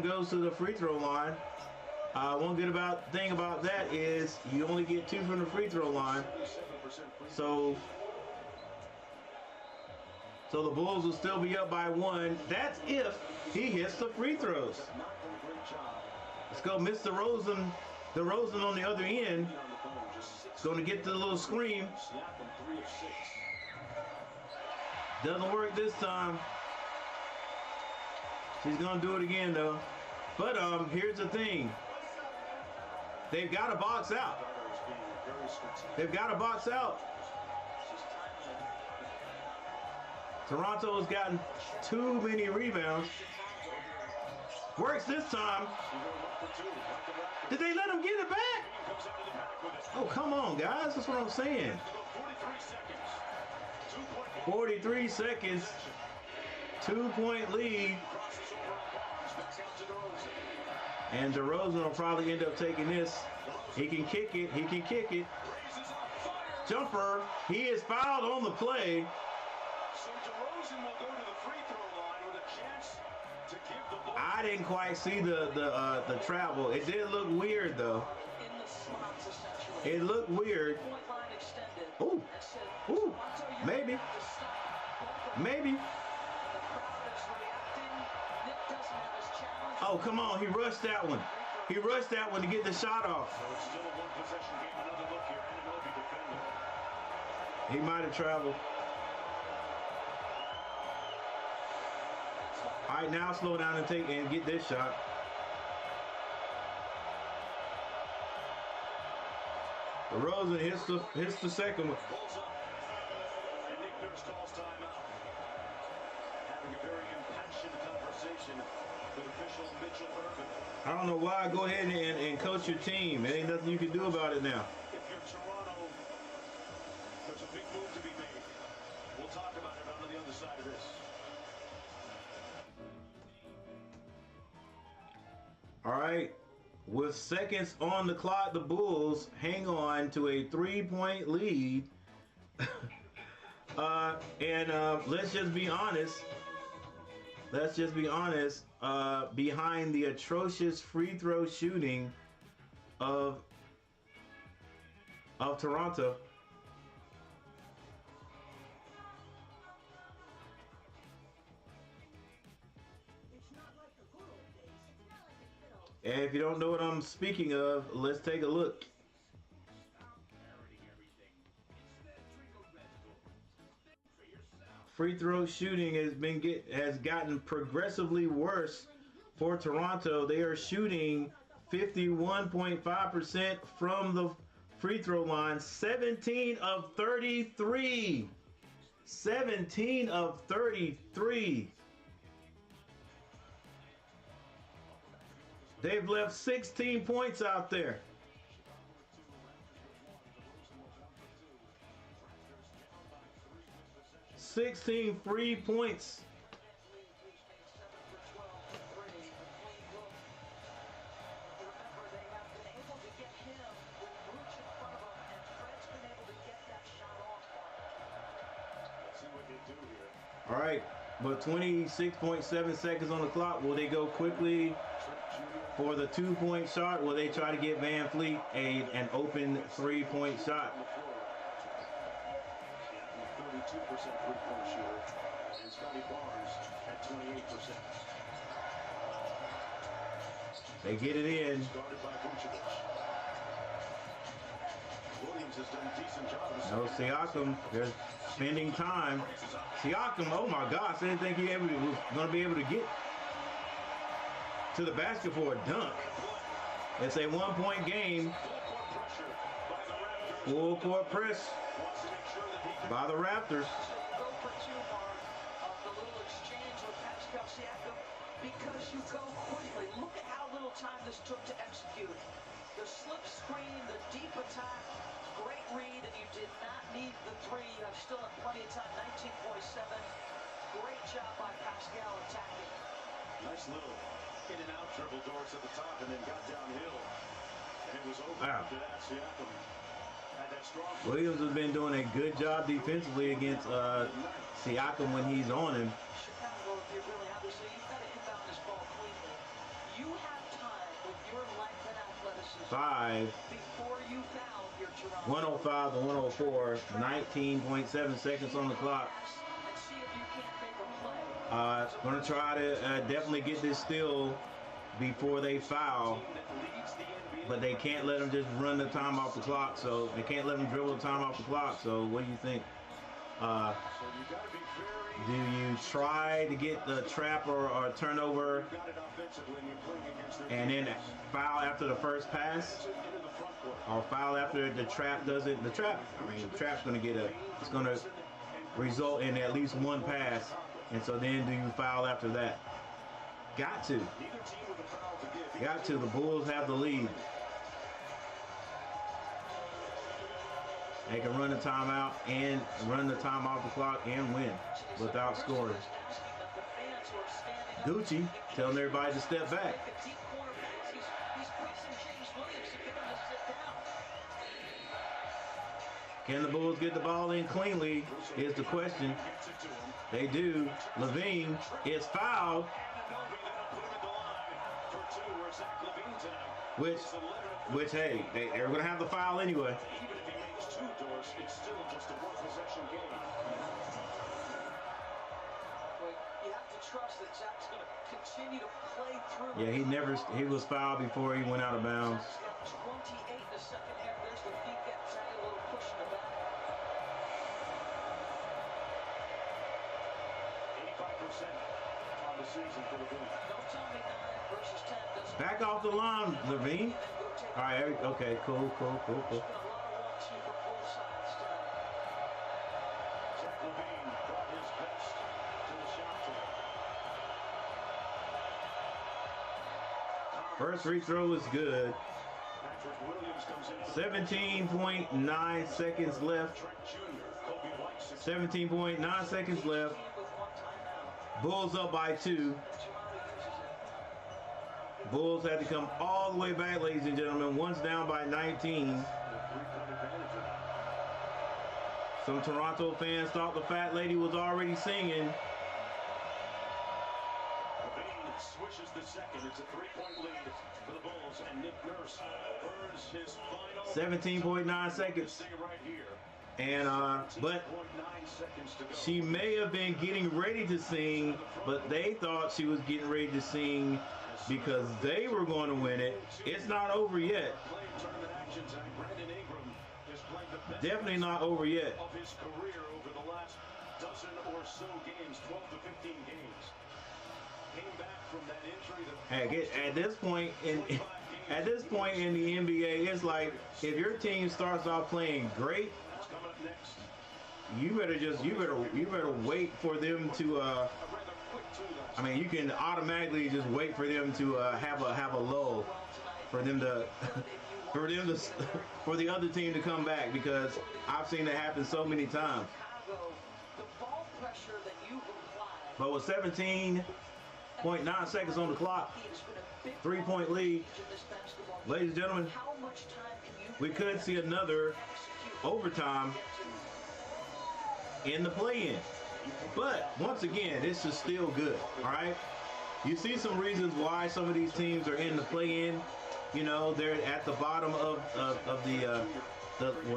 goes to the free throw line. One good thing about that is you only get 2 from the free throw line. So the Bulls will still be up by 1. That's if he hits the free throws. Let's go, Mr. Rosen. The Rosen on the other end is going to get the little scream. Doesn't work this time. She's going to do it again, though. But here's the thing. They've got to box out. They've got to box out. Toronto has gotten too many rebounds. Works this time. Did they let him get it back? Oh, come on, guys. That's what I'm saying. 43 seconds. 2-point lead. And DeRozan will probably end up taking this. He can kick it. He can kick it. Jumper. He is fouled on the play. I didn't quite see the travel. It did look weird though. It looked weird. Ooh, ooh, maybe. Oh, come on! He rushed that one. He rushed that one to get the shot off. He might have traveled. All right, now slow down and get this shot. DeRozan hits the second one. I don't know why. Go ahead and coach your team. There ain't nothing you can do about it now. If you're Toronto, there's a big move to be made. We'll talk about it on the other side of this. All right, with seconds on the clock, the Bulls hang on to a 3-point lead. Let's just be honest. Behind the atrocious free throw shooting of Toronto. And if you don't know what I'm speaking of, let's take a look. Free throw shooting has gotten progressively worse for Toronto. They are shooting 51.5% from the free throw line, 17 of 33. 17 of 33. They've left 16 points out there. $16 free points. All right, but 26.7 seconds on the clock. Will they go quickly for the 2-point shot? Will they try to get Van Fleet an open 3-point shot? 32% three-point shooter, and Scotty Barnes at 28%. They get it in. Started by Vucevic. Williams has done a decent job. No, Siakam, they're spending time. Siakam, oh my gosh, I didn't think he was going to be able to get to the basket for a dunk. It's a 1-point game. Full court press by the Raptors. Because you go quickly. Look at how little time this took to execute. The slip screen, the deep attack, great read, and you did not need the three. You have still have plenty of time. 19.7. Great job by Pascal attacking. Nice little in and out dribble, Doris at the top, and then got downhill. And it was over Wow. after that. Siakam had that strong. Williams has been doing a good job defensively against Siakam when he's on him. Chicago, if you really have to say, you've got to inbound this ball cleanly. You have time with your length and athleticism. 5. Before you foul your Toronto. 105 to 104. 19.7 seconds on the clock. And see if you can't make a play. Going to try to definitely get this steal before they foul. But they can't let them just run the time off the clock. So they can't let them dribble the time off the clock. So what do you think? Do you try to get the trap or turnover and then foul after the first pass? Or foul after the trap doesn't? The trap's going to get it's going to result in at least one pass. And so then do you foul after that? Got to. Got to. The Bulls have the lead. They can run the timeout and run the time off the clock and win without scoring. Gucci telling everybody to step back. Can the Bulls get the ball in cleanly is the question. They do. Levine is fouled. Which hey, they're going to have the foul anyway. It's still just a one-possession game. You have to trust that Zach's going to continue to play through. Yeah, he was fouled before he went out of bounds. 28 in the second half. There's the feet getting Zach a little push in the back. 85% on the season for the Bulls. Don't tell me 9 versus 10 doesn't. Back off the line, Levine. All right, okay, cool. First free throw is good. 17.9 seconds left. 17.9 seconds left. Bulls up by 2. Bulls had to come all the way back, ladies and gentlemen. One's down by 19. Some Toronto fans thought the fat lady was already singing. Swishes the second. It's a 3-point lead for the Bulls, and Nick Nurse earns his final 17.9 seconds. Right here. And but she may have been getting ready to sing, but they thought she was getting ready to sing because they were going to win it. It's not over yet. Definitely not over yet. Of his career over the last dozen or so games, 12 to 15 games. Came back from that injury. At this point in the NBA, it's like if your team starts off playing great, you better wait for them to. I mean, you can automatically just wait for them to have a lull, for them to, for the other team to come back, because I've seen that happen so many times. But with 17.9 seconds on the clock, 3-point lead, ladies and gentlemen, we could see another overtime in the play-in. But once again, this is still good, all right? You see some reasons why some of these teams are in the play-in. You know, they're at the bottom of well,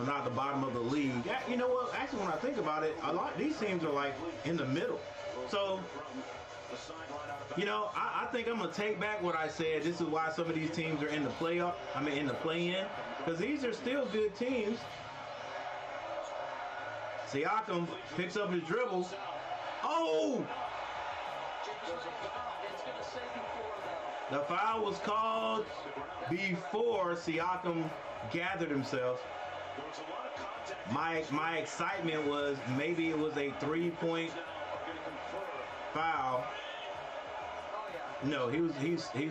not the bottom of the league. You know what? Actually, when I think about it, a lot of these teams are like in the middle. So, you know, I think I'm gonna take back what I said. This is why some of these teams are in the playoff. I mean, in the play-in, because these are still good teams. Siakam picks up his dribble. Oh! The foul was called before Siakam gathered himself. My excitement was maybe it was a 3-point foul. No, he's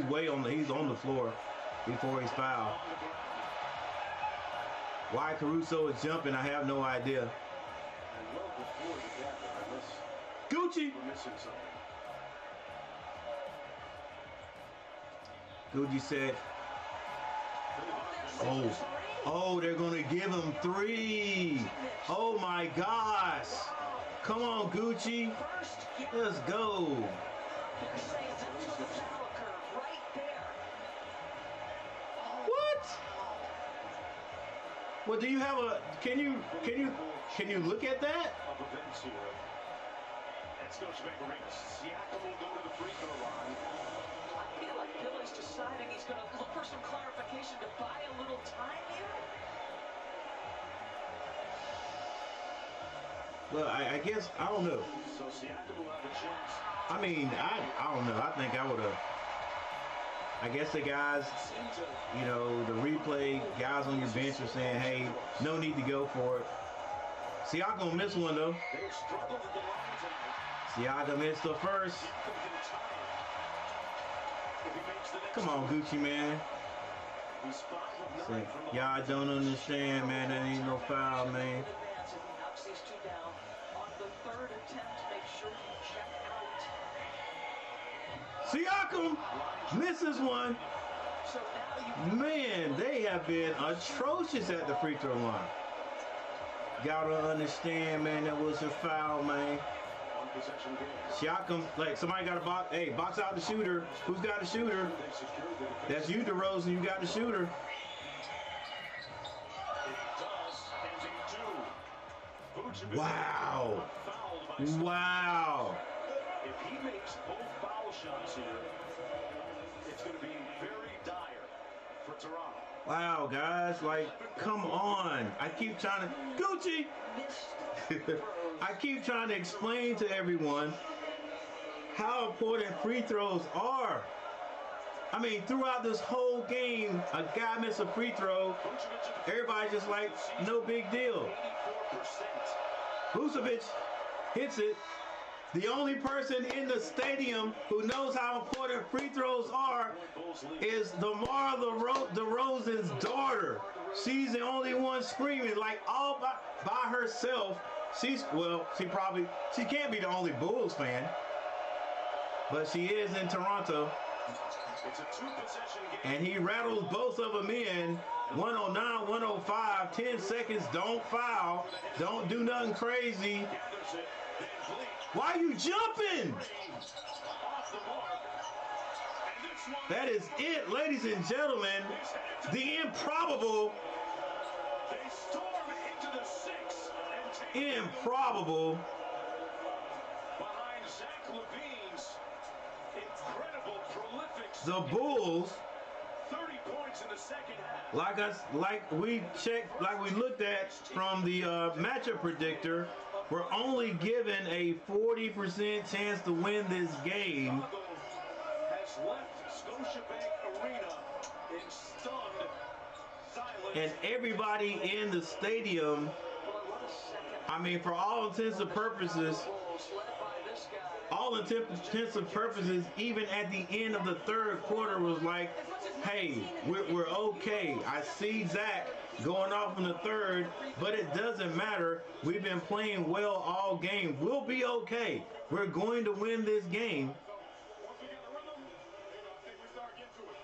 way on he's on the floor before he's fouled. Why Caruso is jumping, I have no idea. Gucci. We're missing something. Gucci said, oh, they're going to give him 3. Oh, my gosh. Come on, Gucci. Let's go. What? Well, do you have a, can you look at that? Siakam will go to the free throw line. I feel like Billy's deciding he's going to look for some clarification to buy a little time here. Well, I guess, I don't know. So Siakam will have a chance. I mean, I don't know. I think I would have. I guess the guys, you know, the replay guys on your bench are saying, hey, no need to go for it. Siakam missed one, though. They've struggled at the line tonight. Siakam missed the first. Siakam can tie it if he makes the next Come on, Gucci, man. He's 5 of 9 from the Y'all, I don't understand, man. That ain't no foul, man. Advance if he knocks these 2 down. On the 3rd attempt, make sure you check out. Siakam misses one. So now you Man, they have been atrocious at the free throw line. Gotta understand, man, that was a foul, man. One possession game. Siakam, like, somebody got a box. Hey, box out the shooter. Who's got the shooter? They secured the defense. That's you, DeRozan. You got the shooter. It does, ending 2. Vucevic Wow. fouled by Steph. Wow. If he makes both foul shots here, it's going to be very dire for Toronto. Wow, guys. Like, come on. I keep trying to... Gucci! I keep trying to explain to everyone how important free throws are. I mean, throughout this whole game, a guy missed a free throw. Everybody's just like, no big deal. 84%. Vucevic hits it. The only person in the stadium who knows how important free throws are is DeMar DeRozan's daughter. She's the only one screaming, like, all by herself. She can't be the only Bulls fan, but she is in Toronto. It's a 2-possession game. And he rattles both of them in. 109, 105, 10 seconds, don't foul. Don't do nothing crazy. Gathers it. Van Vliet Why are you jumping? off the mark. And this one That is it, ladies and gentlemen. The improbable, they storm into the 6 and take improbable. behind Zach LaVine's incredible prolific The Bulls, 30 points in the second half. like we looked at from the matchup predictor, we're only given a 40% chance to win this game. Chicago has left Scotiabank Arena in stunned silence. And everybody in the stadium, I mean, for all intents and purposes, even at the end of the third quarter was like, hey, we're okay. I see Zach going off in the third, but it doesn't matter. We've been playing well all game. We'll be okay. We're going to win this game. Once we get the rhythm, I think we start getting to it.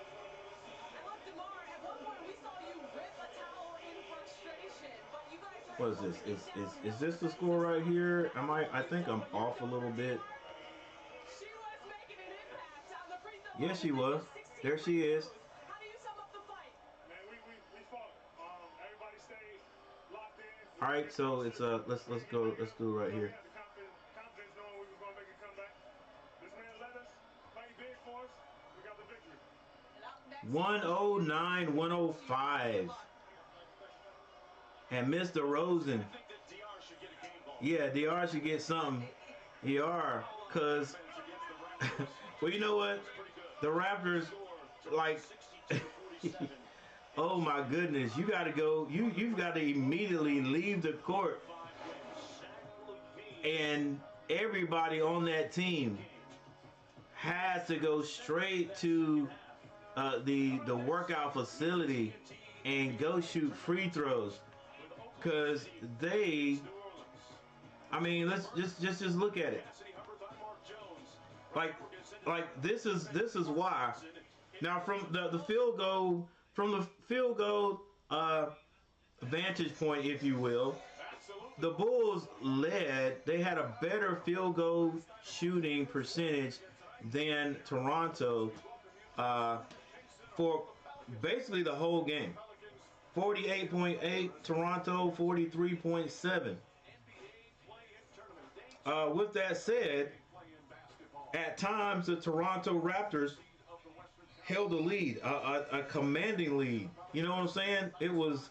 And look, DeMar, at one point we saw you rip a towel in frustration, but you guys are What is this? Is this the score right here? I think I'm off a little bit. She was making an impact on the free throw. Yes, she was. There she is. How do you sum up the fight? Man, we fought. Everybody stayed locked in. All right, so it's let's do it right here. We had the confidence knowing we was going to make a comeback. This man let us play big for us. We got the victory. And up next, 109, 105. And Mr. Rosen. I think that DR should get a game ball. Yeah, DR should get something. DR, because, well, you know what? The Raptors, like, oh my goodness, you got to go. You've got to immediately leave the court. And everybody on that team has to go straight to the workout facility and go shoot free throws. Because they, I mean, let's just look at it. Like this is why. Now from the field goal vantage point, if you will, the Bulls led. They had a better field goal shooting percentage than Toronto for basically the whole game. 48.8, Toronto 43.7. With that said, at times the Toronto Raptors held a lead, a commanding lead. You know what I'm saying? It was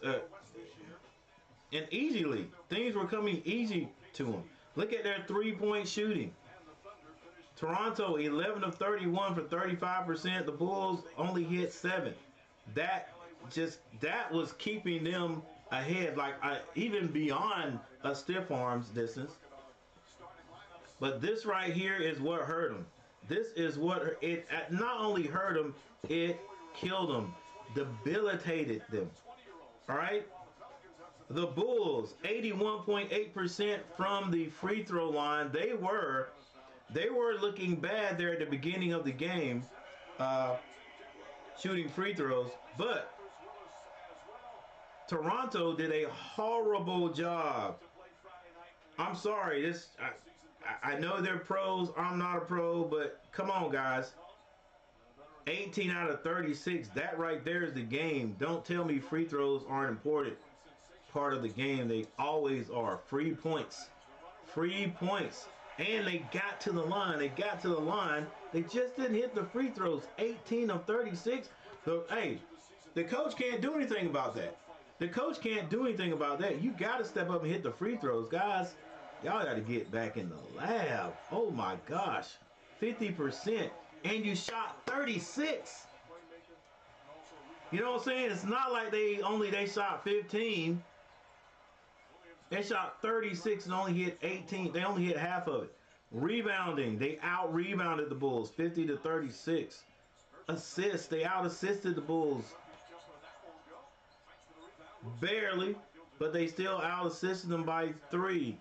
an easy lead. Things were coming easy to them. Look at their three-point shooting. Toronto 11 of 31 for 35%. The Bulls only hit 7. That was keeping them ahead, like even beyond a stiff arms distance. But this right here is what hurt them. This is what it not only hurt them, it killed them, debilitated them. All right. The Bulls 81.8% from the free throw line. They were looking bad there at the beginning of the game, shooting free throws, but Toronto did a horrible job. I'm sorry, I know they're pros. I'm not a pro, but come on, guys. 18 out of 36. That right there is the game. Don't tell me free throws aren't important part of the game. They always are. Free points. Free points. And they got to the line. They just didn't hit the free throws. 18 of 36. So, hey, the coach can't do anything about that. You got to step up and hit the free throws. Guys, y'all got to get back in the lab. Oh, my gosh. 50%. And you shot 36. You know what I'm saying? It's not like they shot 15. They shot 36 and only hit 18. They only hit half of it. Rebounding. They out-rebounded the Bulls 50 to 36. Assists. They out-assisted the Bulls. Barely, but they still out-assisted them by 3.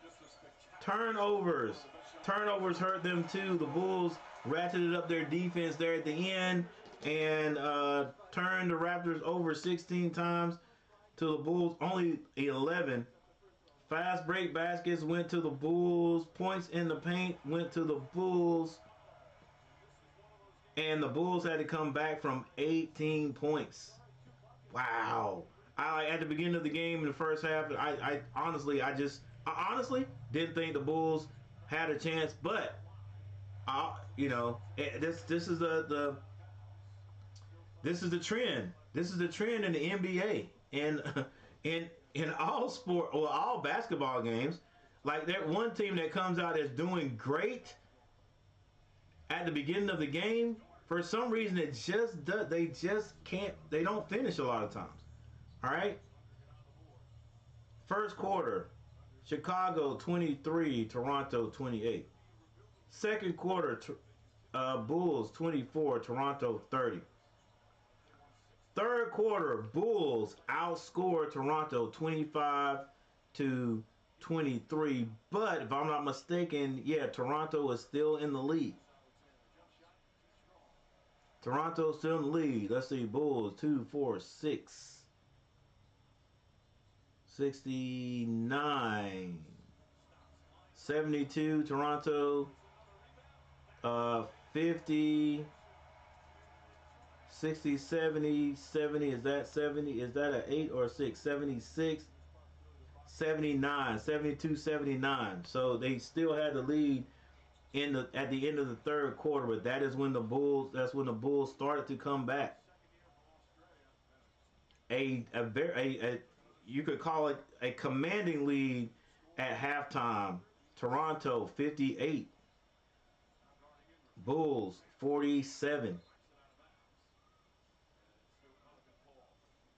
Turnovers. Turnovers hurt them too. The Bulls ratcheted up their defense there at the end and turned the Raptors over 16 times to the Bulls only 11. Fast break baskets went to the Bulls. Points in the paint went to the Bulls. And the Bulls had to come back from 18 points. Wow. At the beginning of the game in the first half, I honestly didn't think the Bulls had a chance, but this is the trend. This is the trend in the NBA and in all sport or all basketball games. Like, that one team that comes out as doing great at the beginning of the game, for some reason they don't finish a lot of times. All right. First quarter, Chicago 23, Toronto 28. Second quarter, Bulls 24, Toronto 30. Third quarter, Bulls outscore Toronto 25 to 23. But if I'm not mistaken, yeah, Toronto is still in the lead. Toronto's still in the lead. Let's see, Bulls 2, 4, 6. 69. 72, Toronto. 50. 60, 70, 70, is that 70? Is that an 8 or a 6? 76, 79, 72, 79. So they still had the lead at the end of the third quarter, but that's when the Bulls started to come back. You could call it a commanding lead at halftime. Toronto 58, Bulls 47.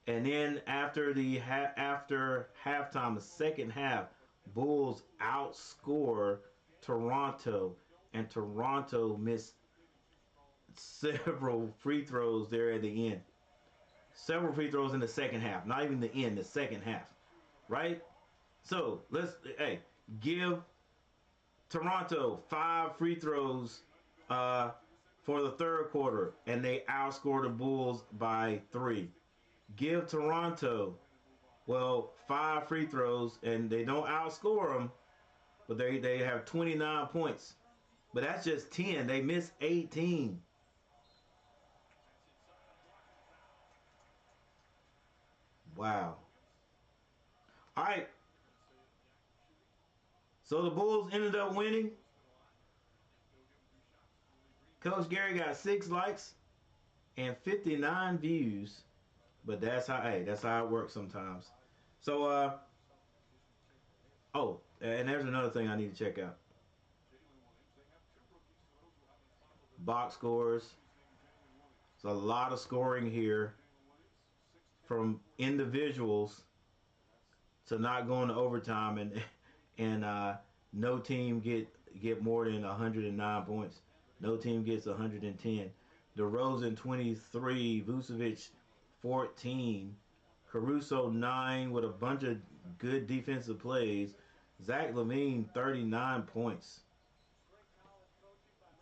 And then after halftime, the second half, Bulls outscore Toronto, and Toronto missed several free throws there at the end. Several free throws in the second half, not even the end, the second half, right? So let's give Toronto 5 free throws for the third quarter, and they outscored the Bulls by 3. Give Toronto, well, 5 free throws, and they don't outscore them, but they have 29 points. But that's just 10. They missed 18. Wow. All right. So the Bulls ended up winning. Coach Gary got 6 likes and 59 views. But that's how it works sometimes. So oh, and there's another thing I need to check out. Box scores. There's a lot of scoring here from individuals to not going to overtime, and no team get more than 109 points. No team gets 110. DeRozan 23, Vucevic 14, Caruso 9 with a bunch of good defensive plays. Zach LaVine 39 points.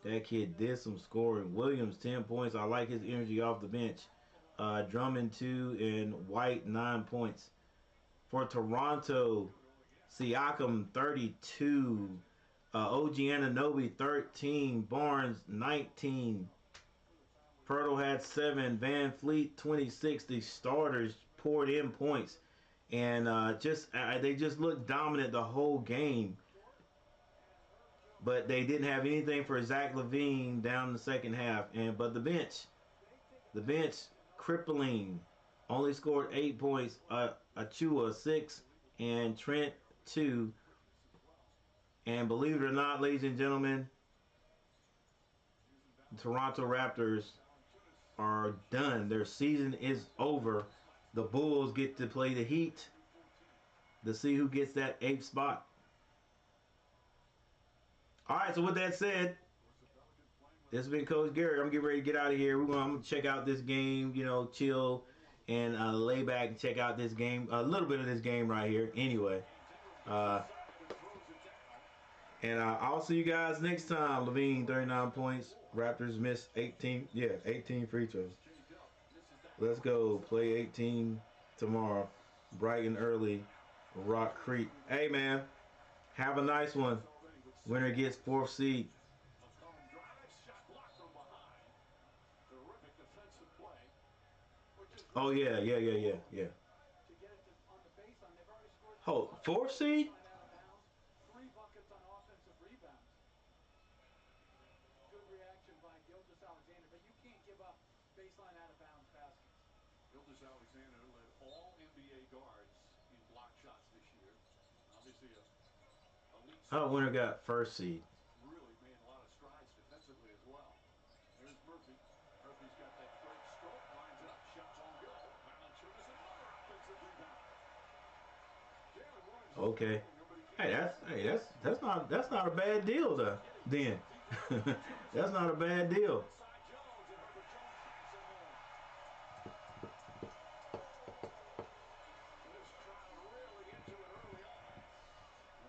That kid did some scoring. Williams 10 points. I like his energy off the bench. Drummond 2 and White 9 points. For Toronto, Siakam 32. OG Anunoby 13. Barnes 19. Pirtle had 7. Van Fleet 26. The starters poured in points, and they just looked dominant the whole game. But they didn't have anything for Zach LaVine down the second half. But the bench crippling. Only scored 8 points. Achua 6 and Trent 2. And believe it or not, ladies and gentlemen, the Toronto Raptors are done. Their season is over. The Bulls get to play the Heat to see who gets that 8th spot. All right, so with that said, this has been Coach Gary. I'm getting ready to get out of here. I'm going to check out this game, chill and lay back and check out this game, a little bit of this game right here anyway. And I'll see you guys next time. LaVine, 39 points. Raptors missed 18 free throws. Let's go. Play 18 tomorrow. Bright and early. Rock Creek. Hey, man. Have a nice one. Winner gets 4th seed. Oh, yeah. Oh, 4th seed? Alexander led all NBA guards in block shots this year. Obviously, Winner got 1st seed. Really made a lot of strides defensively as well. There's Murphy. Murphy's got that great stroke, lines it up, shots on goal. Valanciunas another offensive rebound. Okay. Hey, that's not a bad deal though. Then that's not a bad deal.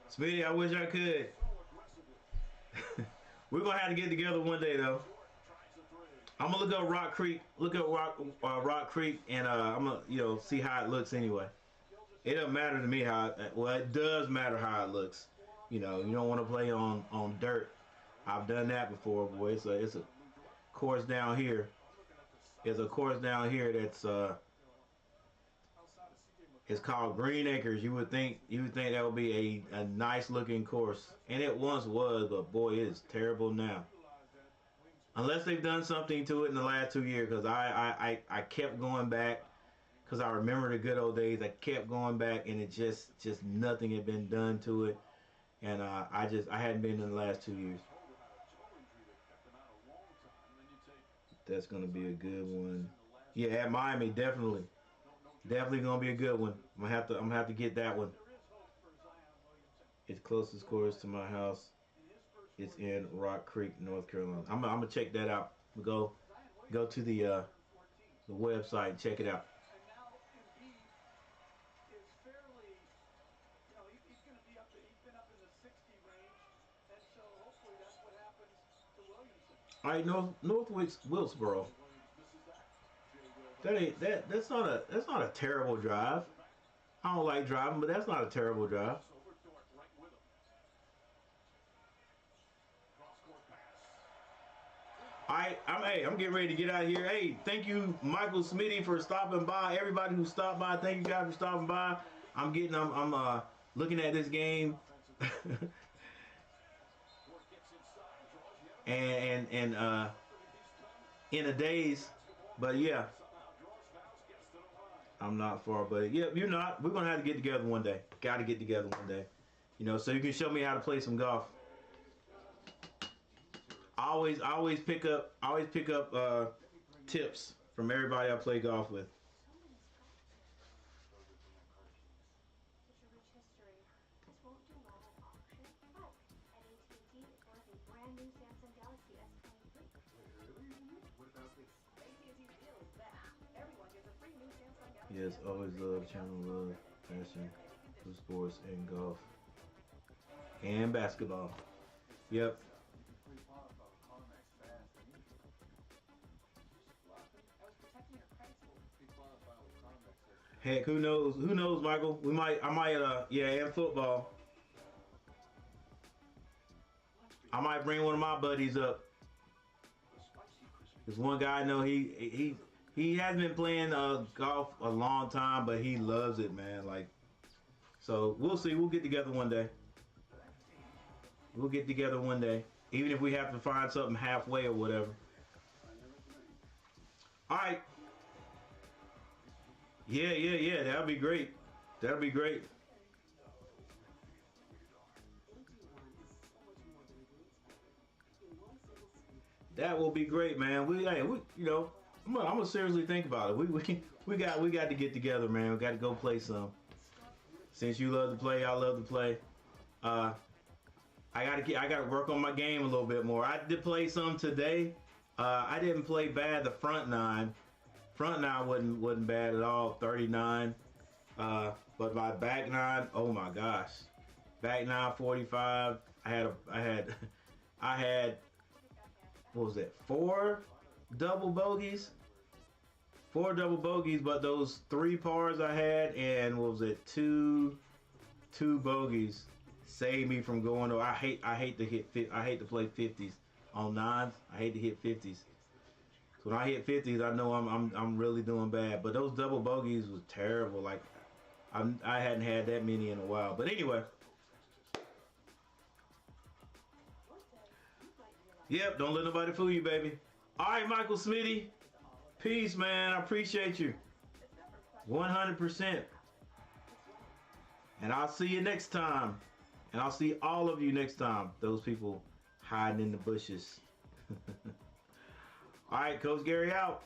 Speedy, I wish I could. We're gonna have to get together one day though. I'm gonna look up Rock Creek. Rock Creek, and I'm gonna see how it looks anyway. It doesn't matter to me it does matter how it looks. You don't want to play on dirt. I've done that before, boy. It's a course down here. There's a course down here that's it's called Green Acres. You would think that would be a nice looking course, and it once was, but boy, it is terrible now. Unless they've done something to it in the last 2 years, because I kept going back because I remember the good old days. I kept going back, and it just nothing had been done to it, and I hadn't been in the last 2 years. That's gonna be a good one. Yeah, at Miami, definitely gonna be a good one. I'm gonna have to get that one. It's closest course to my house. It's in Rock Creek, North Carolina. I'm gonna check that out. Go to the website and check it out. All right, Northwick's Wilkesboro. That's not a terrible drive. I don't like driving, but that's not a terrible drive. I'm getting ready to get out of here. Hey, thank you, Michael Smitty, for stopping by. Everybody who stopped by, thank you guys for stopping by. I'm looking at this game, and in a daze, but yeah, I'm not far, but yeah, you're not. We're gonna have to get together one day. Got to get together one day, so you can show me how to play some golf. I always pick up tips from everybody I play golf with. Yes, always love channel love passion for sports and golf and basketball. Yep. Heck, who knows? Who knows, Michael? I might, and football. I might bring one of my buddies up. There's one guy I know, he hasn't been playing golf a long time, but he loves it, man. Like, so we'll see. We'll get together one day. We'll get together one day, even if we have to find something halfway or whatever. All right. Yeah. That'll be great. That'll be great. That will be great, man. I'm gonna seriously think about it. We got to get together, man. We got to go play some. Since you love to play, I love to play. I gotta work on my game a little bit more. I did play some today. I didn't play bad the front nine. Front nine wasn't bad at all, 39. But my back nine, oh my gosh, back nine 45. I had what was that? 4 double bogeys. 4 double bogeys, but those 3 pars I had, and what was it? 2 bogeys saved me from going. I hate to play 50s on nines. I hate to hit 50s. So when I hit 50s, I know I'm really doing bad. But those double bogeys was terrible. Like I hadn't had that many in a while. But anyway. Yep, don't let nobody fool you, baby. All right, Michael Smitty. Peace, man. I appreciate you. 100%. And I'll see you next time. And I'll see all of you next time. Those people hiding in the bushes. All right, Coach Gary out.